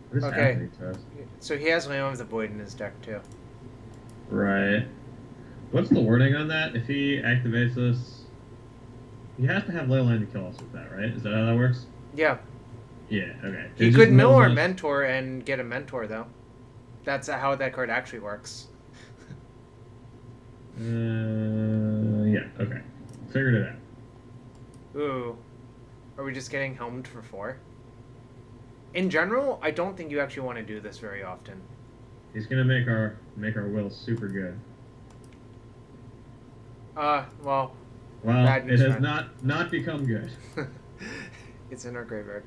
What is Okay. happening to us? So he has Lamb of the Void in his deck too. Right. What's the wording on that? If he activates this, he has to have Leyline to kill us with that, right? Is that how that works? Yeah. Yeah, okay. He It could just mill mills our us. Mentor and get a Mentor, though. That's how that card actually works. Yeah, okay. Figured it out. Ooh. Are we just getting helmed for 4? In general, I don't think you actually want to do this very often. He's gonna make our will super good. Well, Well, Bad it news, has man. not become good. it's in our graveyard.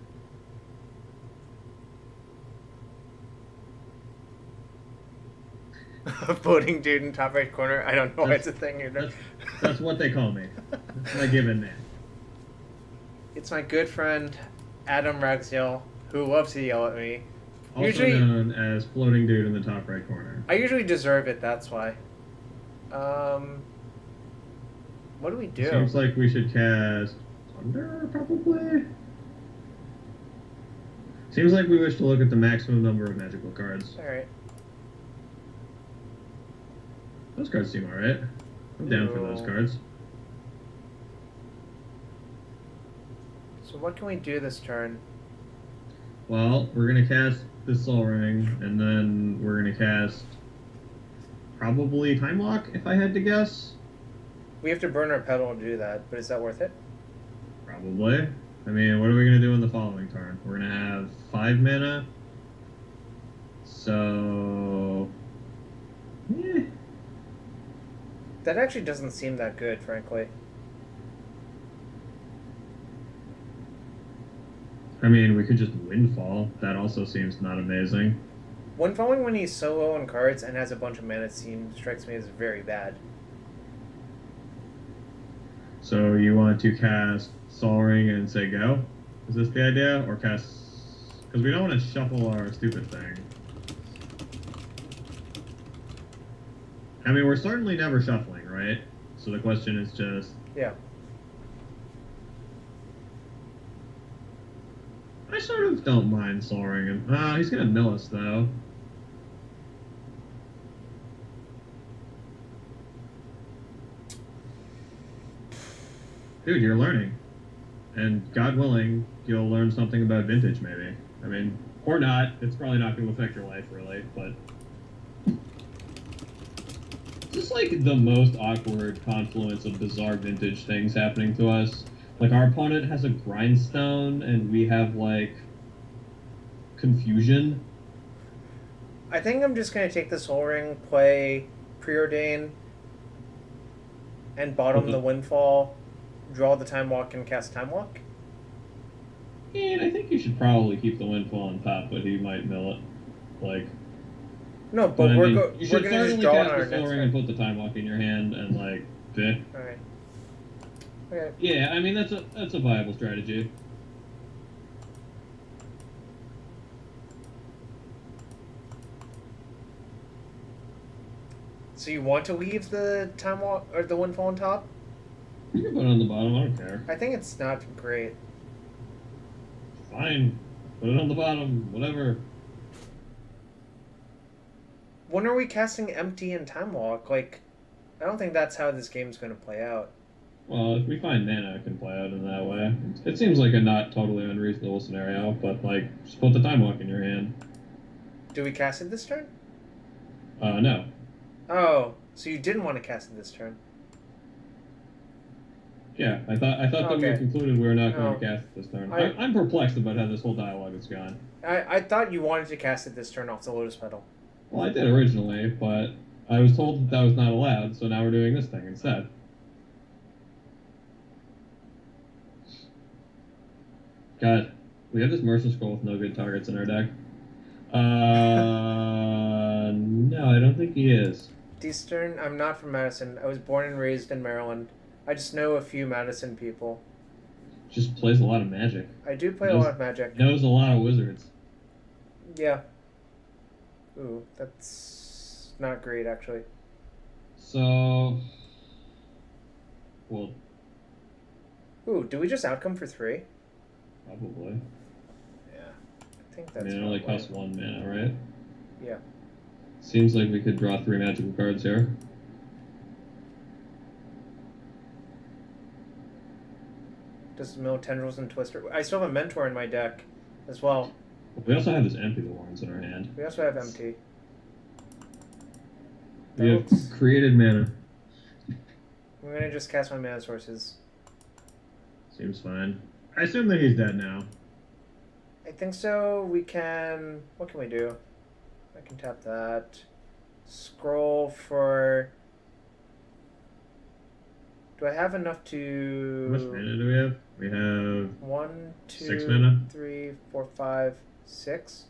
Voting dude in top right corner. I don't know why it's a thing either. That's what they call me. That's my given name. It's my good friend Adam Ragsdale, who loves to yell at me. Also Usually- known as floating dude in the top right corner. I usually deserve it, that's why. What do we do? Seems like we should cast Thunder, probably? Seems like we wish to look at the maximum number of magical cards. Alright. Those cards seem alright. I'm down for those Ooh. cards. So what can we do this turn? Well, we're gonna cast this Soul Ring, and then we're gonna cast probably Time Lock, if I had to guess. We have to burn our pedal to do that, but is that worth it? Probably. I mean, what are we gonna do in the following turn? We're gonna have 5 mana. So, eh. That actually doesn't seem that good, frankly. I mean, we could just Windfall. That also seems not amazing. Windfalling when he's so low on cards and has a bunch of mana strikes me as very bad. So you want to cast Sol Ring and say go? Is this the idea? Or cast... Because we don't want to shuffle our stupid thing. I mean, we're certainly never shuffling, right? So the question is just... Yeah. I sort of don't mind Sol Ring. He's going to mill us, though. Dude, you're learning. And God willing, you'll learn something about vintage, maybe. I mean, or not. It's probably not going to affect your life, really, but... Just like the most awkward confluence of bizarre vintage things happening to us. Like, our opponent has a grindstone, and we have, like, confusion. I think I'm just going to take this Soul Ring, play Preordain, and bottom the Windfall, draw the Time Walk, and cast Time Walk. And I think you should probably keep the Windfall on top, but he might mill it. Like... No, but I mean, we're you should going to just certainly draw on cast our the Soul next Ring and turn. put the Time Walk in your hand, and, like, bleh. Alright. Okay. Yeah, I mean, that's a viable strategy. So you want to leave the Time Walk, or the Windfall on top? You can put it on the bottom, I don't care. I think it's not great. Fine. Put it on the bottom, whatever. When are we casting Empty and Time Walk? Like, I don't think that's how this game's going to play out. Well, if we find mana, it can play out in that way. It seems like a not totally unreasonable scenario, but, like, just put the Time Walk in your hand. Do we cast it this turn? No. Oh, so you didn't want to cast it this turn. Yeah, I thought that we Okay. had concluded we were not going Oh. to cast it this turn. I- I'm perplexed about how this whole dialogue has gone. I thought you wanted to cast it this turn off the Lotus Petal. Well, I did originally, but I was told that that was not allowed, so now we're doing this thing instead. God, we have this Mercy Scroll with no good targets in our deck. No, I don't think he is. Eastern, I'm not from Madison. I was born and raised in Maryland. I just know a few Madison people. Just plays a lot of Magic. I do play a lot of Magic. Knows a lot of Wizards. Yeah. Ooh, that's not great, actually. So, well, Ooh, do we just outcome for 3? probably. Yeah. I think I that's mean, it only probably- costs 1 mana, right? Yeah. Seems like we could draw 3 magical cards here. Does mill Tendrils and Twister. I still have a Mentor in my deck as well. We also have this Empty the Warrens in our hand. We also have Empty. We have That's- created mana. I'm gonna just cast my mana sources. Seems fine. I assume that he's dead now. I think so. We can. What can we do? I can tap that. Scroll for. Do I have enough to? How much mana do we have? We have 1, 2, 6 mana. 3, 4, 5, 6.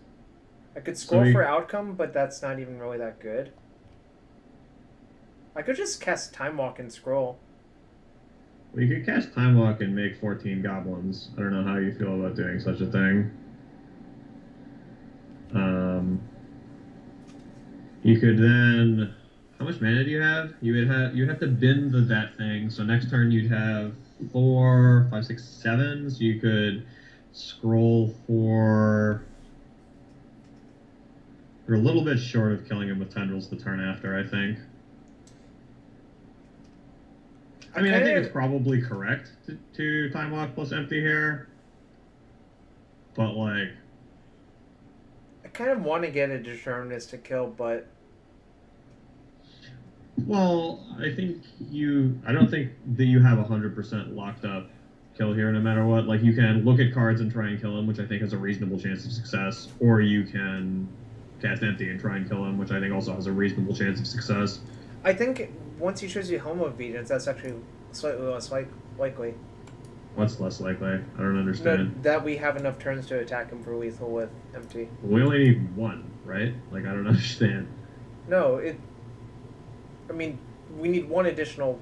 I could scroll we- for outcome, but that's not even really that good. I could just cast Time Walk and scroll. We could cast Time Walk and make 14 goblins. I don't know how you feel about doing such a thing. You could then. How much mana do you have? You'd have to bend that thing. So next turn you'd have 4, 5, 6, 7. So you could scroll for. You're a little bit short of killing him with tendrils the turn after, I think. I mean, I think it's probably correct to Time Walk plus Empty here. But like, I kind of want to get a Determinist to kill, but well, I don't think that you have 100% locked up kill here no matter what. Like, you can look at cards and try and kill him, which I think has a reasonable chance of success, or you can cast empty and try and kill him, which I think also has a reasonable chance of success. I think once he shows you Home of Vengeance, that's actually slightly less likely. What's less likely? I don't understand. No, that we have enough turns to attack him for lethal with empty. We only need one, right? Like, I don't understand. No, I mean, we need one additional.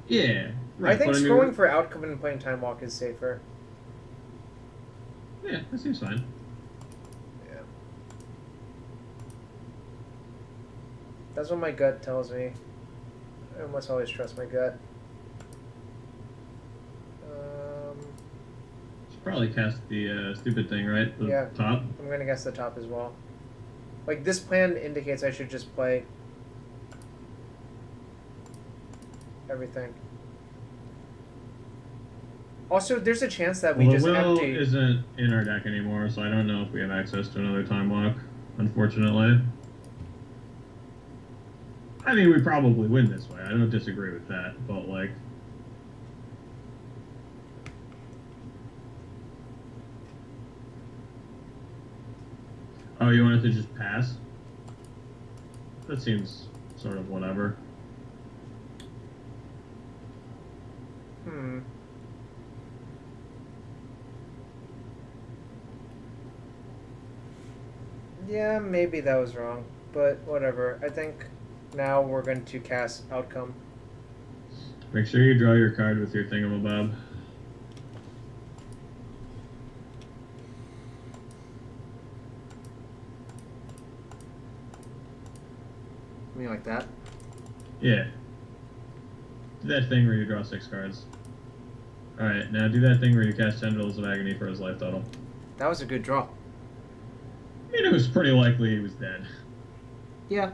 Yeah. Right, I think but scrolling for outcome and playing Time Walk is safer. Yeah, that seems fine. Yeah. That's what my gut tells me. I must always trust my gut. Should probably cast the stupid thing, right? The Yeah. top. I'm gonna guess the top as well. Like, this plan indicates I should just play everything. Also, there's a chance that we Well, just the will empty. isn't in our deck anymore, so I don't know if we have access to another Time Walk, unfortunately. I mean, we probably win this way. I don't disagree with that, but like... Oh, you wanted to just pass? That seems sort of whatever. Hmm. Yeah, maybe that was wrong, but whatever. I think now we're going to cast outcome. Make sure you draw your card with your thingamabob. You mean like that? Yeah. Do that thing where you draw 6 cards. Alright, now do that thing where you cast Tendrils of Agony for his life total. That was a good draw. I mean, it was pretty likely he was dead. Yeah.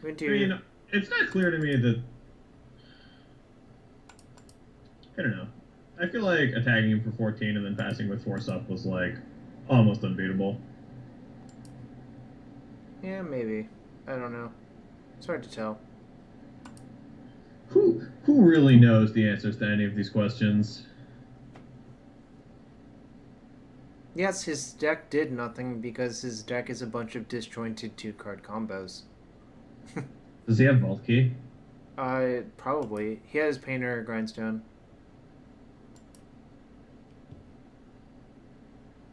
I mean, it's not clear to me that... I don't know. I feel like attacking him for 14 and then passing with Force Up was, like, almost unbeatable. Yeah, maybe. I don't know. It's hard to tell. Who really knows the answers to any of these questions? Yes, his deck did nothing because his deck is a bunch of disjointed 2-card combos. Does he have Vault Key? Probably. He has Painter, Grindstone.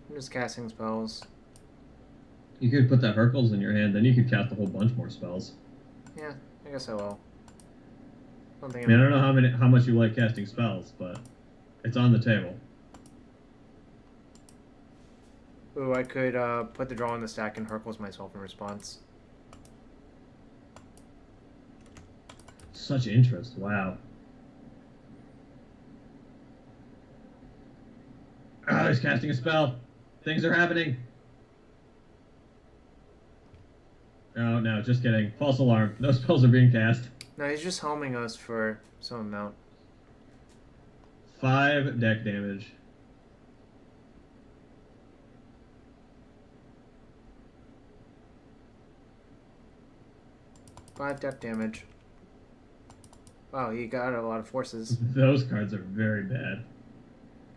I'm just casting spells. You could put that Hercules in your hand, then you could cast a whole bunch more spells. Yeah, I guess I will. I mean, I don't know how much you like casting spells, but it's on the table. Ooh, I could put the draw in the stack and Hercules myself in response. Such interest, wow. Ah, he's casting a spell. Things are happening. Oh, no, just kidding. False alarm. No spells are being cast. No, he's just helming us for some amount. 5 deck damage. Five deck damage. Wow, he got a lot of forces. Those cards are very bad.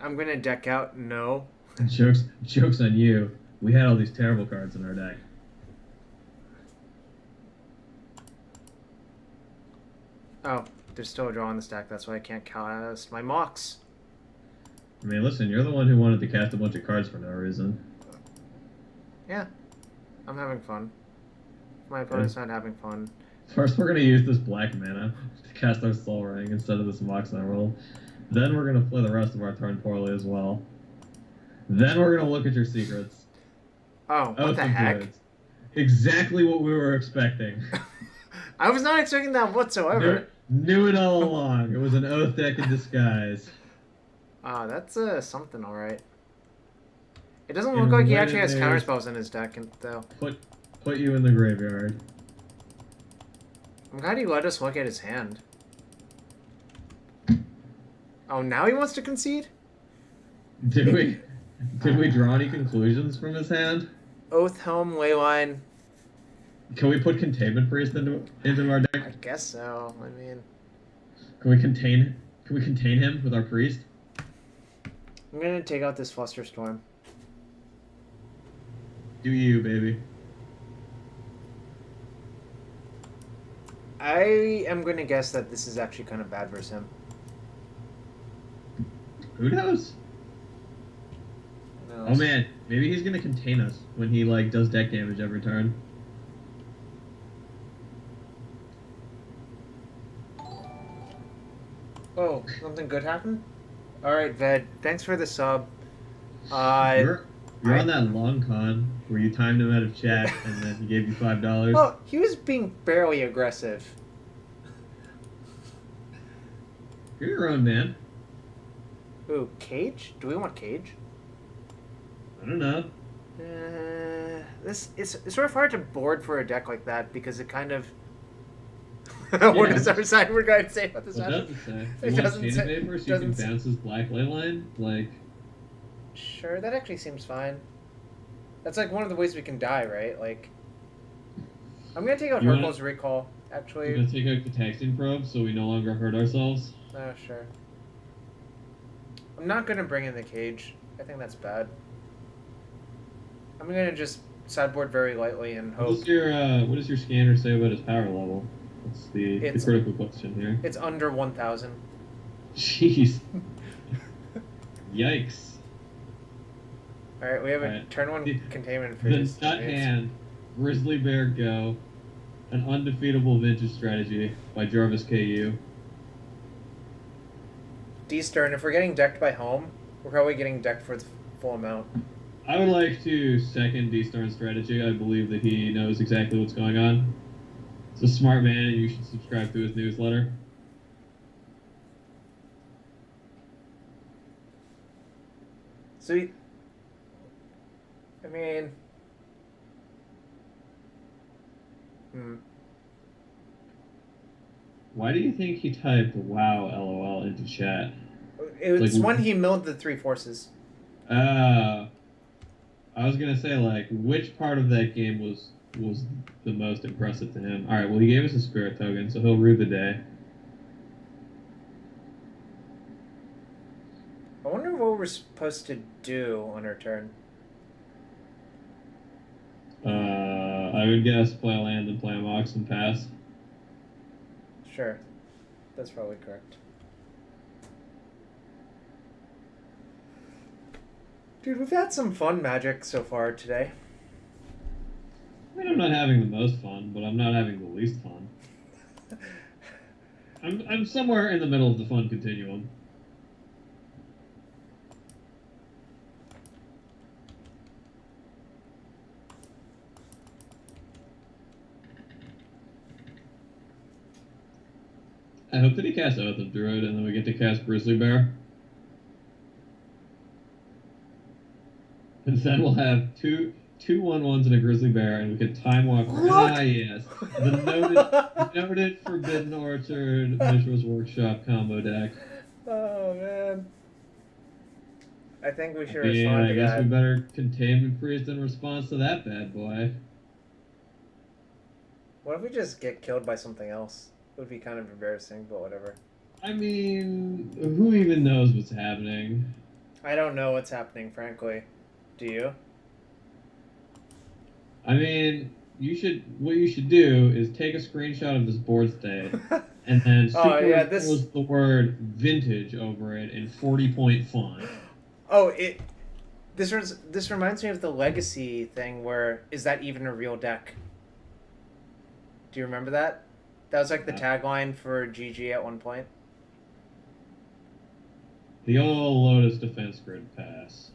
I'm gonna deck out no. Joke's on you. We had all these terrible cards in our deck. Oh, there's still a draw on the stack, that's why I can't cast my mocks. I mean, listen, you're the one who wanted to cast a bunch of cards for no reason. Yeah, I'm having fun. My opponent's not having fun. First, we're going to use this black mana to cast our Soul Ring instead of this Moxna roll. Then we're going to play the rest of our turn poorly as well. Then we're going to look at your secrets. Oh, what the heck? Goods. Exactly what we were expecting. I was not expecting that whatsoever. Knew it all along. It was an Oath deck in disguise. Ah, that's something, alright. It doesn't look like he actually has counterspells in his deck, though. Put you in the graveyard. I'm glad he let us look at his hand. Oh, now he wants to concede? Did we draw any conclusions from his hand? Oath, Helm, Leyline. Can we put Containment Priest into our deck? I guess so. I mean, Can we contain him with our priest? I'm gonna take out this Flusterstorm. Do you, baby? I am gonna guess that this is actually kind of bad versus him. Who knows? No. Oh man, maybe he's gonna contain us when he like does deck damage every turn. Oh, something good happened? Alright, Ved, thanks for the sub. You're on that long con where you timed him out of chat and then he gave you $5. Oh, he was being barely aggressive. You're your own man. Ooh, Cage? Do we want Cage? I don't know. It's sort of hard to board for a deck like that because it kind of. What does our sideboard guide say about this? What does it say? It You want doesn't Chain say- of Vapor so you doesn't can say- bounce his black ley line? Like, Sure, that actually seems fine. That's like one of the ways we can die, right? Like, I'm gonna take out You wanna- Hurkyl's Recall. we're Actually, gonna take out the Taxing Probe so we no longer hurt ourselves. oh sure. I'm not gonna bring in the Cage. I think that's bad. I'm gonna just sideboard very lightly and hope. What does your scanner say about his power level? That's the It's- critical question here. It's under 1,000. Jeez. Yikes. All right, we have a Alright. turn one The- containment for The this. nut hand, Grizzly Bear Go, an undefeatable vintage strategy by Jarvis KU. D-Stern, if we're getting decked by home, we're probably getting decked for the full amount. I would like to second D-Star's strategy. I believe that he knows exactly what's going on. He's a smart man, and you should subscribe to his newsletter. Sweet. I mean... Why do you think he typed "Wow, LOL" into chat? It was Like- when he milled the 3 forces. I was gonna say, like, which part of that game was the most impressive to him? All right, well, he gave us a spirit token, so he'll rue the day. I wonder what we're supposed to do on our turn. I would guess play a land and play a Mox and pass. Sure. That's probably correct. Dude, we've had some fun Magic so far today. I mean, I'm not having the most fun, but I'm not having the least fun. I'm somewhere in the middle of the fun continuum. I hope that he casts Oath of Druid, and then we get to cast Grizzly Bear. And then we'll have two 1/1s and a Grizzly Bear, and we can Time Walk. Look! Ah, yes. The noted Forbidden Orchard Mishra's Workshop combo deck. Oh, man. I think we should Yeah, respond I to guess that. we better Containment Priest in response to that bad boy. What if we just get killed by something else? It would be kind of embarrassing, but whatever. I mean, who even knows what's happening? I don't know what's happening, frankly. Do you? I mean, what you should do is take a screenshot of this board state and then Oh, yeah, superimpose the word vintage over it in 40-point font. Oh, this reminds me of the Legacy thing where, is that even a real deck? Do you remember that? That was like the tagline for GG at one point. The old Lotus Defense Grid pass.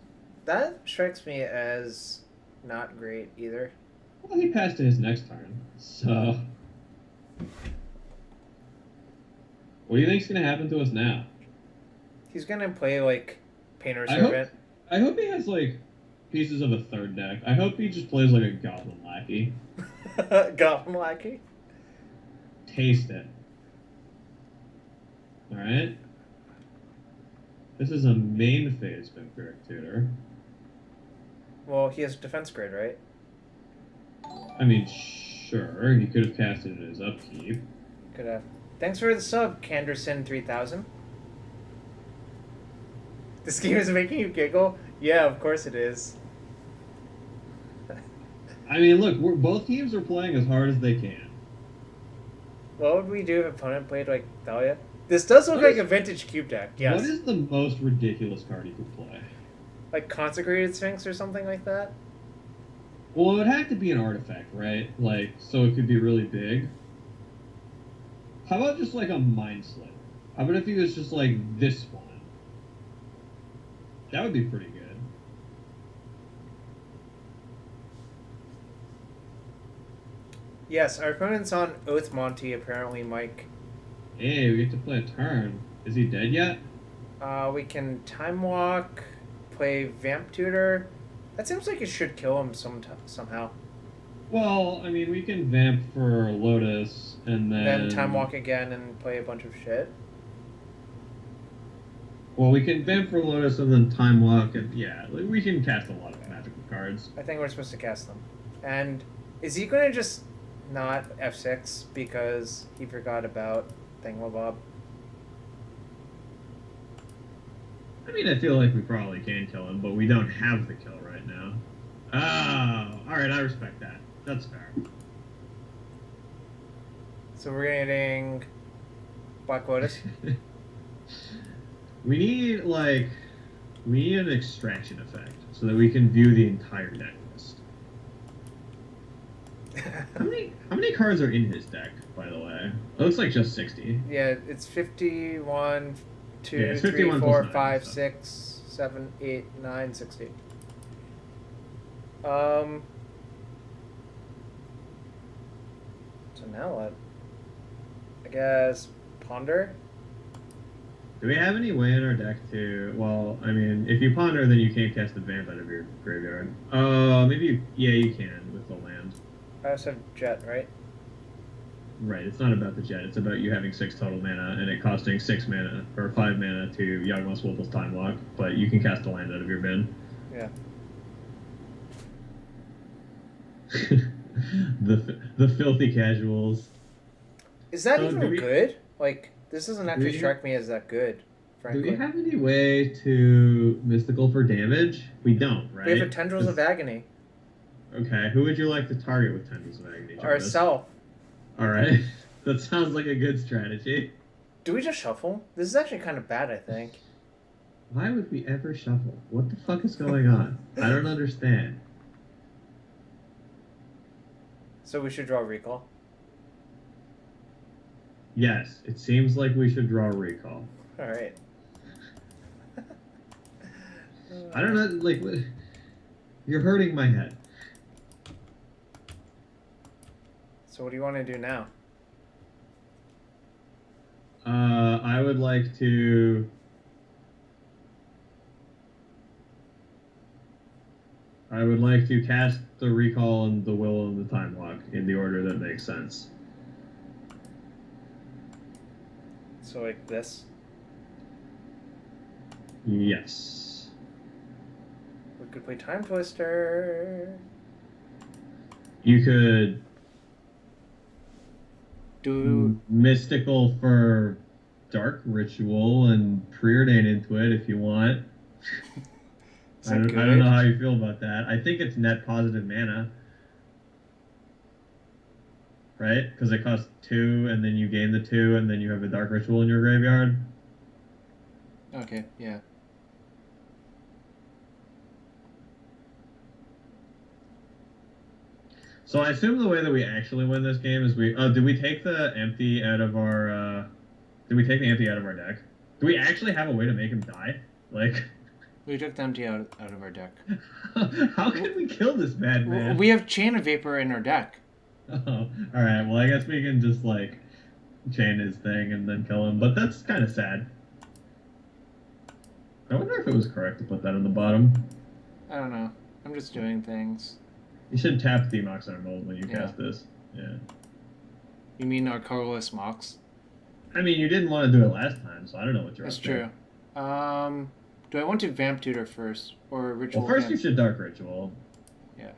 That strikes me as not great either. Well, he passed to his next turn, so... What do you think's going to happen to us now? He's gonna play like Painter I hope- Servant. I hope he has, like, pieces of a third deck. I hope he just plays, like, a Goblin Lackey. Goblin Lackey. taste it. Alright? This is a main phase Vampiric Tutor. Well, he has defense grade, right? I mean, sure, he could have cast it in his upkeep. Could have. Thanks for the sub, Canderson3000. This game is making you giggle? Yeah, of course it is. I mean, look, both teams are playing as hard as they can. What would we do if opponent played like Thalia? This does look like a vintage cube deck, yes. What is the most ridiculous card you could play? Like Consecrated Sphinx or something like that? Well, it would have to be an artifact, right? Like, so it could be really big. How about just like a Mind Sliver? How about if he was just like this one? That would be pretty good. Yes, our opponent's on Oath Monty, apparently, Mike. Hey, we get to play a turn. Is he dead yet? We can Time Walk, play Vamp Tutor. That seems like it should kill him somehow. Well, I mean, we can vamp for Lotus and then Time Walk again and play a bunch of shit. Well, we can vamp for Lotus and then Time Walk, and yeah, like, we can cast a lot of magical cards. I think we're supposed to cast them. And is he going to just not F6 because he forgot about Thingamabob? I mean, I feel like we probably can kill him, but we don't have the kill right now. Oh, alright, I respect that. That's fair. So we're getting Black Lotus. We need an extraction effect so that we can view the entire deck list. How many cards are in his deck, by the way? It looks like just 60. Yeah, it's 51, 2, Yeah, it's 3, 51 4, plus 9, 5, so. 6, 7, 8, 9, 60. So now what? I guess Ponder? Do we have any way in our deck to... Well, I mean, if you ponder, then you can't cast the vamp out of your graveyard. Maybe... Yeah, you can with the land. I also have Jet, right? Right, it's not about the jet, it's about you having 6 total mana and it costing 6 mana, or 5 mana to Yawgmoth's Willful's Time Lock, but you can cast the land out of your bin. Yeah. the filthy casuals. Is that So even do we- good? Like, this doesn't actually we- strike me as that good, frankly. Do we have any way to mystical for damage? We don't, right? We have a Tendrils of Agony. Okay, who would you like to target with Tendrils of Agony, Jarvis? Ourself. Alright, that sounds like a good strategy. Do we just shuffle? This is actually kind of bad, I think. Why would we ever shuffle? What the fuck is going on? I don't understand. So we should draw Recall. Yes, it seems like we should draw a recall. Alright. I don't know, like, you're hurting my head. So what do you want to do now? I would like to... cast the recall and the will and the time lock in the order that makes sense. So like this? Yes. We could play Time Twister. You could Do mystical for Dark Ritual and preordain into it if you want. I don't know how you feel about that. I think it's net positive mana. Right? Because it costs 2, and then you gain the 2, and then you have a Dark Ritual in your graveyard. Okay, yeah. So I assume the way that we actually win this game is we... did we take the empty out of our... Did we take the empty out of our deck? Do we actually have a way to make him die? Like... We took the empty out of our deck. How can we kill this bad man? We have Chain of Vapor in our deck. Oh, alright. Well, I guess we can just, like, chain his thing and then kill him. But that's kind of sad. I wonder if it was correct to put that on the bottom. I don't know. I'm just doing things. You should tap the Mox Arnold when you cast this. Yeah. You mean our colorless mocks? I mean, you didn't want to do it last time, so I don't know what you're That's up true. Do I want to vamp tutor first or to. ritual? Well, first vamp? you should Dark Ritual. Yeah.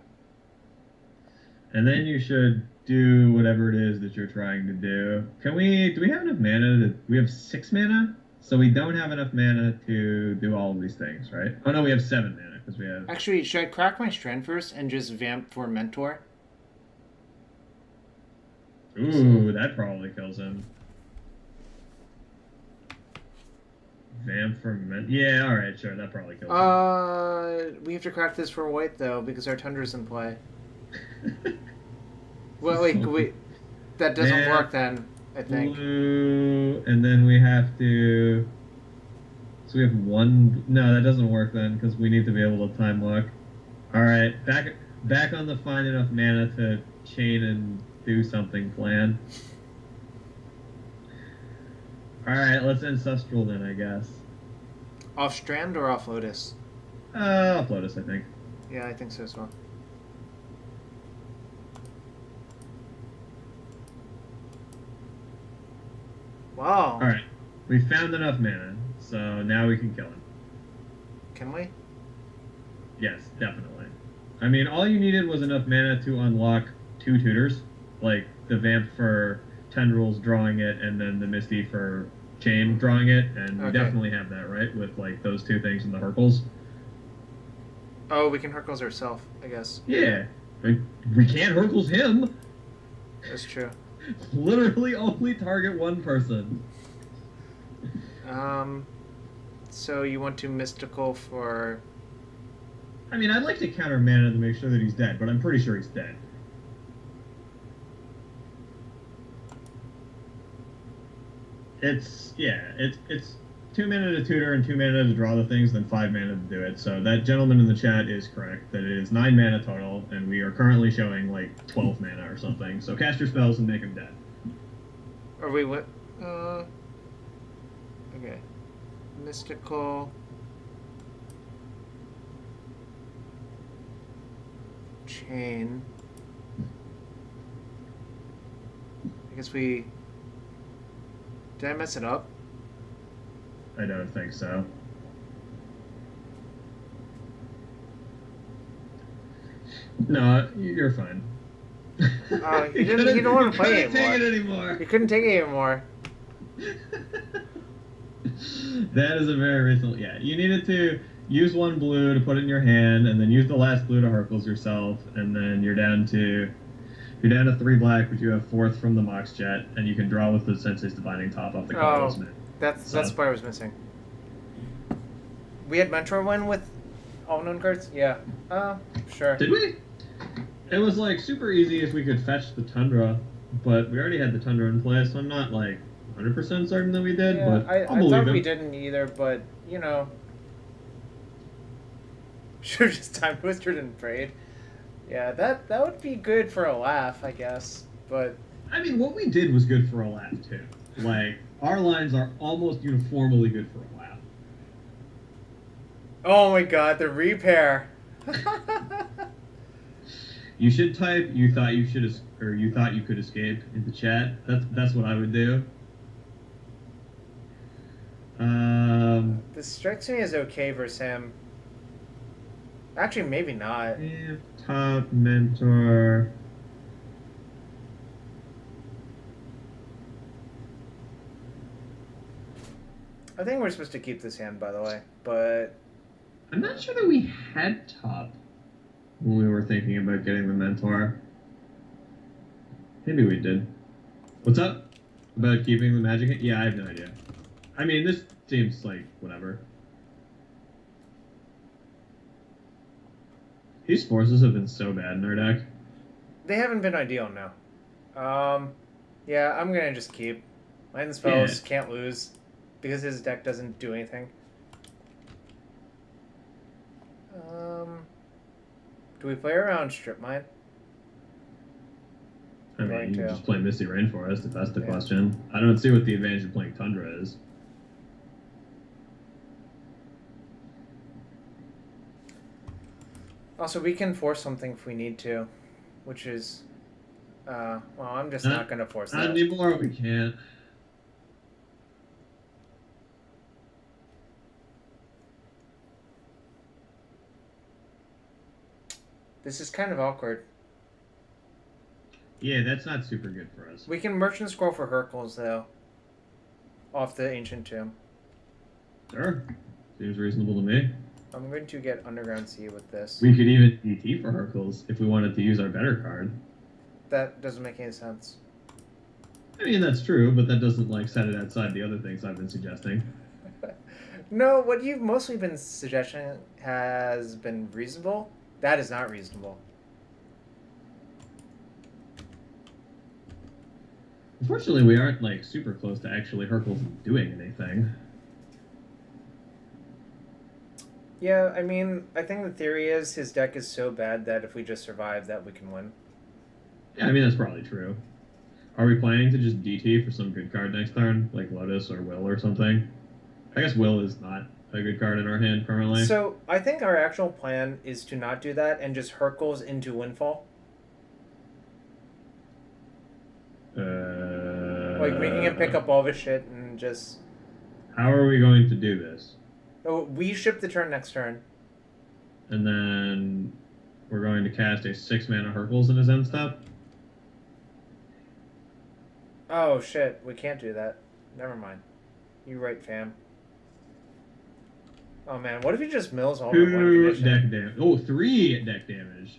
And then you should do whatever it is that you're trying to do. Do we have enough mana we have 6 mana? So we don't have enough mana to do all of these things, right? Oh no, we have 7 mana because we have... Actually, should I crack my strand first and just vamp for mentor? Ooh, that probably kills him. Vamp for yeah, alright, sure, that probably kills him. We have to crack this for white though because our Tundra's in play. Well, wait, that doesn't work then, I think. Blue, and then we have to... So we have one... No, that doesn't work then, because we need to be able to time lock. Alright, back on the find enough mana to chain and do something plan. Alright, let's Ancestral then, I guess. Off Strand or off Lotus? Off Lotus, I think. Yeah, I think so as well. Wow. Alright, we found enough mana, so now we can kill him. Can we? Yes, definitely. I mean, all you needed was enough mana to unlock 2 tutors, like the Vamp for Tendrils drawing it, and then the Misty for Chain drawing it, and we definitely have that, right? With like those 2 things in the Hercles. Oh, we can Hercles ourselves, I guess. Yeah, we can't Hercles him. That's true. Literally only target one person. So you want to Mystical for... I mean, I'd like to counter mana to make sure that he's dead, but I'm pretty sure he's dead. It's 2 mana to tutor and 2 mana to draw the things, then 5 mana to do it. So that gentleman in the chat is correct, that it is 9 mana total, and we are currently showing like 12 mana or something. So cast your spells and make him dead. Are we what? Okay. Mystical. Chain. I guess we... Did I mess it up? I don't think so. No, you're fine. He don't want to play take it anymore. He couldn't take it anymore. That is a very recent... Yeah, you needed to use 1 blue to put it in your hand, and then use the last blue to Hercles yourself, and then you're down to 3 black, but you have 4th from the Mox Jet, and you can draw with the Sensei's Divining Top off the Colorless Mint. That's what I was missing. We had Mentor win with all known cards? Yeah. Sure. Did we? It was like super easy if we could fetch the Tundra, but we already had the Tundra in play, so I'm not like 100% certain that we did, Yeah, but I believe thought him. we didn't either, but, you know. Should have just time twisted and prayed. Yeah, that would be good for a laugh, I guess. But I mean, what we did was good for a laugh too. Like, our lines are almost uniformly good for a laugh. oh my god, the repair. You should type you thought you could escape in the chat. That's what I would do. This strikes me as okay versus him. Actually, maybe not. Yeah, top mentor. I think we're supposed to keep this hand, by the way, but I'm not sure that we had top when we were thinking about getting the mentor. Maybe we did. What's up? About keeping the magic? Yeah, I have no idea. I mean, this seems like whatever. These forces have been so bad in our deck. they haven't been ideal, no. Yeah, I'm gonna just keep. Land spells, can't lose, because his deck doesn't do anything. Do we play around Strip Mine? I mean, Going you can to. just play Misty Rainforest if that's the question. I don't see what the advantage of playing Tundra is. Also, we can force something if we need to, which is Well, I'm just not gonna force Not that. anymore, we can't. This is kind of awkward. Yeah, that's not super good for us. We can merchant scroll for Hercules, though. Off the ancient tomb. Sure. Seems reasonable to me. I'm going to get Underground Sea with this. We could even DT for Hercules if we wanted to use our better card. That doesn't make any sense. I mean, that's true, but that doesn't, like, set it outside the other things I've been suggesting. No, what you've mostly been suggesting has been reasonable. That is not reasonable. Unfortunately, we aren't, like, super close to actually Hercules doing anything. Yeah, I mean, I think the theory is his deck is so bad that if we just survive, that we can win. Yeah, I mean, that's probably true. Are we planning to just DT for some good card next turn? Like Lotus or Will or something? I guess Will is not a good card in our hand currently. So, I think our actual plan is to not do that and just Hercules into Windfall. Like, making him pick up all of his shit and just... How are we going to do this? Oh, we ship the turn next turn. And then we're going to cast a 6-mana Hercules in his end step? Oh, shit. We can't do that. Never mind. You're right, fam. Oh, man. What if he just mills all in one 2 condition? deck damage. Oh, 3 deck damage.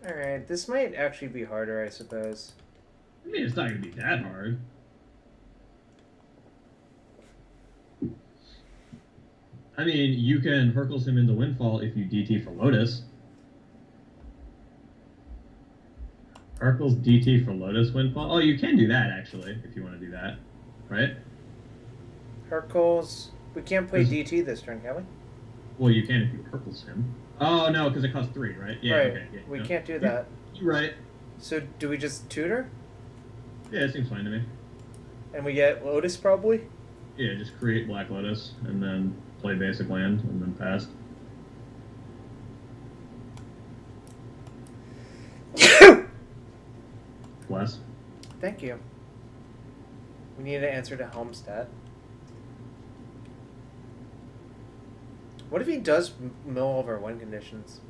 Alright, this might actually be harder, I suppose. I mean, it's not going to be that hard. I mean, you can Hercules him into Windfall if you DT for Lotus. Hercules DT for Lotus Windfall? Oh, you can do that, actually, if you want to do that. Right? Hercules... We can't play DT this turn, can we? Well, you can if you Hercules him. Oh, no, because it costs 3, right? Yeah, right. okay. Yeah, We no. can't do that. You're right. So, do we just tutor? Yeah, it seems fine to me. And we get Lotus, probably? Yeah, just create Black Lotus, and then play basic land, and then pass. Bless. Thank you. We need an answer to Helmstat. What if he does mill all of our win conditions?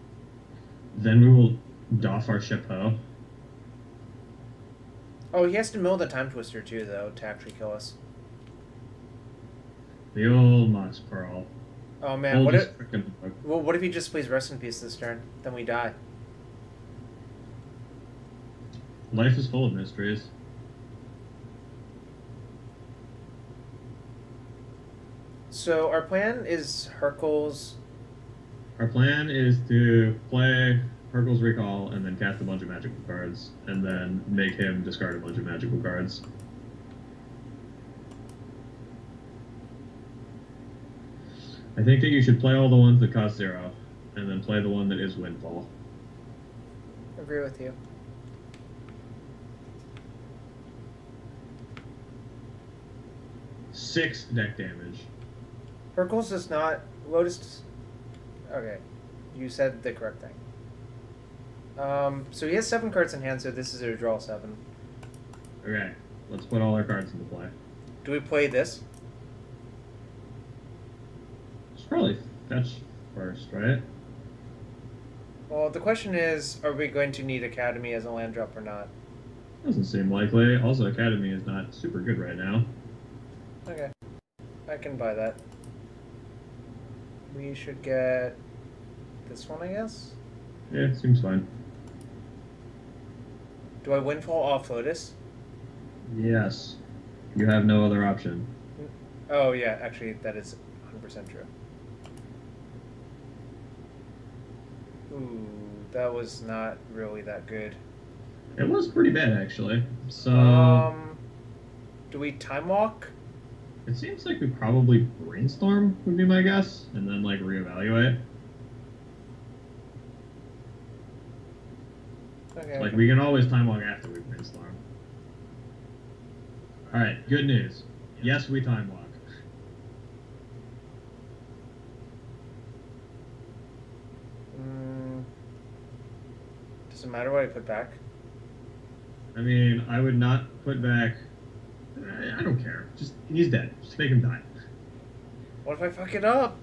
Then we will doff our Chapeau. Oh, he has to mill the Time Twister too, though, to actually kill us. The old Mox Pearl. Oh man, what if Frickin' book. well, what if he just plays Rest in Peace this turn? Then we die. Life is full of mysteries. So our plan is Hercules. Our plan is to play Hercules Recall and then cast a bunch of magical cards, and then make him discard a bunch of magical cards. I think that you should play all the ones that cost 0, and then play the one that is Windfall. Agree with you. Six deck damage. Hercules does not. Lotus. Okay, you said the correct thing. So he has 7 cards in hand, so this is a draw 7. Okay, let's put all our cards into play. Do we play this? Should probably fetch first, right? Well, the question is, are we going to need Academy as a land drop or not? Doesn't seem likely. Also, Academy is not super good right now. Okay, I can buy that. We should get this one, I guess? Yeah, seems fine. Do I Windfall off Lotus? Yes. You have no other option. Oh, yeah, actually, that is 100% true. Ooh, that was not really that good. It was pretty bad, actually. So, do we Time Walk? it seems like we probably Brainstorm would be my guess, and then, like, reevaluate. Okay. Like, we can always Time Walk after we Brainstorm. Alright, good news. Yes, we Time Walk. Does it matter what I put back? I mean, I would not put back. I don't care. Just he's dead. Just make him die. What if I fuck it up?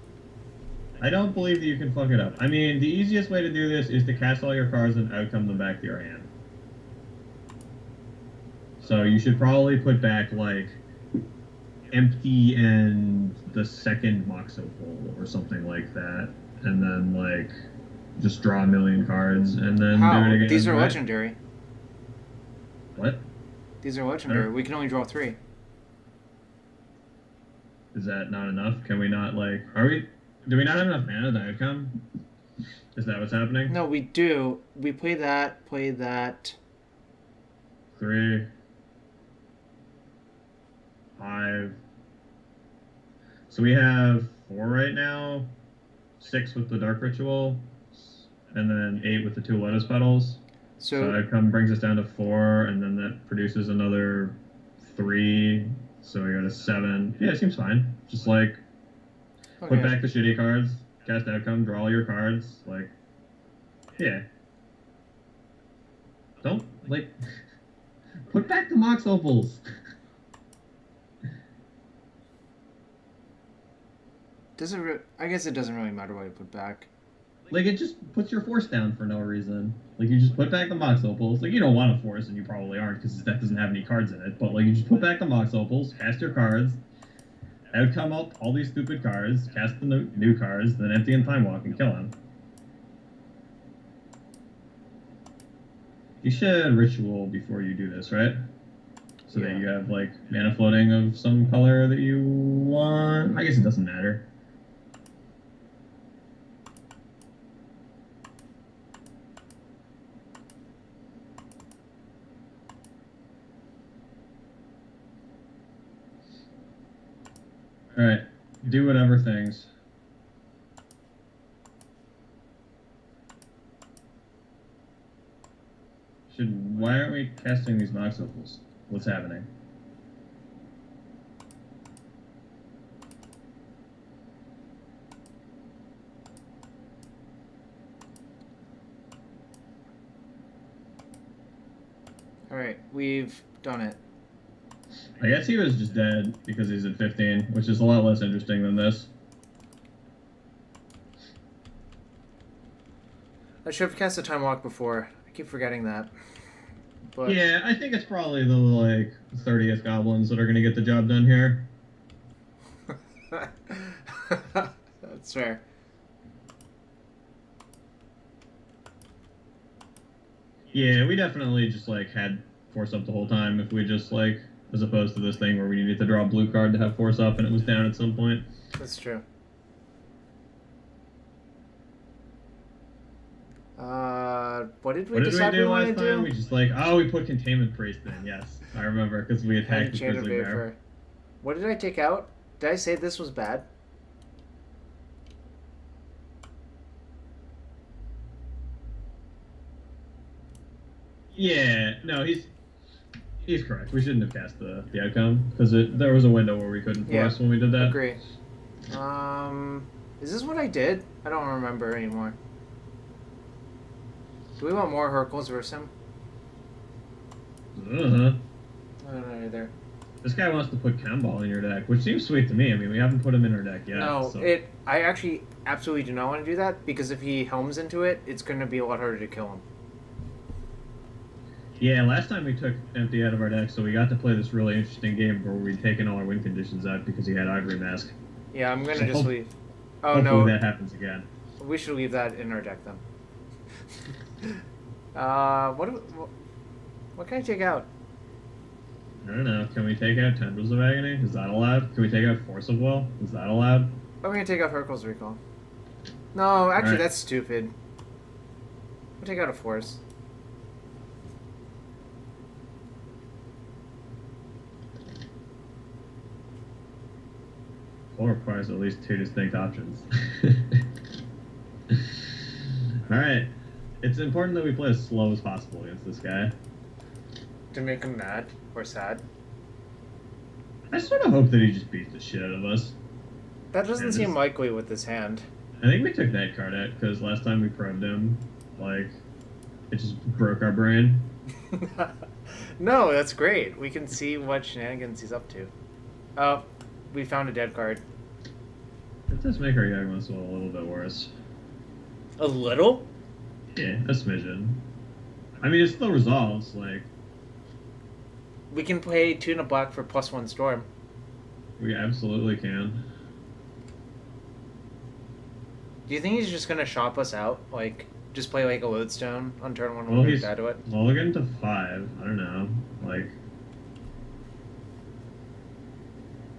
I don't believe that you can fuck it up. I mean, the easiest way to do this is to cast all your cards and outcome them back to your hand. So you should probably put back, like, empty and the second Mox Opal or something like that. And then, like, just draw a million cards and then How? do it again. These are right? legendary. What? These are legendary. We can only draw 3. Is that not enough? Can we not, like... Do we not have enough mana to outcome? Is that what's happening? No, we do. We play that. 3, 5. So we have 4 right now, 6 with the Dark Ritual, and then 8 with the 2 Lotus Petals. So outcome brings us down to 4, and then that produces another 3. So we go to 7. Yeah, it seems fine. Just like put back the shitty cards, cast outcome, draw all your cards. Like, yeah. Don't like put back the Mox Opals. I guess it doesn't really matter what you put back. Like, it just puts your force down for no reason. Like, you just put back the Mox Opals. Like, you don't want a force, and you probably aren't, because this deck doesn't have any cards in it. But, like, you just put back the Mox Opals, cast your cards, outcome all these stupid cards, cast the new cards, then empty and Time Walk and kill him. You should ritual before you do this, right? So that you have, like, mana floating of some color that you want. I guess it doesn't matter. Alright, do whatever things. Why aren't we casting these Mox Opals? What's happening? Alright, we've done it. I guess he was just dead because he's at 15, which is a lot less interesting than this. I should have cast the Time Walk before. I keep forgetting that. But yeah, I think it's probably the, like, 30th goblins that are going to get the job done here. That's fair. Yeah, we definitely just, like, had force up the whole time if we just, like, as opposed to this thing where we needed to draw a blue card to have force up and it was down at some point. That's true. What did we decide we wanted to do? We just like, we put Containment Priest in, yes. I remember, because we attacked the Grizzly Bear. What did I take out? Did I say this was bad? Yeah, no, he's correct. We shouldn't have cast the outcome, because there was a window where we couldn't force when we did that. Agree. Is this what I did? I don't remember anymore. Do we want more Hercules versus him? Uh-huh. I don't know either. This guy wants to put Cannonball in your deck, which seems sweet to me. I mean, we haven't put him in our deck yet. No, so. I actually absolutely do not want to do that, because if he helms into it, it's going to be a lot harder to kill him. Yeah, last time we took Empty out of our deck, so we got to play this really interesting game where we'd taken all our win conditions out because he had Ivory Mask. Yeah, I'm going to just leave. Oh, hopefully no. that happens again. We should leave that in our deck, then. What can I take out? I don't know. Can we take out Tendrils of Agony? Is that allowed? Can we take out Force of Will? Is that allowed? I'm going to take out Hercules Recall. No, actually, right. That's stupid. I'll take out a Force. Or requires at least 2 distinct options. Alright. It's important that we play as slow as possible against this guy. To make him mad or sad? I sort of hope that he just beats the shit out of us. That doesn't seem likely with this hand. I think we took that card out because last time we probed him, like, It just broke our brain. No, that's great. We can see what shenanigans he's up to. Oh, we found a dead card. It does make our Yagmoth a little bit worse. A little? Yeah, a smidgen. I mean, it still resolves, like... We can play Tuna Black for +1 Storm. We absolutely can. Do you think he's just gonna shop us out? Like, just play like a Lodestone on turn 1 Well, when we he's die to it? mulligan to 5. I don't know. Like...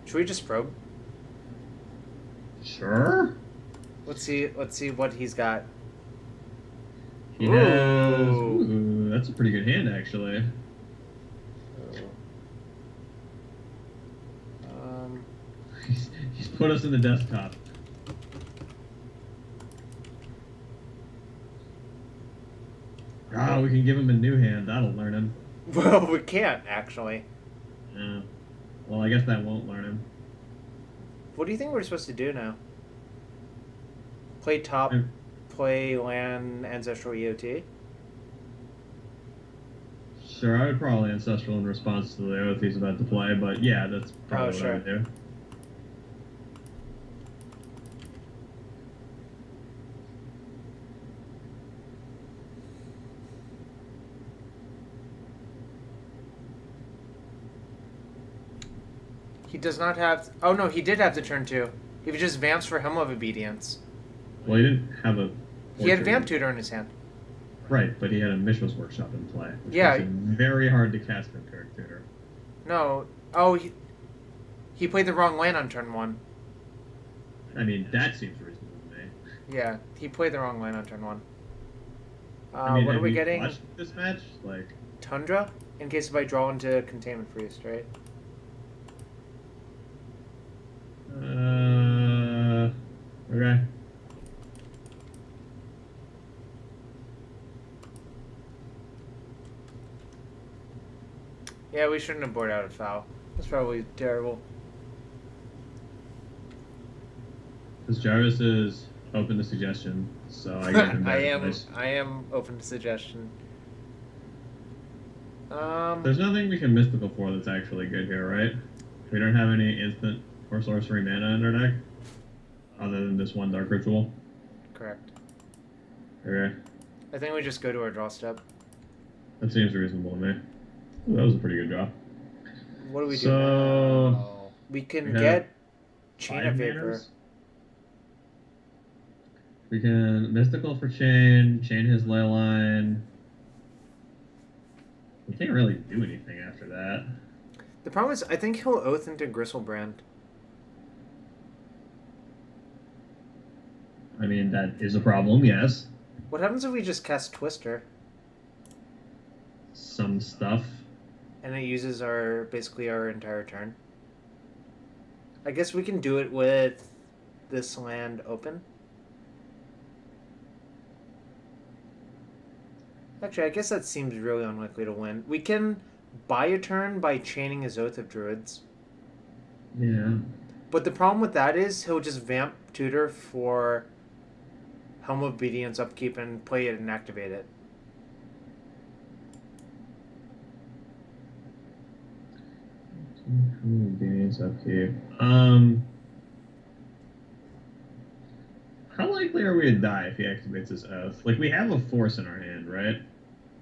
Should we just probe? Sure? Let's see what he's got. He has... Ooh, that's a pretty good hand, actually. He's put us in the desktop. Oh, we can give him a new hand. That'll learn him. Well, we can't, actually. Yeah. Well, I guess that won't learn him. What do you think we're supposed to do now? Play top, play land, ancestral EOT? Sure, I would probably Ancestral in response to the oath he's about to play, but yeah, that's probably what I would do. He does not have... Oh, no, he did have to turn 2. He was just vamps for Helm of Obedience. Well, he didn't have a... He had Vamp Tutor in his hand. Right, but he had a Mishra's Workshop in play, which Yeah. makes it very hard to cast from Cleric Tutor. No. Oh, he played the wrong land on turn 1. I mean, that seems reasonable to me. Yeah, he played the wrong land on turn 1. I mean, what are we have getting? watched this match? Like... Tundra? In case if I draw into Containment Priest, right? Okay. Yeah, we shouldn't have boarded out a foul. That's probably terrible. Because Jarvis is open to suggestion, so I give him I that am advice. open to suggestion. There's nothing we can mystical for that's actually good here, right? We don't have any instant or sorcery mana in our deck, other than this one Dark Ritual. Correct. Okay, I think we just go to our draw step. that seems reasonable to me. Ooh, that was a pretty good draw. What do we do So, now? We can we have get Chain 5 of Vapor. manners. We can mystical for chain his ley line. We can't really do anything after that. The problem is, I think he'll Oath into Gristlebrand. I mean, that is a problem, yes. What happens if we just cast Twister Some stuff. and it uses basically our entire turn? I guess we can do it with this land open. Actually, I guess that seems really unlikely to win. We can buy a turn by chaining his Oath of Druids. Yeah. But the problem with that is he'll just Vamp Tutor for Helm of Obedience upkeep and play it and activate it. Obedience upkeep. How likely are we to die if he activates his oath? Like, we have a force in our hand, right?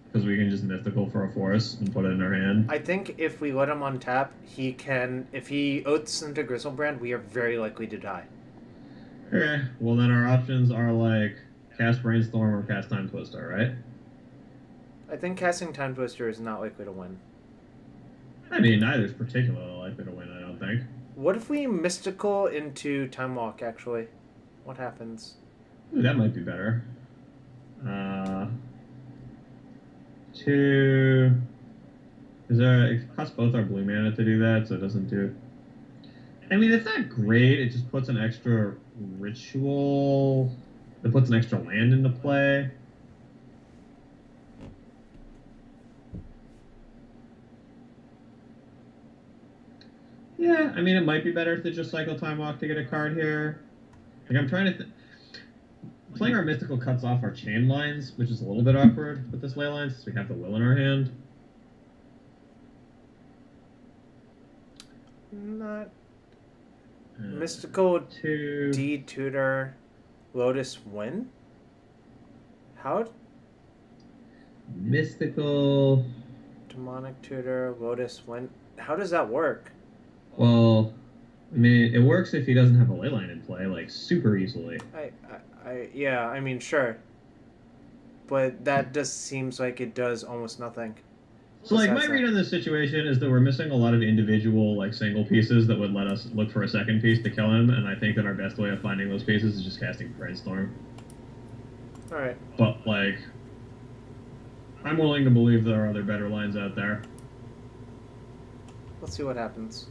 Because we can just mystical for a force and put it in our hand. I think if we let him untap, he can... If he Oaths into Gristlebrand, we are very likely to die. Okay, well then our options are like cast Brainstorm or cast Time Twister, right? I think casting Time Twister is not likely to win. I mean, neither's particularly likely to win, I don't think. What if we Mystical into Time Walk, actually? What happens? Ooh, that might be better. 2... It costs both our blue mana to do that, so it doesn't do... I mean, it's not great. It just puts an extra ritual... It puts an extra land into play. Yeah, I mean, it might be better if they just cycle Time Walk to get a card here. Like, I'm trying to... playing our mystical cuts off our chain lines, which is a little bit awkward with this ley line since we have the will in our hand. Not mystical 2. D tutor Lotus win? How? Mystical. Demonic tutor Lotus win? How does that work? Well, I mean, it works if he doesn't have a ley line in play, like super easily. Yeah, I mean, sure. But that just seems like it does almost nothing. So, like, my read on this situation is that we're missing a lot of individual, like, single pieces that would let us look for a second piece to kill him, and I think that our best way of finding those pieces is just casting Brainstorm. Alright. But, like, I'm willing to believe there are other better lines out there. Let's see what happens.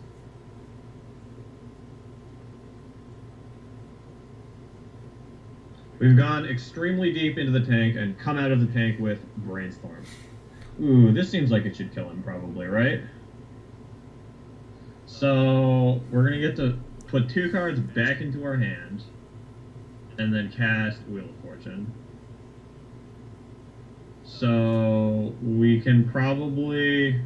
We've gone extremely deep into the tank and come out of the tank with Brainstorm. Ooh, this seems like it should kill him probably, right? So, we're going to get to put 2 cards back into our hand and then cast Wheel of Fortune. So, we can probably...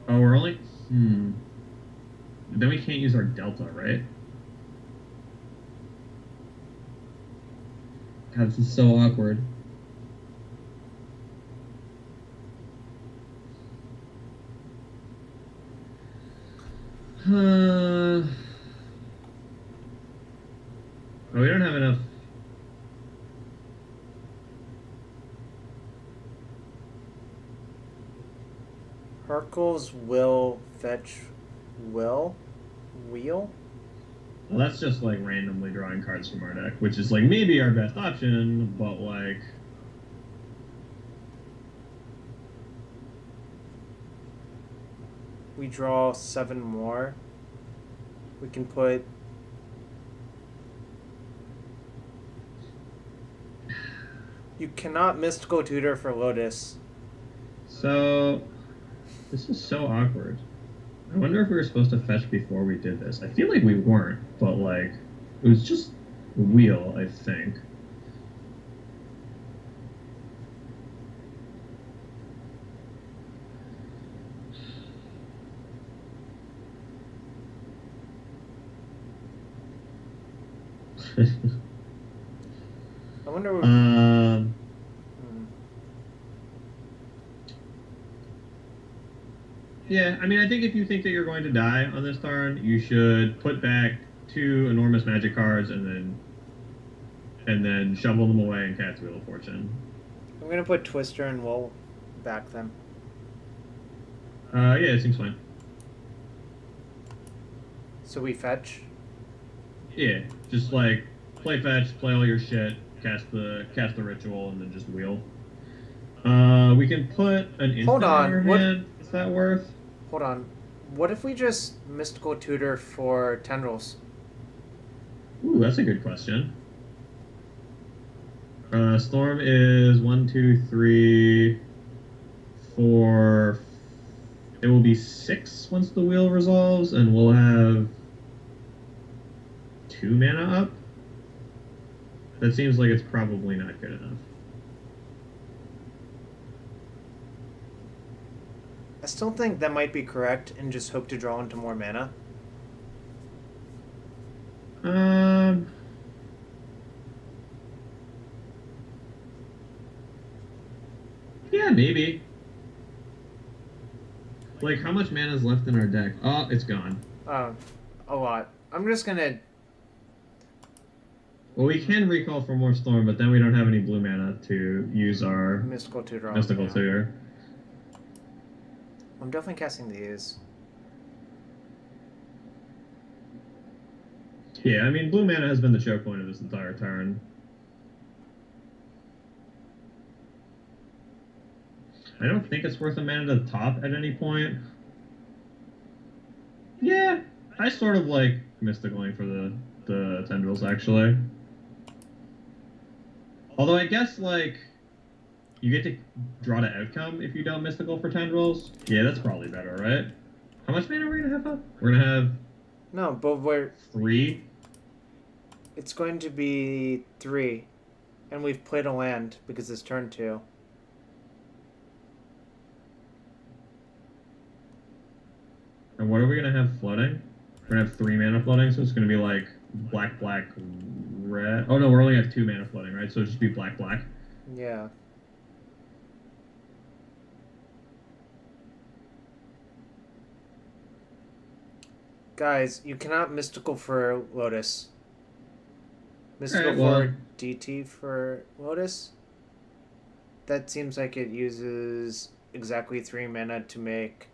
Oh, we're only... Then we can't use our Delta, right? God, this is so awkward. Oh, we don't have enough. Hercules will fetch wheel? Well, that's just like randomly drawing cards from our deck, which is like maybe our best option, but like... We draw 7 more. We can put... You cannot mystical tutor for Lotus. So, this is so awkward. I wonder if we were supposed to fetch before we did this. I feel like we weren't, but like, it was just wheel, I think. I wonder what... Yeah, I mean, I think if you think that you're going to die on this turn, you should put back 2 enormous magic cards and then shovel them away and cast Wheel of Fortune. I'm gonna put Twister and we'll back them. Yeah, it seems fine. So we fetch? Yeah, just like play fetch, play all your shit, cast the ritual, and then just wheel. We can put an instant Hold on, in our hand. Is that worth? Hold on. What if we just mystical tutor for tendrils? Ooh, that's a good question. Storm is 1, 2, 3, 4. It will be 6 once the wheel resolves, and we'll have 2 mana up. That seems like it's probably not good enough. I still think that might be correct and just hope to draw into more mana. Yeah, maybe. Like, how much mana is left in our deck? Oh, it's gone. A lot. I'm just gonna... Well, we can recall for more Storm, but then we don't have any blue mana to use our Mystical tutor. Mystical Tutor. I'm definitely casting these. Yeah, I mean, blue mana has been the choke point of this entire turn. I don't think it's worth a mana to the top at any point. Yeah, I sort of like mysticaling for the tendrils, actually. Although I guess, like, you get to draw to outcome if you don't mystical for tendrils. Yeah, that's probably better, right? How much mana are we going to have up? We're going to have... No, but we're... 3? It's going to be 3. And we've played a land because it's turn 2. And what are we gonna have floating? We're gonna have 3 mana floating, so it's gonna be like black, black, red. Oh no, we're only have 2 mana floating, right? So it'll just be black, black. Yeah. Guys, you cannot mystical for Lotus. Mystical Alright, for DT for Lotus? That seems like it uses exactly 3 mana to make...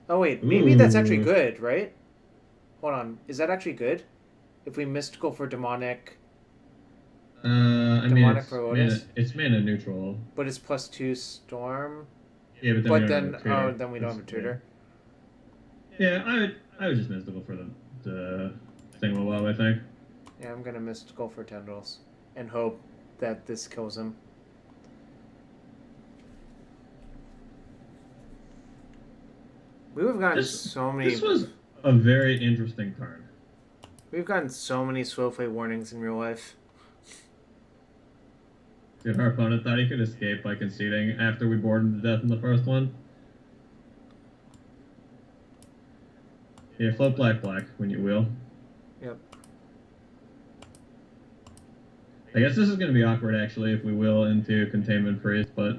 Oh wait, maybe that's actually Ooh. good, right? Hold on, is that actually good? If we mystical for demonic, I mean, demonic for Lotus, it's mana neutral. but it's +2 storm. Yeah, but then we But don't then, have a tutor. then we don't have a tutor. Yeah, I would just mystical for the Thingamabob, I think. Yeah, I'm gonna mystical for tendrils and hope that this kills him. We have gotten so many. This was a very interesting turn. We've gotten so many Swowflay warnings in real life. Dude, our opponent thought he could escape by conceding after we bored him to death in the first one. Yeah, float black, black when you wheel. Yep. I guess this is going to be awkward, actually, if we wheel into Containment Priest, but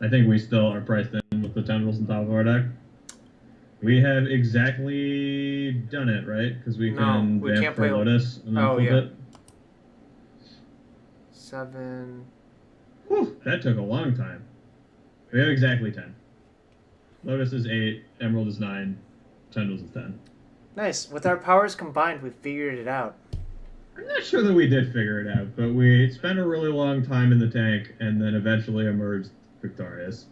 I think we still are priced in with the tendrils on top of our deck. We have exactly done it, right? Because we can we vamp can't for play... Lotus and then Oh, flip yeah. it. 7... Whew, that took a long time. We have exactly 10. Lotus is 8, Emerald is 9, Tendrils is 10. Nice. With our powers combined, we figured it out. I'm not sure that we did figure it out, but we spent a really long time in the tank and then eventually emerged victorious.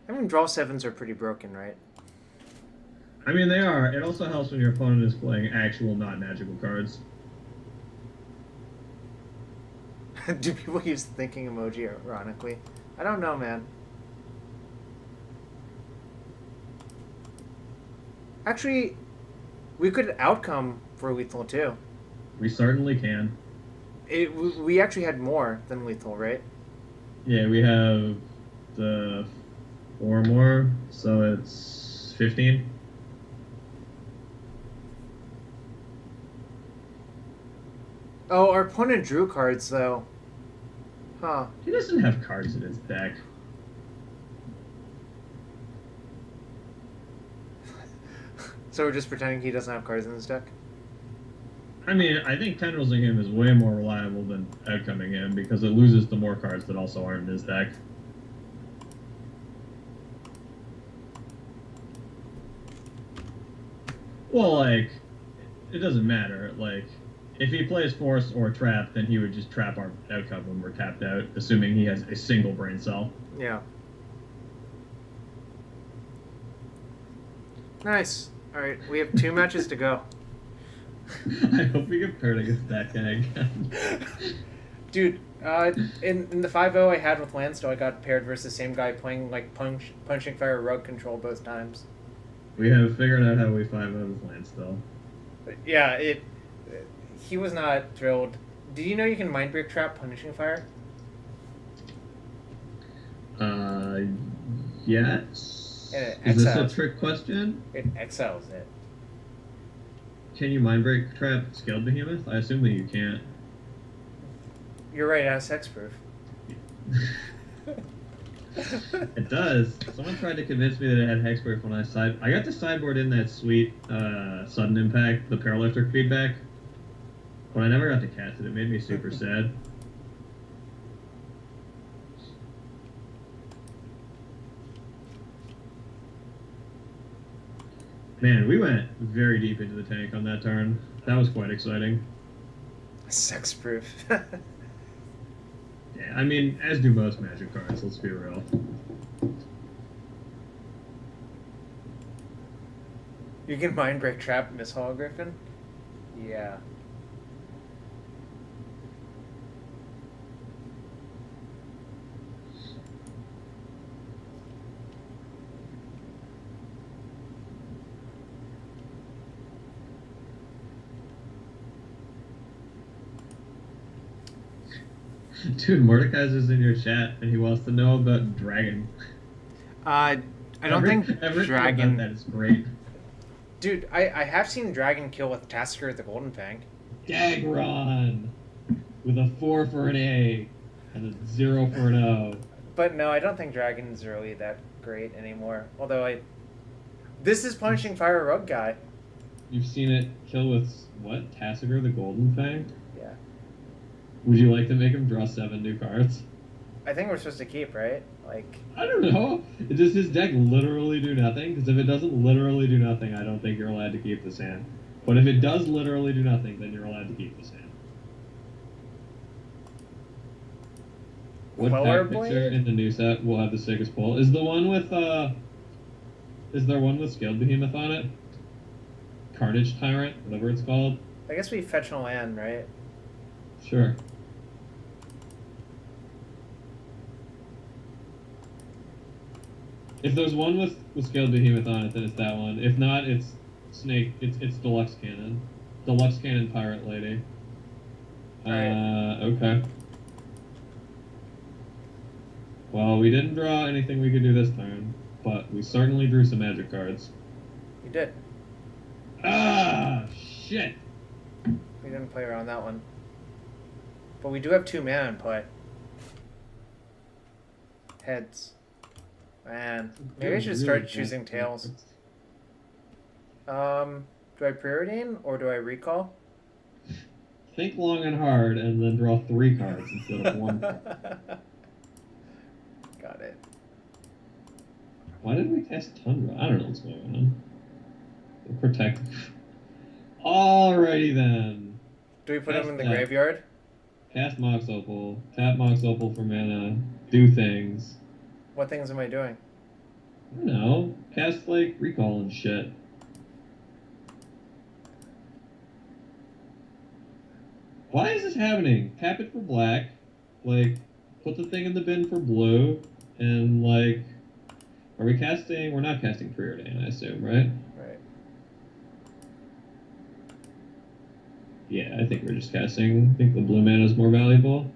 I mean, draw 7s are pretty broken, right? I mean, they are. It also helps when your opponent is playing actual, not magical cards. Do people use the thinking emoji ironically? I don't know, man. Actually, we could outcome for lethal too. We certainly can. We actually had more than lethal, right? Yeah, we have the 4 more, so it's 15. Oh, our opponent drew cards though. Huh. He doesn't have cards in his deck. So we're just pretending he doesn't have cards in his deck? I mean, I think Tendrils-ing him is way more reliable than outcoming him because it loses to more cards that also aren't in his deck. Well, like, it doesn't matter. Like, if he plays Force or Trap, then he would just trap our outcome when we're tapped out, assuming he has a single brain cell. Yeah. Nice. Alright, we have 2 matches to go. I hope we get paired against that guy again. Dude, in the 5-0 I had with Landstill, I got paired versus the same guy playing like punching fire rug control both times. We have figured out how we 5-0 this land still. Yeah, he was not thrilled. Did you know you can mind break trap punishing fire? Yes. And it Is this a exiles. trick question? It exiles it. Can you mind break trap Scaled Behemoth? I assume that you can't. You're right, it has hexproof. It does. Someone tried to convince me that it had hexproof when I got the sideboard in that sweet sudden impact, the paralytic feedback, but I never got to cast it. It made me super sad. Man, we went very deep into the tank on that turn. That was quite exciting. Sexproof. Yeah, I mean, as do most Magic cards, let's be real. You can mind break trap Miss Hologriffin? Yeah. Dude, Mordekaiser's in your chat, and he wants to know about Dragon. I don't think everything Dragon. about that is great. Dude, I have seen Dragon kill with Tasker the Golden Fang. Gagron! With a 4 for an A and a 0 for an O. But no, I don't think Dragon's really that great anymore. Although this is punishing Fire Rogue guy. You've seen it kill with what? Tassiger the Golden Fang? Yeah. Would you like to make him draw 7 new cards? I think we're supposed to keep, right? Like. I don't know. Does his deck literally do nothing? Because if it doesn't literally do nothing, I don't think you're allowed to keep this hand. But if it does literally do nothing, then you're allowed to keep this hand. What pack picture in the new set will have the sickest pull? Is the one with is there one with Scaled Behemoth on it? Carnage Tyrant, whatever it's called. I guess we fetch a land, right? Sure. If there's one with Scaled Behemoth on it, then it's that one. If not, it's Snake. It's Deluxe Cannon. Deluxe Cannon Pirate Lady. Okay. Well, we didn't draw anything we could do this turn, but we certainly drew some magic cards. We did. Ah, shit! We didn't play around that one. But we do have 2 mana in play. Heads. Man, maybe I should start choosing tails. Do I preordain or do I recall? Think long and hard and then draw 3 cards instead of 1. Got it. Why did we cast Tundra? I don't know what's going on. Protect. Alrighty then. Do we put him in the graveyard? Cast Mox Opal. Tap Mox Opal for mana. Do things. What things am I doing? I don't know. Cast, like, Recall and shit. Why is this happening? Tap it for black. Like, put the thing in the bin for blue. And, like, are we casting? We're not casting Preordain, I assume, right? Right. Yeah, I think we're just casting. I think the blue mana is more valuable.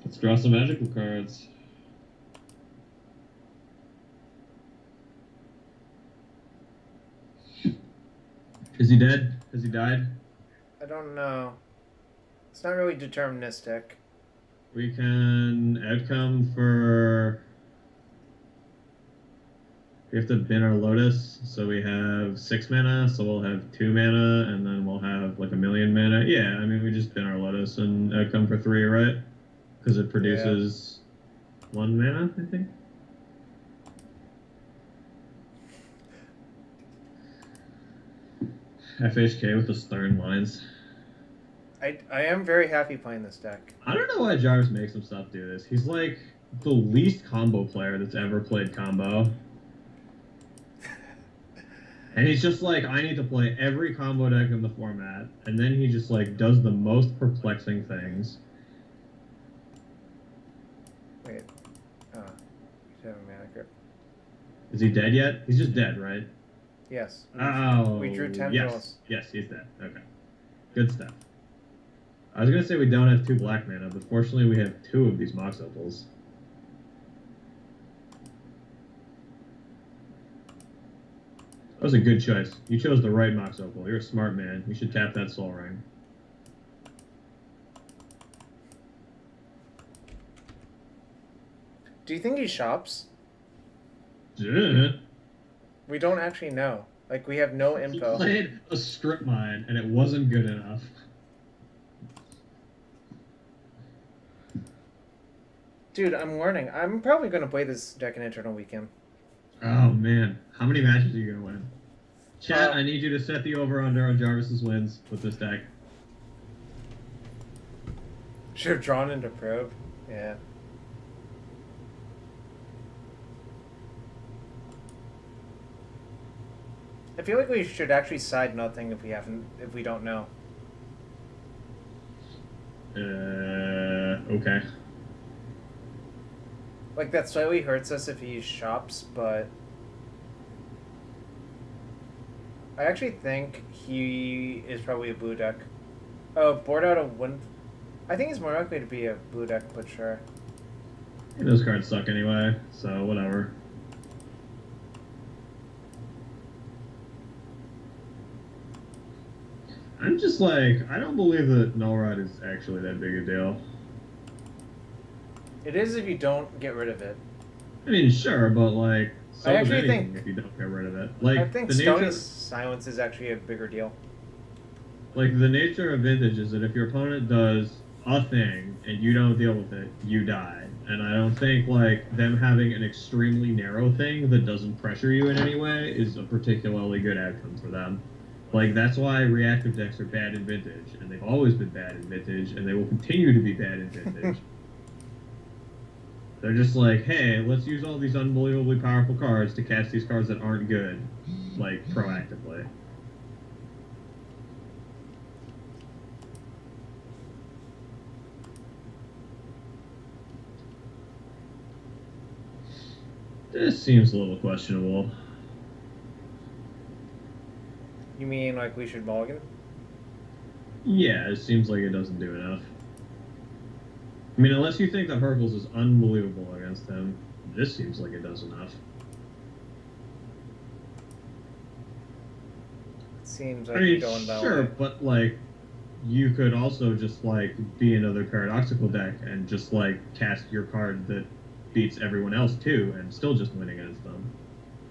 Let's draw some magical cards. Is he dead? Has he died? I don't know. It's not really deterministic. We can outcome for... We have to bin our Lotus, so we have 6 mana, so we'll have 2 mana, and then we'll have like 1,000,000 mana. Yeah, I mean, we just bin our Lotus and outcome for 3, right? Because it produces 1 mana, I think. FHK with the stern lines. I am very happy playing this deck. I don't know why Jarvis makes himself do this. He's like the least combo player that's ever played combo. And he's just like, I need to play every combo deck in the format. And then he just like does the most perplexing things. Wait. Oh. He's having mana grip. Is he dead yet? He's just dead, right? Yes. Oh. We drew 10 yes. draws. Yes, he's dead. Okay. Good stuff. I was going to say we don't have 2 black mana, but fortunately we have 2 of these Mox Opals. That was a good choice. You chose the right Mox Opal. You're a smart man. You should tap that Soul Ring. Do you think he shops? Yeah. We don't actually know. Like, we have no info. He played a Strip Mine, and it wasn't good enough. Dude, I'm learning. I'm probably going to play this deck in Eternal Weekend. Oh, man. How many matches are you going to win? Chat, I need you to set the over-under on Jarvis's wins with this deck. Should have drawn into Probe. Yeah. I feel like we should actually side nothing if we don't know. Okay. Like, that slightly hurts us if he shops, but I actually think he is probably a blue deck. Oh, board out of wind. I think he's more likely to be a blue deck, but sure. Those cards suck anyway, so whatever. I'm just like, I don't believe that Null Rod is actually that big a deal. It is if you don't get rid of it. I mean, sure, but like, so I is actually anything think- if you don't get rid of it. Like, I think the Stony nature, Silence is actually a bigger deal. like the nature of Vintage is that if your opponent does a thing and you don't deal with it, you die. And I don't think like them having an extremely narrow thing that doesn't pressure you in any way is a particularly good outcome for them. Like, that's why reactive decks are bad in Vintage, and they've always been bad in Vintage, and they will continue to be bad in Vintage. They're just like, hey, let's use all these unbelievably powerful cards to cast these cards that aren't good, like, proactively. This seems a little questionable. You mean like we should mulligan? Yeah, it seems like it doesn't do enough. I mean, unless you think that Hercules is unbelievable against him, this seems like it does enough. It seems like I mean, we're going that sure, way. but like, you could also just like be another paradoxical deck and just like cast your card that beats everyone else too, and still just win against them.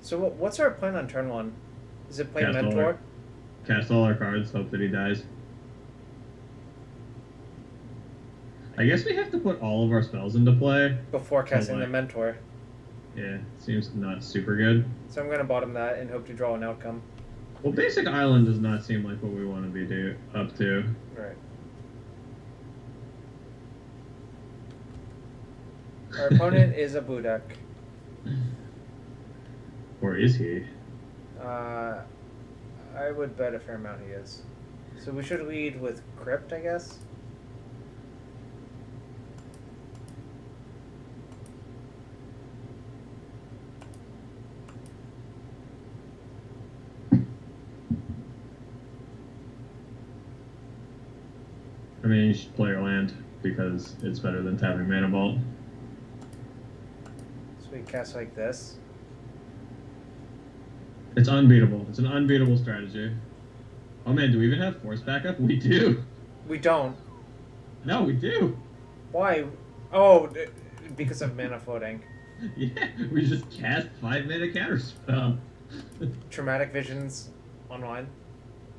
So what's our plan on turn one? Is it play Cast all Mentor? our- Cast all our cards, hope that he dies. I guess we have to put all of our spells into play. Before casting the like- Mentor. Yeah, seems not super good. So I'm gonna bottom that and hope to draw an outcome. Well, Basic Island does not seem like what we want to be up to. Right. Our opponent is a blue deck. Or is he? I would bet a fair amount he is. So we should lead with Crypt, I guess. I mean, you should play your land because it's better than tapping Mana Vault. So we cast like this. It's unbeatable. It's an unbeatable strategy. Oh man, do we even have force backup? We do. We don't. No, we do. Why? Oh, because of mana floating. Yeah, we just cast 5 mana counterspell. Traumatic Visions online.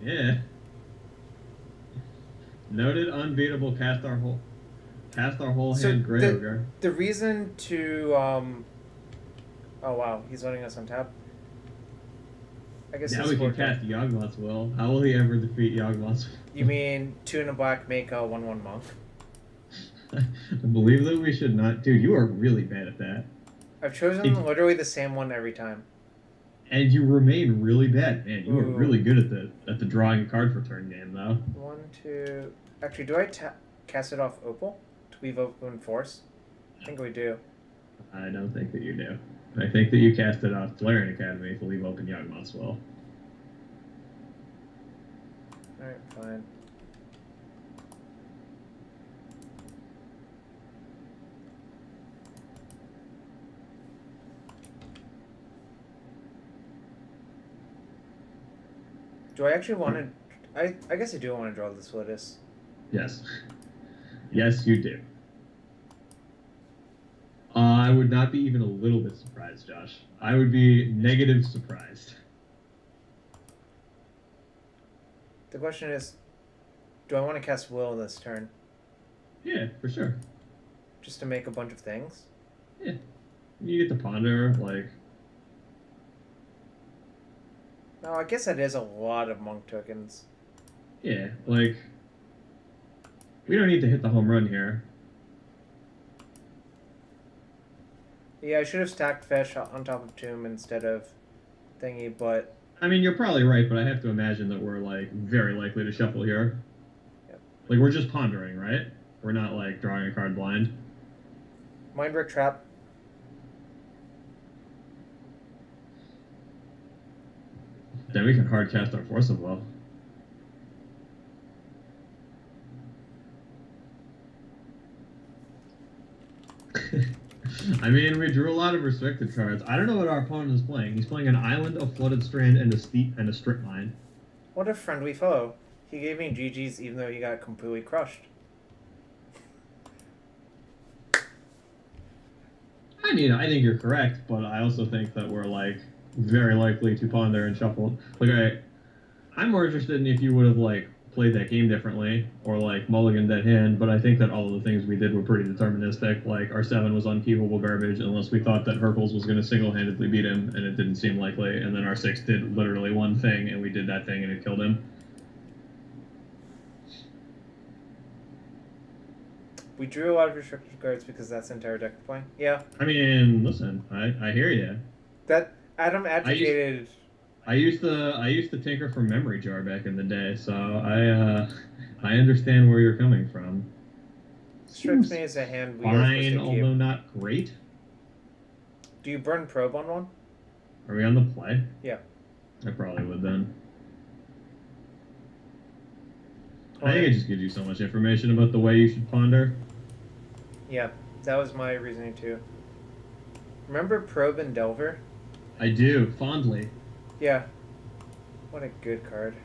Yeah. Noted unbeatable. Cast our whole So hand Grey Ogre. The reason to oh wow, he's letting us untap. I guess Now he's we can four cast Yawgmoth's Will. How will he ever defeat Yawgmoth's Will? You mean 2 and a black make a 1/1 monk? I believe that we should not. Dude, you are really bad at that. I've chosen literally the same one every time. And you remain really bad, man. You are Ooh. really good at the drawing a card for turn game, though. 1, 2. Actually, do I cast it off Opal to leave open Force? I think we do. I don't think that you do. I think that you cast it off Flaring Academy to leave open Yawgmoth's Will. Alright, fine. Do I actually want to... I guess I do want to draw this Lotus. Yes. Yes, you do. I would not be even a little bit surprised, Josh. I would be negative surprised. The question is, do I want to cast Will this turn? Yeah, for sure. Just to make a bunch of things? Yeah. You get to ponder, like... No, I guess that is a lot of monk tokens. Yeah, like... We don't need to hit the home run here. Yeah, I should have stacked Fish on top of Tomb instead of Thingy, but... I mean, you're probably right, but I have to imagine that we're, like, very likely to shuffle here. Yep. Like, we're just pondering, right? We're not, like, drawing a card blind. Mindbrick Trap. Then we can hard cast our Force of Will. I mean, we drew a lot of restricted cards. I don't know what our opponent is playing. He's playing an island, a flooded strand, and a steep and a strip mine. What a friendly foe. He gave me GG's even though he got completely crushed. I mean, I think you're correct, but I also think that we're like very likely to ponder and shuffle. Like, I'm more interested in if you would have like played that game differently or like mulliganed that hand. But I think that all of the things we did were pretty deterministic. Like our 7 was unkeepable garbage unless we thought that Hercules was going to single-handedly beat him, and it didn't seem likely. And then our 6 did literally one thing, and we did that thing, and it killed him. We drew a lot of restricted cards because that's the entire deck playing. Yeah. I mean, listen, I hear you. That Adam advocated. I used to tinker from memory jar back in the day, so I understand where you're coming from. Strikes me as a hand we are fine, supposed to keep. although not great. Do you burn probe on one? Are we on the play? Yeah. I probably would then. I think it just gives you so much information about the way you should ponder. Yeah, that was my reasoning too. Remember Probe and Delver? I do, fondly. Yeah. What a good card.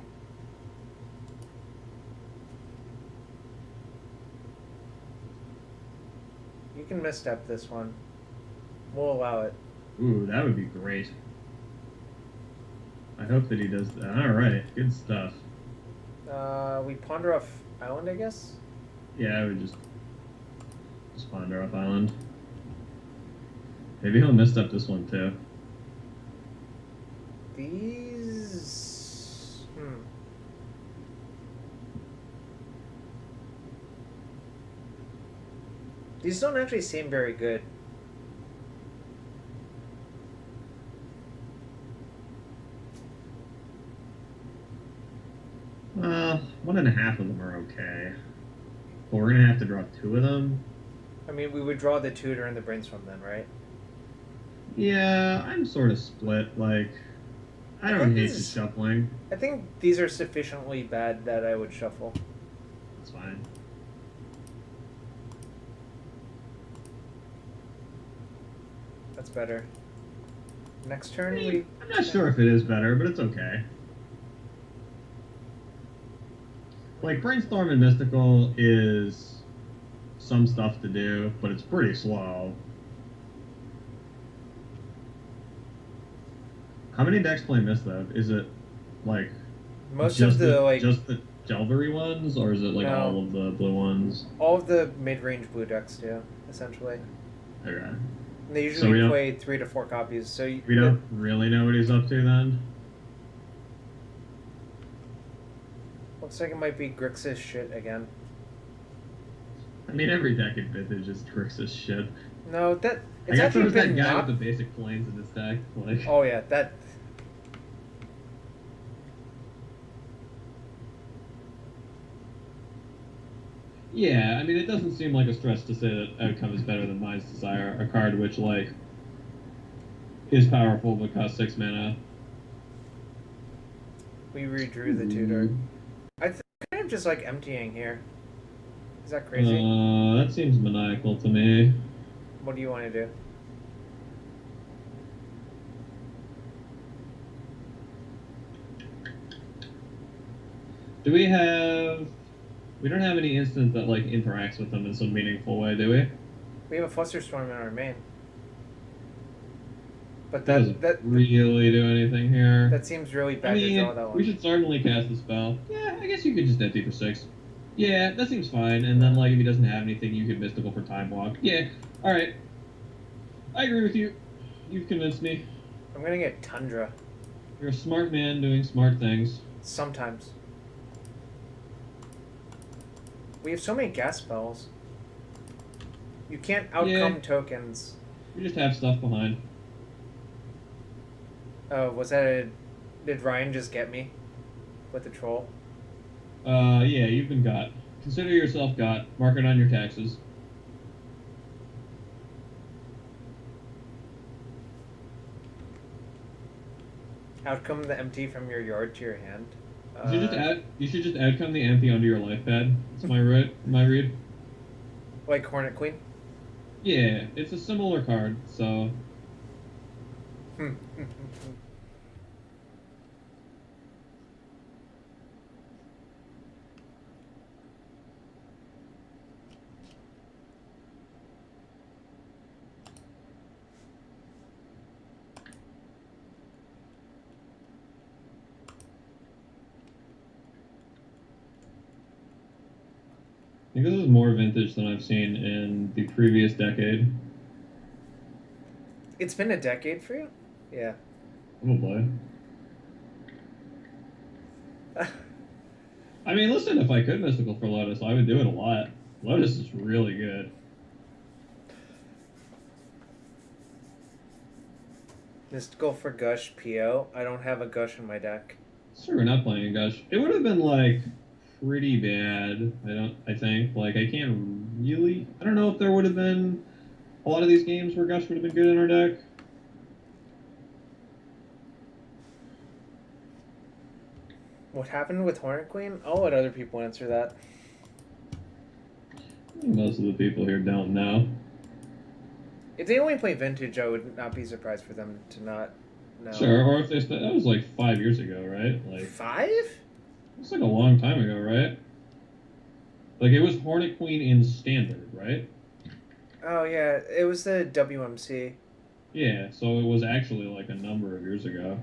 You can misstep this one. We'll allow it. Ooh, that would be great. I hope that he does that. Alright, good stuff. We ponder off island, I guess? Yeah, I would just ponder off island. Maybe he'll misstep this one too. These... These don't actually seem very good. Well, 1.5 of them are okay. But we're gonna have to draw 2 of them. I mean, we would draw the tutor and the brainstorm then, right? Yeah, I'm sort of split. Like, I don't hate the shuffling. I think these are sufficiently bad that I would shuffle. That's fine. That's better. Next turn, I'm not sure if it is better, but it's okay. Like, Brainstorm and Mystical is some stuff to do, but it's pretty slow. How many decks play Misstep? Is it, like... Most of the, like... Just the Delvery ones, or is it, like, No. all of the blue ones? All of the mid-range blue decks do, essentially. Okay. And they So usually we don't- play 3 to 4 copies, so... We don't really know what he's up to, then? Looks like it might be Grixis shit again. I mean, every deck in Vintage is Grixis shit. No, that... I It's guess actually there's that been guy not... with the basic planes in this deck. Like, Oh yeah, that... yeah, I mean, it doesn't seem like a stretch to say that Outcome is better than Mind's Desire, a card which, like, is powerful but costs 6 mana. We redrew the tutor. I kind of just like emptying here. Is that crazy? That seems maniacal to me. What do you want to do? Do we have... We don't have any instant that, like, interacts with them in some meaningful way, do we? We have a Flusterstorm in our main. But Doesn't that really do anything here. that seems really bad I to mean, draw that one. we should certainly cast the spell. Yeah, I guess you could just empty for 6. Yeah, that seems fine. And then, like, if he doesn't have anything, you could Mystical for Time Walk. Yeah, alright. I agree with you. You've convinced me. I'm gonna get Tundra. You're a smart man doing smart things. Sometimes. We have so many gas spells. You can't outcome tokens. You just have stuff behind. Oh, was that a... Did Ryan just get me? With the troll? Yeah, you've been got. Consider yourself got. Mark it on your taxes. Outcome the empty from your yard to your hand. You should just outcome the empty onto your life pad. It's my read. Like Hornet Queen? Yeah, it's a similar card, so I think this is more vintage than I've seen in the previous decade. It's been a decade for you? Yeah. Probably. I mean, listen, if I could mystical for Lotus, I would do it a lot. Lotus is really good. Mystical for Gush PO. I don't have a Gush in my deck. Sure, we're not playing a Gush. It would have been like pretty bad. I think. Like, I don't know if there would have been a lot of these games where Gush would have been good in our deck. What happened with Hornet Queen? I'll let other people answer that. Most of the people here don't know. If they only play Vintage, I would not be surprised for them to not know. Sure, or if that was like 5 years ago, right? Like 5? It's like a long time ago, right? Like, it was Hornet Queen in Standard, right? Oh yeah, it was the WMC. Yeah, so it was actually like a number of years ago.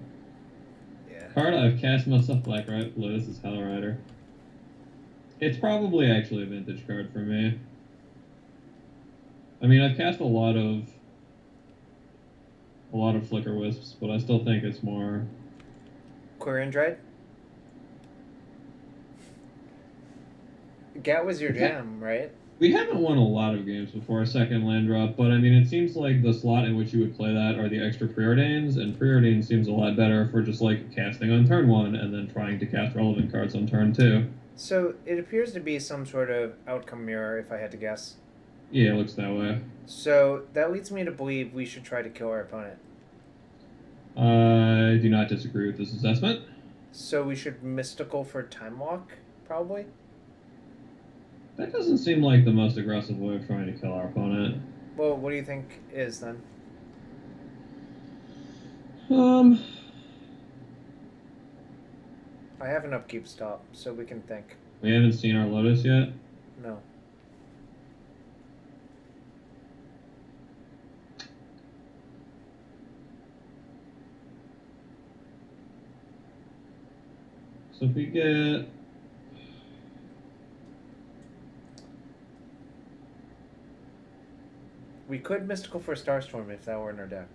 Yeah. Card I've cast myself Black Lotus is Hell Rider. It's probably actually a vintage card for me. I mean, I've cast a lot of Flicker Wisps, but I still think it's more Quirion Dread? Gat was your jam, right? We haven't won a lot of games before a second land drop, but I mean, it seems like the slot in which you would play that are the extra Preordains, and Preordain seems a lot better for just like casting on turn 1 and then trying to cast relevant cards on turn 2. So it appears to be some sort of outcome mirror, if I had to guess. Yeah, it looks that way. So that leads me to believe we should try to kill our opponent. I do not disagree with this assessment. So we should Mystical for Time Walk, probably? That doesn't seem like the most aggressive way of trying to kill our opponent. Well, what do you think is then? I have an upkeep stop, so we can think. We haven't seen our Lotus yet. No. So if we get... We could Mystical for Starstorm if that were in our deck.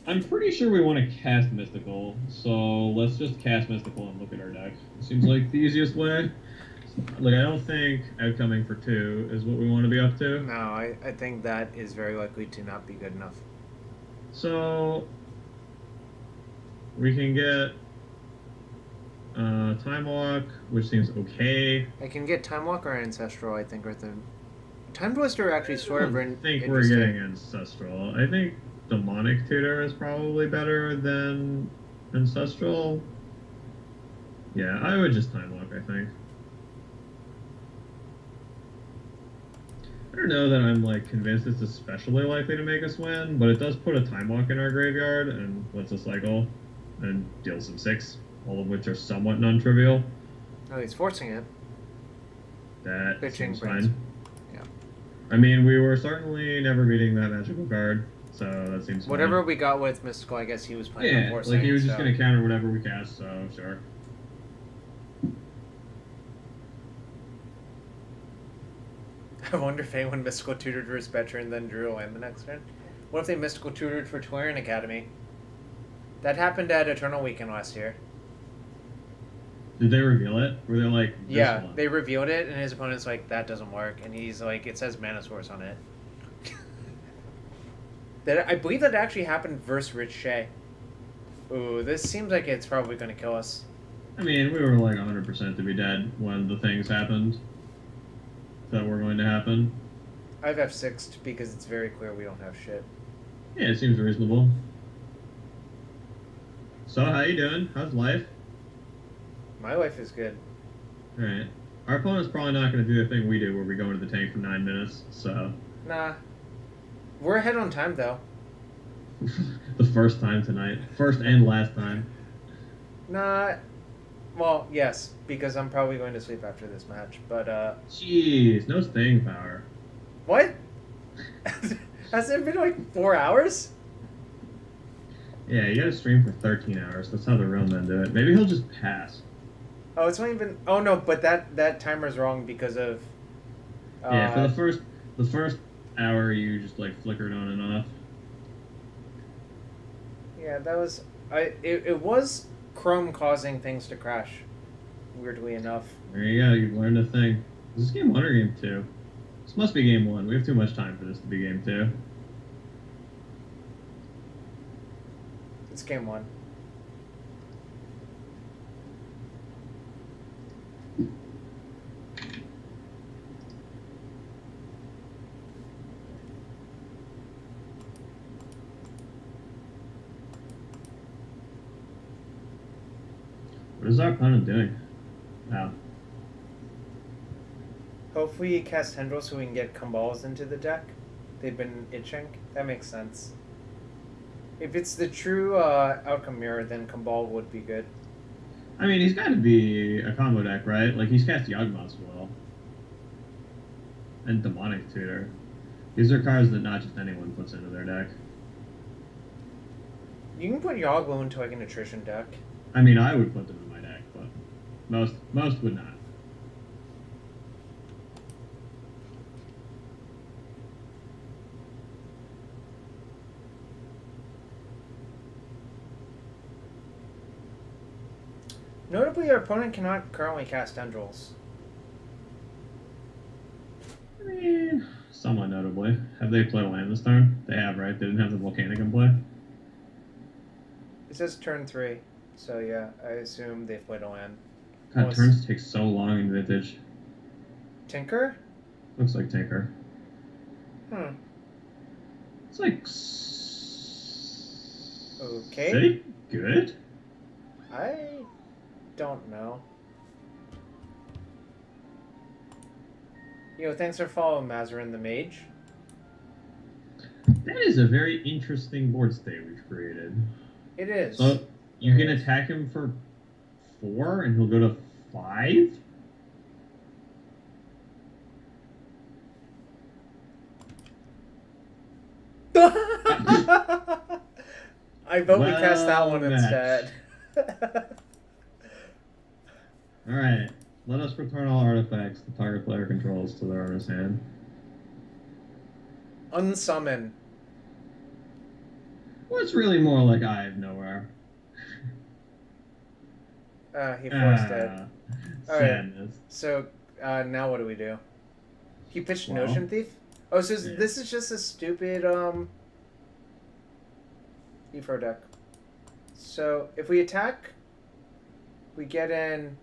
I'm pretty sure we want to cast Mystical, so let's just cast Mystical and look at our deck. It seems like the easiest way. Like, I don't think outcoming for 2 is what we want to be up to. No, I think that is very likely to not be good enough. So we can get Time Walk, which seems okay. I can get Time Walk or Ancestral, I think, are the... Time Twister actually sort of... I think we're getting Ancestral. I think Demonic Tutor is probably better than Ancestral. Yeah, I would just Time Walk, I think. I don't know that I'm like convinced it's especially likely to make us win, but it does put a Time Walk in our graveyard and lets us cycle and deal some 6, all of which are somewhat non-trivial. Oh, he's forcing it. That Pitching seems Prince. fine. Yeah. I mean, we were certainly never beating that magical card, so that seems Whatever fine. we got with Mystical, I guess he was playing on forcing. Like he was just so. going to counter whatever we cast, so sure. I wonder if anyone Mystical Tutored for Spectre and then drew a land the next turn. What if they Mystical Tutored for Twarian Academy? That happened at Eternal Weekend last year. Did they reveal it? Were they like, this Yeah, one? they revealed it, and his opponent's like, that doesn't work. And he's like, it says Mana Source on it. I believe that actually happened versus Rich Shea. Ooh, this seems like it's probably going to kill us. I mean, we were like 100% to be dead when the things happened that were going to happen. I've F6'd because it's very clear we don't have shit. Yeah, it seems reasonable. So, how you doing? How's life? My life is good. All right. Our opponent's probably not going to do the thing we do, where we go into the tank for 9 minutes. So, Nah. We're ahead on time, though. the first time tonight, first and last time. Nah. Well, yes, because I'm probably going to sleep after this match. But, Jeez, no staying power. what? Has it been like 4 hours? Yeah, you got to stream for 13 hours. That's how the real men do it. Maybe he'll just pass. Oh, it's not even. Oh no, but that timer's wrong because of. Yeah, for the first hour, you just like flickered on and off. Yeah, that was. It was Chrome causing things to crash. Weirdly enough. There you go. You've learned a thing. Is this game 1 or game 2? This must be game 1. We have too much time for this to be game 2. It's game 1. What is our opponent doing? Wow. Hopefully, you cast Tendril so we can get Kumbals into the deck. They've been itching. That makes sense. If it's the true outcome mirror, then Kumbal would be good. I mean, he's got to be a combo deck, right? Like, he's cast Yawgmoth's Will. And Demonic Tutor. These are cards that not just anyone puts into their deck. You can put Yoglo into like an attrition deck. I mean, I would put them in my deck, but most would not. Notably, our opponent cannot currently cast Tendrils. I mean, somewhat notably. Have they played a land this turn? They have, right? They didn't have the Volcanic in play? It says turn 3, so yeah, I assume they've played a land. God, turns take so long in Vintage. Tinker? Looks like Tinker. It's like... Okay. City? Good? I don't know. Yo, thanks for following Mazarin the Mage. That is a very interesting board state we've created. It is. So, you can attack him for 4 and he'll go to 5? I vote we cast that one instead. Alright, let us return all artifacts the target player controls to their owner's hand. Unsummon. Well, it's really more like Eye of Nowhere. He forced it. Sadness. Right. So, now what do we do? He pitched Well, Notion Thief? Oh, so yeah. this is just a stupid, Ephro deck. So, if we attack, we get in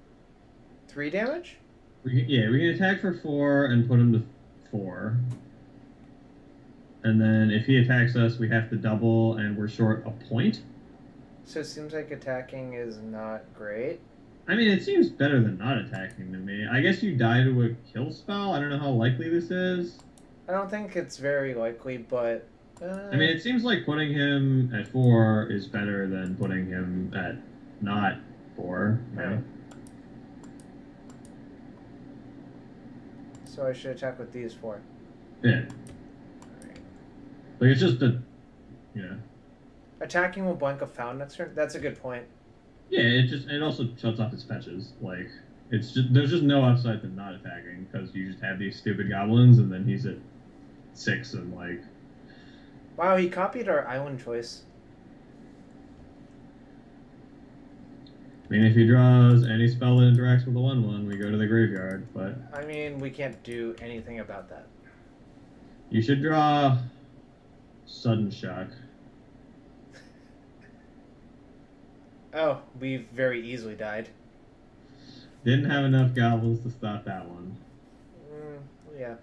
3 damage? We can attack for 4 and put him to 4. And then if he attacks us, we have to double, and we're short a point. So it seems like attacking is not great. I mean, it seems better than not attacking to me. I guess you die to a kill spell. I don't know how likely this is. I don't think it's very likely, but... I mean, it seems like putting him at 4 is better than putting him at not 4. Right? So I should attack with these 4. Yeah. Like, it's just a... Yeah. Attacking will blank a found next turn? That's a good point. Yeah, it also shuts off his fetches. Like, it's just there's just no upside to not attacking because you just have these stupid goblins and then he's at 6 and like. Wow, he copied our island choice. I mean, if he draws any spell that interacts with the 1/1, we go to the graveyard. But I mean, we can't do anything about that. you should draw Sudden Shock. Oh, we very easily died. Didn't have enough goblins to stop that one. Yeah.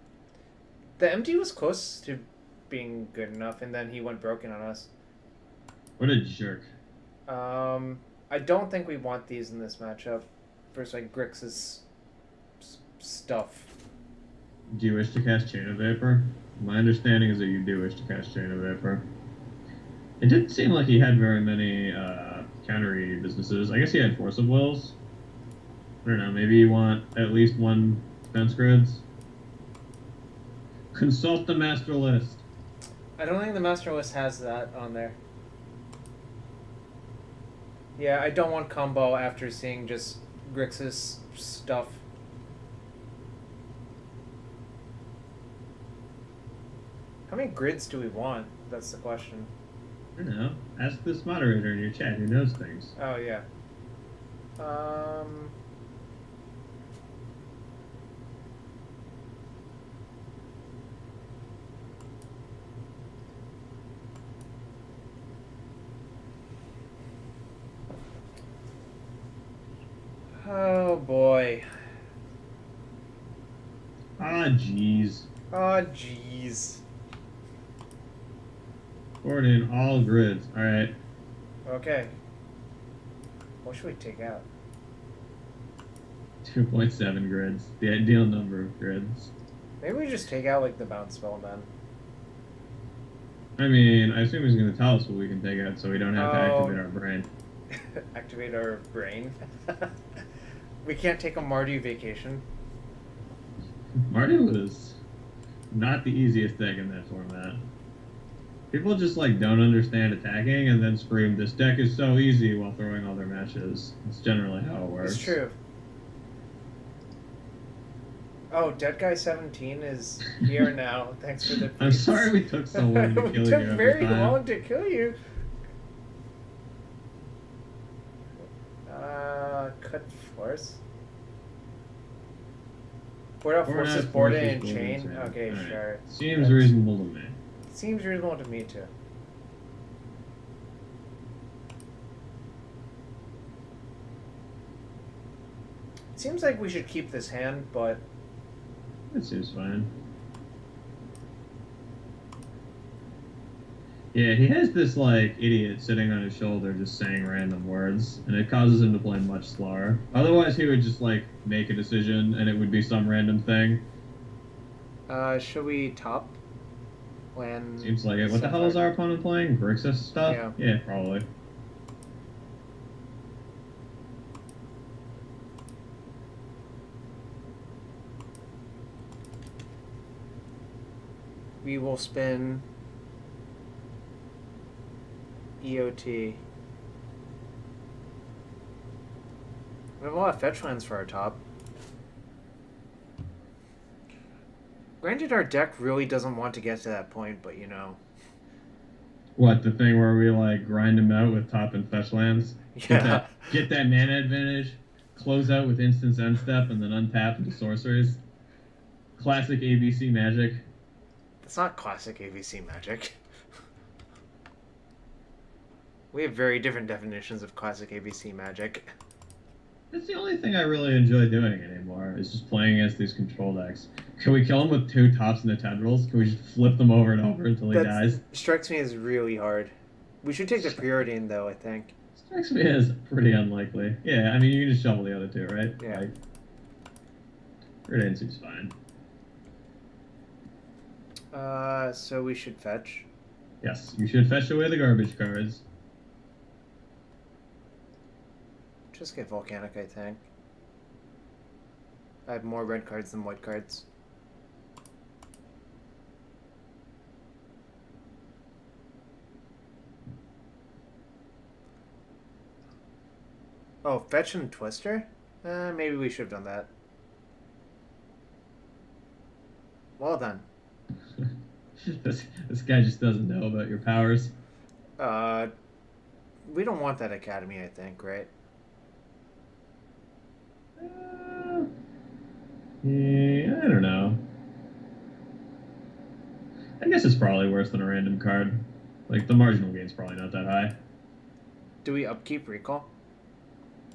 The MD was close to being good enough, and then he went broken on us. What a jerk. I don't think we want these in this matchup versus like Grixis stuff. Do you wish to cast Chain of Vapor? My understanding is that you do wish to cast Chain of Vapor. It didn't seem like he had very many countery businesses. I guess he had Force of Wills. I don't know, maybe you want at least one defense grids. Consult the master list. I don't think the master list has that on there. Yeah, I don't want combo after seeing just Grixis stuff. How many grids do we want? That's the question. I don't know. Ask this moderator in your chat who knows things. Oh, yeah. Oh, boy. Ah, jeez. Oh, jeez. Board in all grids. Alright. Okay. What should we take out? 2.7 grids. The ideal number of grids. Maybe we just take out, like, the bounce spell then. I mean, I assume he's going to tell us what we can take out so we don't have to Oh. activate our brain. Activate our brain. We can't take a Mardu vacation. Mardu was not the easiest deck in that format. People just like don't understand attacking and then scream, "This deck is so easy," while throwing all their matches. It's generally how it works. It's true. Oh, Dead Guy 17 is here now. Thanks for the. I'm sorry we took so long to We kill you took every very time. long to kill you. Cut force. Board out forces, board in and chain. Okay, Alright. sure. Seems That's- reasonable to me. Seems reasonable to me too. Seems like we should keep this hand, but That seems fine. Yeah, he has this like idiot sitting on his shoulder just saying random words, and it causes him to play much slower. Otherwise, he would just like make a decision, and it would be some random thing. should we top? When Seems like it. What the hell is our opponent playing? Grixis stuff? Yeah. Probably. We will spin EOT. We have a lot of fetch lands for our top. Granted, our deck really doesn't want to get to that point, but you know. What, the thing where we like grind him out with top and fetch lands? Yeah. Get that mana advantage, close out with instance end step, and then untap into sorceries. Classic ABC magic. It's not classic AVC magic. We have very different definitions of classic ABC magic. That's the only thing I really enjoy doing anymore, is just playing against these control decks. Can we kill him with 2 tops and a tendrils? Can we just flip them over and over until he That dies? strikes me as really hard. We should take the preordain though, I think. Strikes me as pretty unlikely. Yeah, I mean, you can just shovel the other 2, right? Yeah. Like, Preordain seems fine. So we should fetch. Yes, you should fetch away the garbage cards. Just get volcanic, I think. I have more red cards than white cards. Oh, fetch and twister? Maybe we should have done that. Well done. this guy just doesn't know about your powers. We don't want that academy, I think, right? Yeah, I don't know. I guess it's probably worse than a random card. Like, the marginal gain's probably not that high. Do we upkeep recall?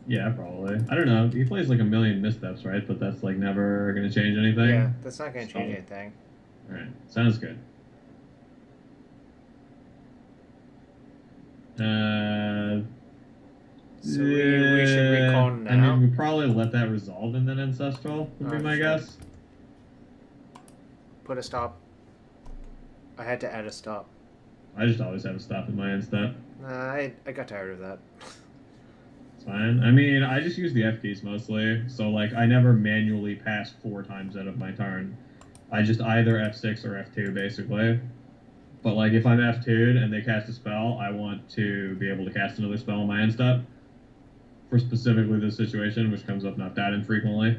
Yeah, probably. I don't know. He plays like a million missteps, right? But that's like never gonna change anything. Yeah, that's not going to change So- anything. Alright, sounds good. So we should recall now. I mean, we probably let that resolve and then Ancestral would be my sure. guess. Put a stop. I had to add a stop. I just always have a stop in my end step. I got tired of that. It's fine. I mean, I just use the F keys mostly, so like I never manually pass 4 times out of my turn. I just either F6 or F2 basically. But like if I'm F2'd and they cast a spell, I want to be able to cast another spell in my end step. For specifically this situation, which comes up not that infrequently.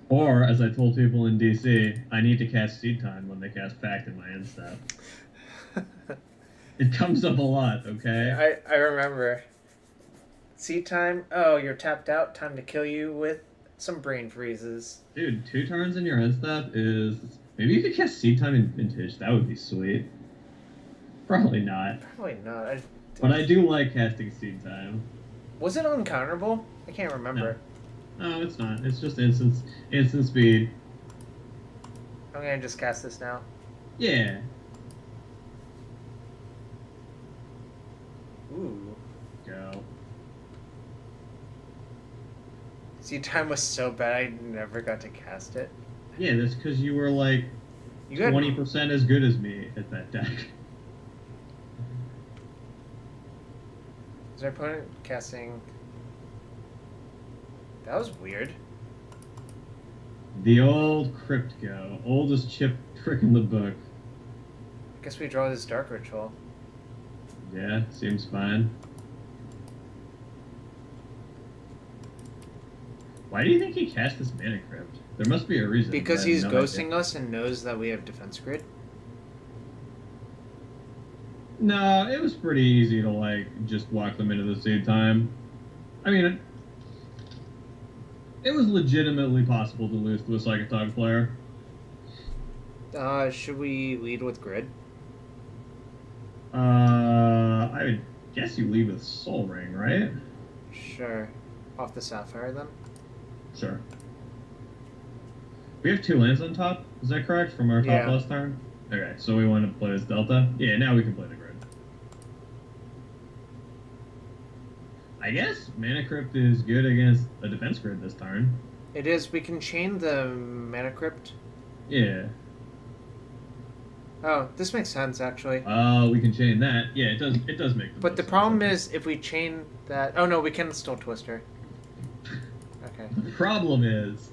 Or, as I told people in DC, I need to cast Seed Time when they cast Fact in my end step. It comes up a lot, okay? I remember. Seed time. Oh, you're tapped out. Time to kill you with some brain freezes. Dude, 2 turns in your end step is... Maybe you could cast Seed Time in Vintage. That would be sweet. Probably not. Probably not. But I do like casting Seed Time. Was it uncounterable? I can't remember. No, it's not. It's just instant speed. I'm gonna just cast this now. Yeah. Ooh. Go. Seed time was so bad I never got to cast it. Yeah, that's because you were like You got 20% as good as me at that deck. Is our opponent casting? That was weird. The old Crypt Go. Oldest chip trick in the book. I guess we draw this Dark Ritual. Yeah, seems fine. Why do you think he cast this Mana Crypt? There must be a reason. Because I have he's no ghosting idea. us and knows that we have Defense Grid. No, it was pretty easy to like just walk them into the Seed Time. I mean, it was legitimately possible to lose to a Psychotog player. Should we lead with Grid? I would guess you lead with Soul Ring, right? Sure. Off the Sapphire then? Sure. We have 2 lands on top, is that correct, from our top Yeah. last turn? Okay, so we want to play as Delta? Yeah, now we can play the Grid. I guess Mana Crypt is good against a Defense Grid this turn. It is. We can chain the Mana Crypt. Yeah. Oh, this makes sense actually. We can chain that. Yeah, it does make But the most problem sense. is if we chain that... Oh no, we can still Twister. Okay. The problem is...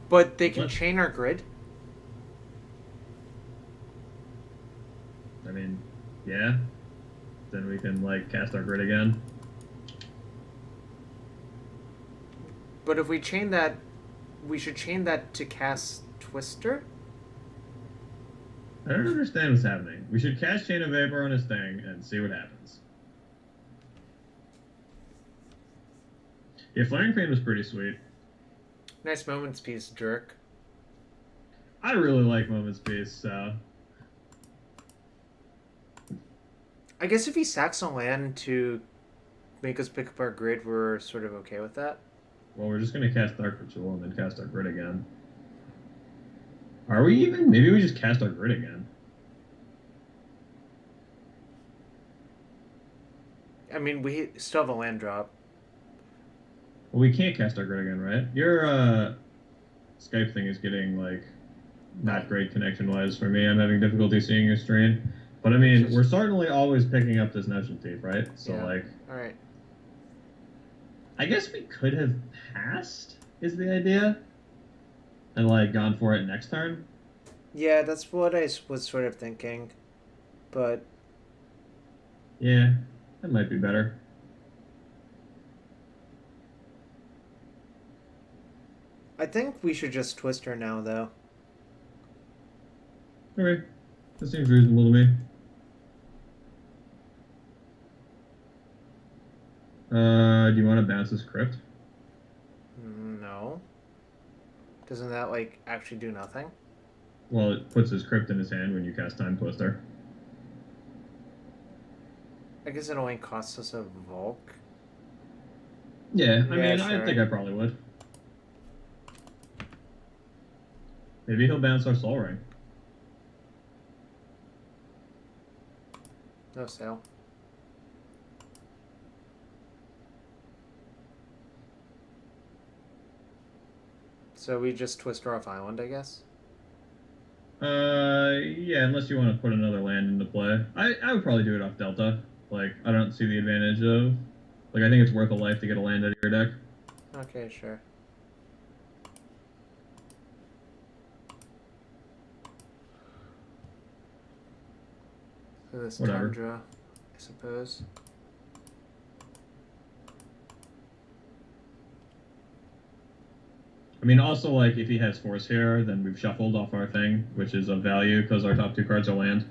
But they can What? chain our Grid? I mean, yeah. Then we can, like, cast our Grid again. But if we chain that... We should chain that to cast Twister? I don't understand what's happening. We should cast Chain of Vapor on his thing and see what happens. Yeah, Flaring Pain was pretty sweet. Nice Moments piece, jerk. I really like Moment's Peace, so... I guess if he sacks a land to make us pick up our Grid, we're sort of okay with that. Well, we're just gonna cast Dark Ritual and then cast our Grid again. Are we even? Maybe we just cast our Grid again. I mean, we still have a land drop. Well, we can't cast our Grid again, right? Your Skype thing is getting, like, not great connection-wise for me. I'm having difficulty seeing your screen. But, I mean, we're certainly always picking up this Notion Thief, right? So, Yeah. like... Alright. I guess we could have passed, is the idea. And, like, gone for it next turn. Yeah, that's what I was sort of thinking. But Yeah, that might be better. I think we should just twist her now, though. Okay. That seems reasonable to me. Do you want to bounce this Crypt? No. Doesn't that, like, actually do nothing? Well, it puts his Crypt in his hand when you cast Time Twister. I guess it only costs us a Volk. Yeah, I Yeah, mean, sure. I think I probably would. Maybe he'll bounce our Soul Ring. No sail. So we just twist her off island, I guess? Yeah, unless you want to put another land into play. I would probably do it off Delta. Like, I don't see the advantage of... Like, I think it's worth a life to get a land out of your deck. Okay, sure. So this Whatever. Tundra, I suppose. I mean, also, like, if he has Force here, then we've shuffled off our thing, which is of value, because our top 2 cards are land.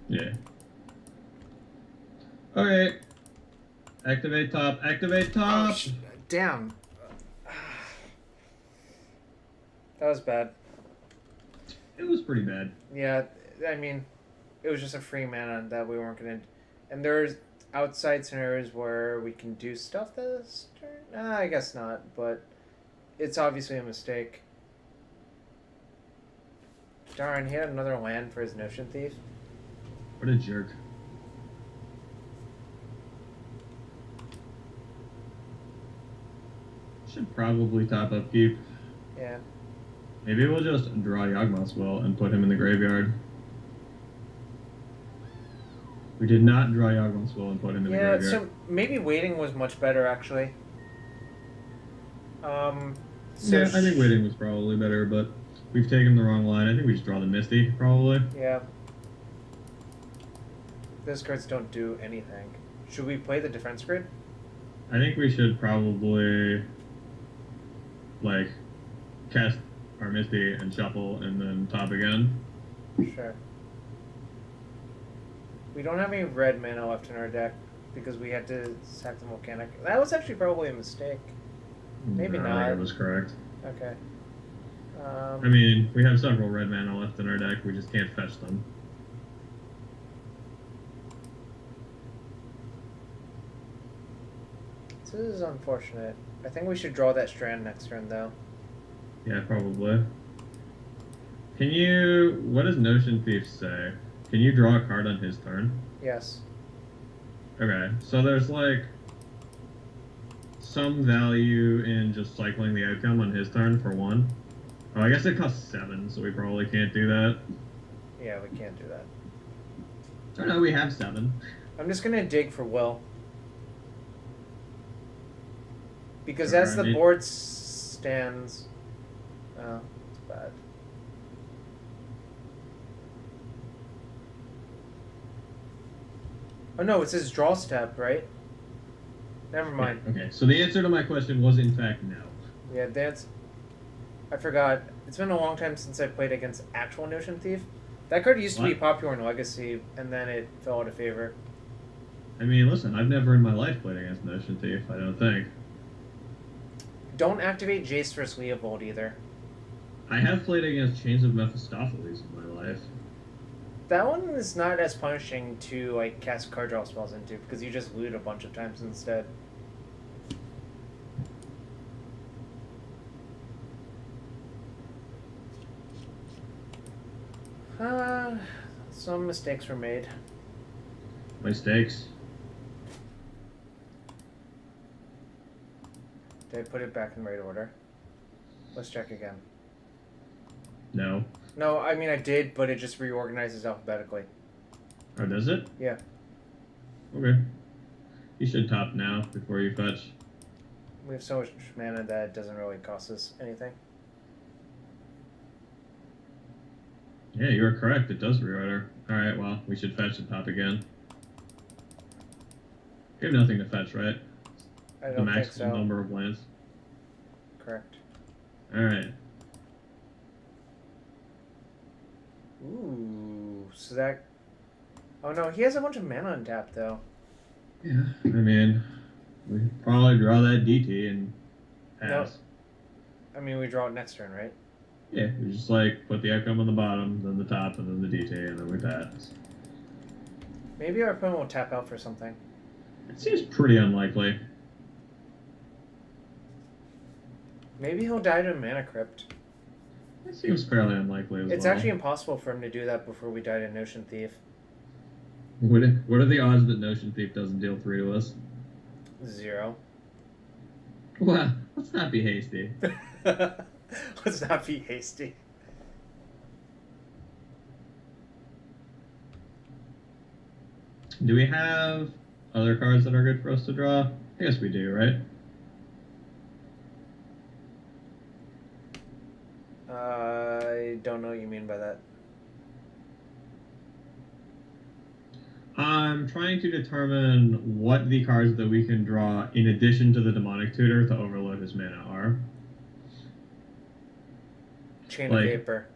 Yeah. Okay. Activate top. Activate top! Oh, damn. That was bad. It was pretty bad. Yeah, I mean, it was just a free mana that we weren't going to... And there's outside scenarios where we can do stuff this turn? I guess not, but it's obviously a mistake. Darn, he had another land for his Notion Thief. What a jerk. Should probably top up keep. Yeah. Maybe we'll just draw Yawgmoth's Will and put him in the graveyard. We did not draw Yawgmoth's Will and put him in the graveyard. Yeah, so maybe waiting was much better, actually. Yeah, I think waiting was probably better, but we've taken the wrong line. I think we just draw the Misty, probably. Yeah. Those cards don't do anything. Should we play the defense grid? I think we should probably, like, cast our Misty and shuffle and then top again. Sure. We don't have any red mana left in our deck because we had to sack the Volcanic. That was actually probably a mistake. Maybe I not. think it was correct. Okay. I mean, we have several red mana left in our deck. We just can't fetch them. This is unfortunate. I think we should draw that Strand next turn, though. Yeah, probably. Can you... What does Notion Thief say? Can you draw a card on his turn? Yes. Okay, so there's, like, some value in just cycling the outcome on his turn for 1. Oh, I guess it costs 7, so we probably can't do that. Yeah, we can't do that. Oh no, we have 7. I'm just gonna dig for Will. Because Sure, as the board stands... Oh, it's bad. Oh no, it says draw step, right? Never mind. Okay, so the answer to my question was in fact no. Yeah, that's... I forgot. It's been a long time since I've played against actual Notion Thief. That card used to be What? popular in Legacy, and then it fell out of favor. I mean, listen, I've never in my life played against Notion Thief, I don't think. Don't activate Jace vs. Leovold either. I have played against Chains of Mephistopheles in my life. That one is not as punishing to like cast card draw spells into because you just loot a bunch of times instead. Some mistakes were made. Mistakes? Did I put it back in the right order? Let's check again. No. No, I mean I did, but it just reorganizes alphabetically. Oh, does it? Yeah. Okay. You should top now before you fetch. We have so much mana that it doesn't really cost us anything. Yeah, you were correct. It does reorder. Alright, well, we should fetch and top again. You have nothing to fetch, right? I The don't think maximum so. number of lands. Correct. Alright. Ooh, so that... Oh no, he has a bunch of mana untapped though. Yeah, I mean, we could probably draw that DT and pass. I mean, we draw it next turn, right? Yeah, we just like put the outcome on the bottom, then the top, and then the DT, and then we pass. Maybe our opponent will tap out for something. It seems pretty unlikely. Maybe he'll die to a mana crypt. It seems fairly unlikely as It's well. actually impossible for him to do that before we die to Notion Thief. What are the odds that Notion Thief doesn't deal 3 to us? 0. Well, let's not be hasty. Let's not be hasty. Do we have other cards that are good for us to draw? I guess we do, right? I don't know what you mean by that. I'm trying to determine what the cards that we can draw in addition to the Demonic Tutor to overload his mana are. Chain of Vapor.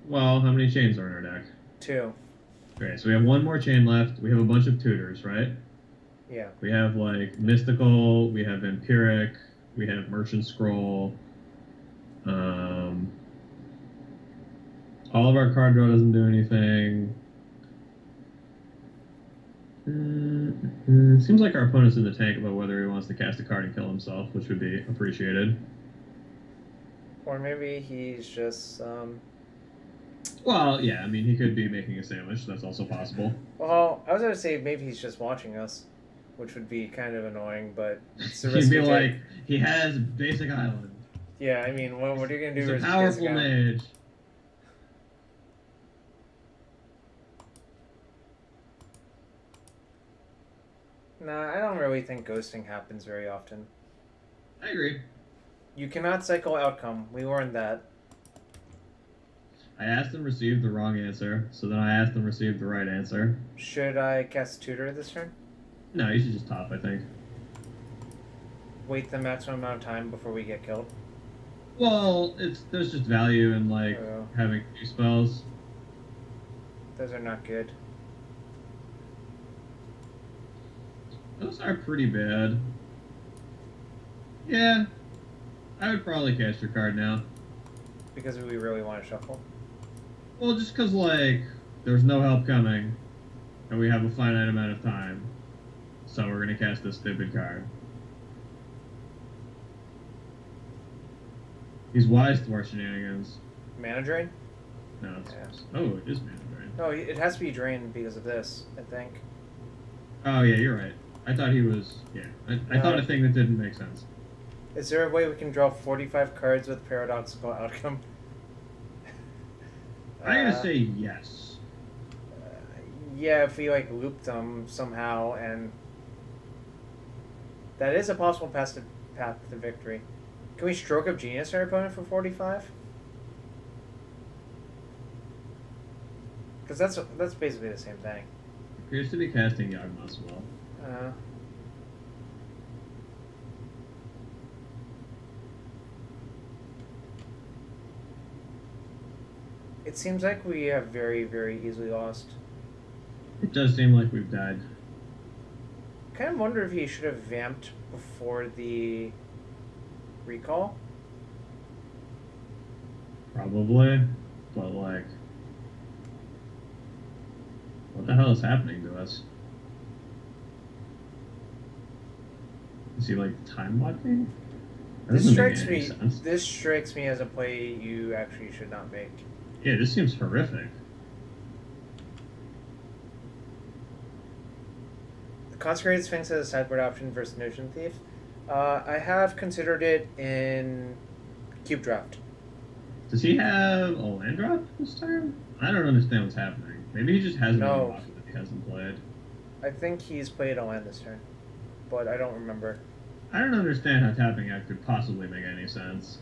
Well, how many chains are in our deck? 2. Okay, so we have one more chain left. We have a bunch of tutors, right? Yeah. We have like Mystical, we have Empiric, we have Merchant Scroll. All of our card draw doesn't do anything. Seems like our opponent's in the tank about whether he wants to cast a card and kill himself, which would be appreciated. Or maybe he's just, Well, yeah, I mean, he could be making a sandwich. That's also possible. Well, I was going to say maybe he's just watching us, which would be kind of annoying, but it's the He'd risk be we like, take. he has Basic Island. Yeah, I mean, what are you going to do? He's a versus powerful Basic Island? mage. Nah, I don't really think ghosting happens very often. I agree. You cannot cycle outcome. We learned that. I asked and received the wrong answer, so then I asked and received the right answer. Should I cast Tutor this turn? No, you should just top, I think. Wait the maximum amount of time before we get killed? Well, there's just value in, like, Oh. having 2 spells. Those are not good. Those are pretty bad. Yeah, I would probably cast your card now. Because we really want to shuffle. Well, just because, like, there's no help coming, and we have a finite amount of time, so we're going to cast this stupid card. He's wise to our shenanigans. Mana Drain? No, it's... Yeah. Oh, it is mana drain. No, it has to be drained because of this, I think. Oh, yeah, you're right. I thought he was... Yeah, I thought a thing that didn't make sense. Is there a way we can draw 45 cards with paradoxical outcome? I'm going to say yes. Yeah, if we like loop them somehow, and that is a possible path to victory. Can we Stroke of Genius our opponent for 45? Because that's basically the same thing. Appears to be casting Yawgmoth's Will. It seems like we have very, very easily lost. It does seem like we've died. I kind of wonder if he should have vamped before the recall. Probably. But, like... What the hell is happening to us? Is he, like, time blocking? That This doesn't make strikes any me. sense. This strikes me as a play you actually should not make. Yeah, this seems horrific. The Consecrated Sphinx as a sideboard option versus Notion Thief. I have considered it in Cube Draft. Does he have a land drop this time? I don't understand what's happening. Maybe he just hasn't No. unlocked it that he hasn't played. I think he's played a land this turn, but I don't remember. I don't understand how tapping out could possibly make any sense.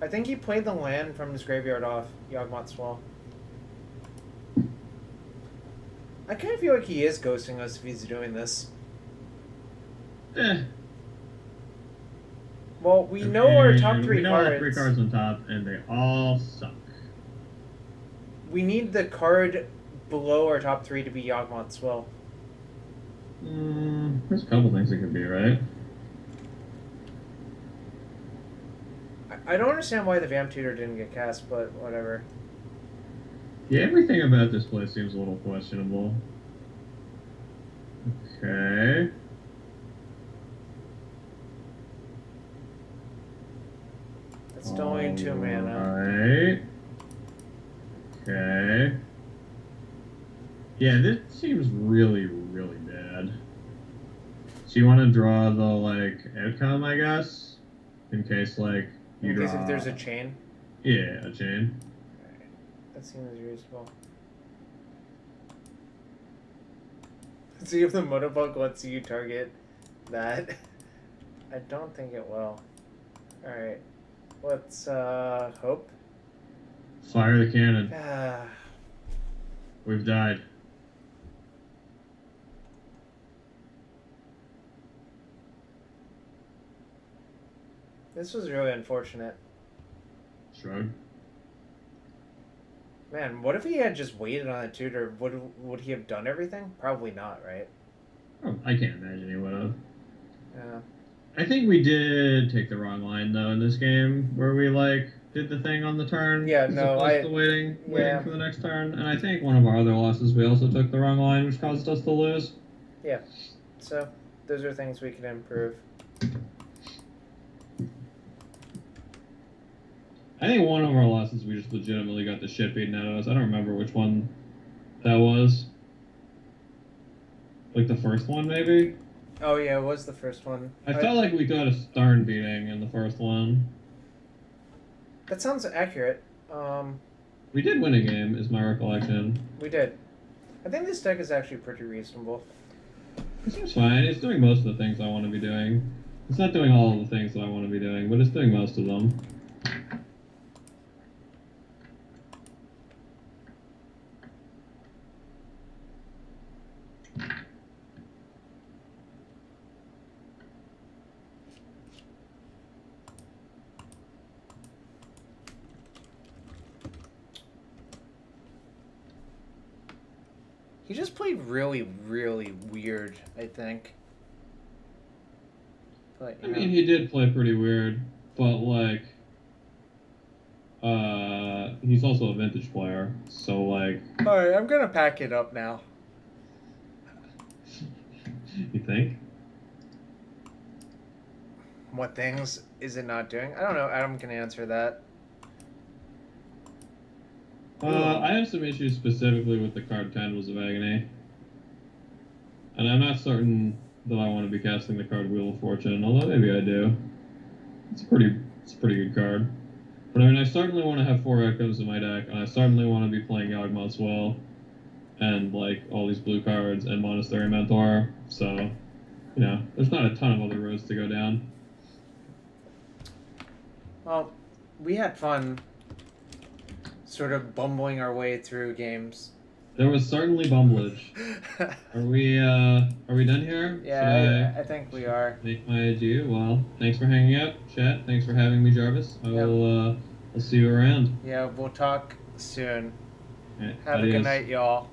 I think he played the land from his graveyard off Yawgmoth's Well. I kind of feel like he is ghosting us if he's doing this. Well, we know our top three we know cards. all 3 cards on top, and they all suck. We need the card below our top 3 to be Yawgmoth's Well. There's a couple things it could be, right? I don't understand why the Vamp Tutor didn't get cast, but whatever. Yeah, everything about this play seems a little questionable. Okay. It's only 2 mana. Right. Okay. Yeah, this seems really, really bad. So you want to draw the, like, outcome, I guess? In case, like, you In draw... case if there's a chain. Yeah, a chain. Alright. That seems reasonable. See if the motorbug lets you target that. I don't think it will. Alright. Let's hope. Fire the cannon. Ah. We've died. This was really unfortunate. Shrug. Man, what if he had just waited on a tutor? Would he have done everything? Probably not, right? Oh, I can't imagine he would have. Yeah. I think we did take the wrong line, though, in this game, where we, like, did the thing on the turn. Yeah, as no, opposed to waiting yeah. for the next turn. And I think one of our other losses, we also took the wrong line, which caused us to lose. Yeah. So, those are things we can improve. I think one of our losses, we just legitimately got the shit beaten out of us. I don't remember which one that was. Like the first one, maybe? Oh yeah, it was the first one. I felt like we got a stern beating in the first one. That sounds accurate. We did win a game, is my recollection. We did. I think this deck is actually pretty reasonable. It seems fine. It's doing most of the things I want to be doing. It's not doing all of the things that I want to be doing, but it's doing most of them. He just played really, really weird, I think. But, I mean, he did play pretty weird, but, like, he's also a vintage player, so, like... Alright, I'm gonna pack it up now. You think? What things is it not doing? I don't know. Adam can answer that. I have some issues specifically with the card Candles of Agony. And I'm not certain that I want to be casting the card Wheel of Fortune, although maybe I do. It's a pretty good card. But I mean, I certainly want to have 4 Echoes in my deck, and I certainly want to be playing Yawgmoth's Will, and, like, all these blue cards, and Monastery Mentor, so, you know, there's not a ton of other roads to go down. Well, we had fun sort of bumbling our way through games. There was certainly bumblage. Are we done here? Yeah, I think we are. Make my adieu. Well, thanks for hanging out, chat. Thanks for having me, Jarvis. I'll see you around. Yeah, we'll talk soon. Right, Have a adios. good night, y'all.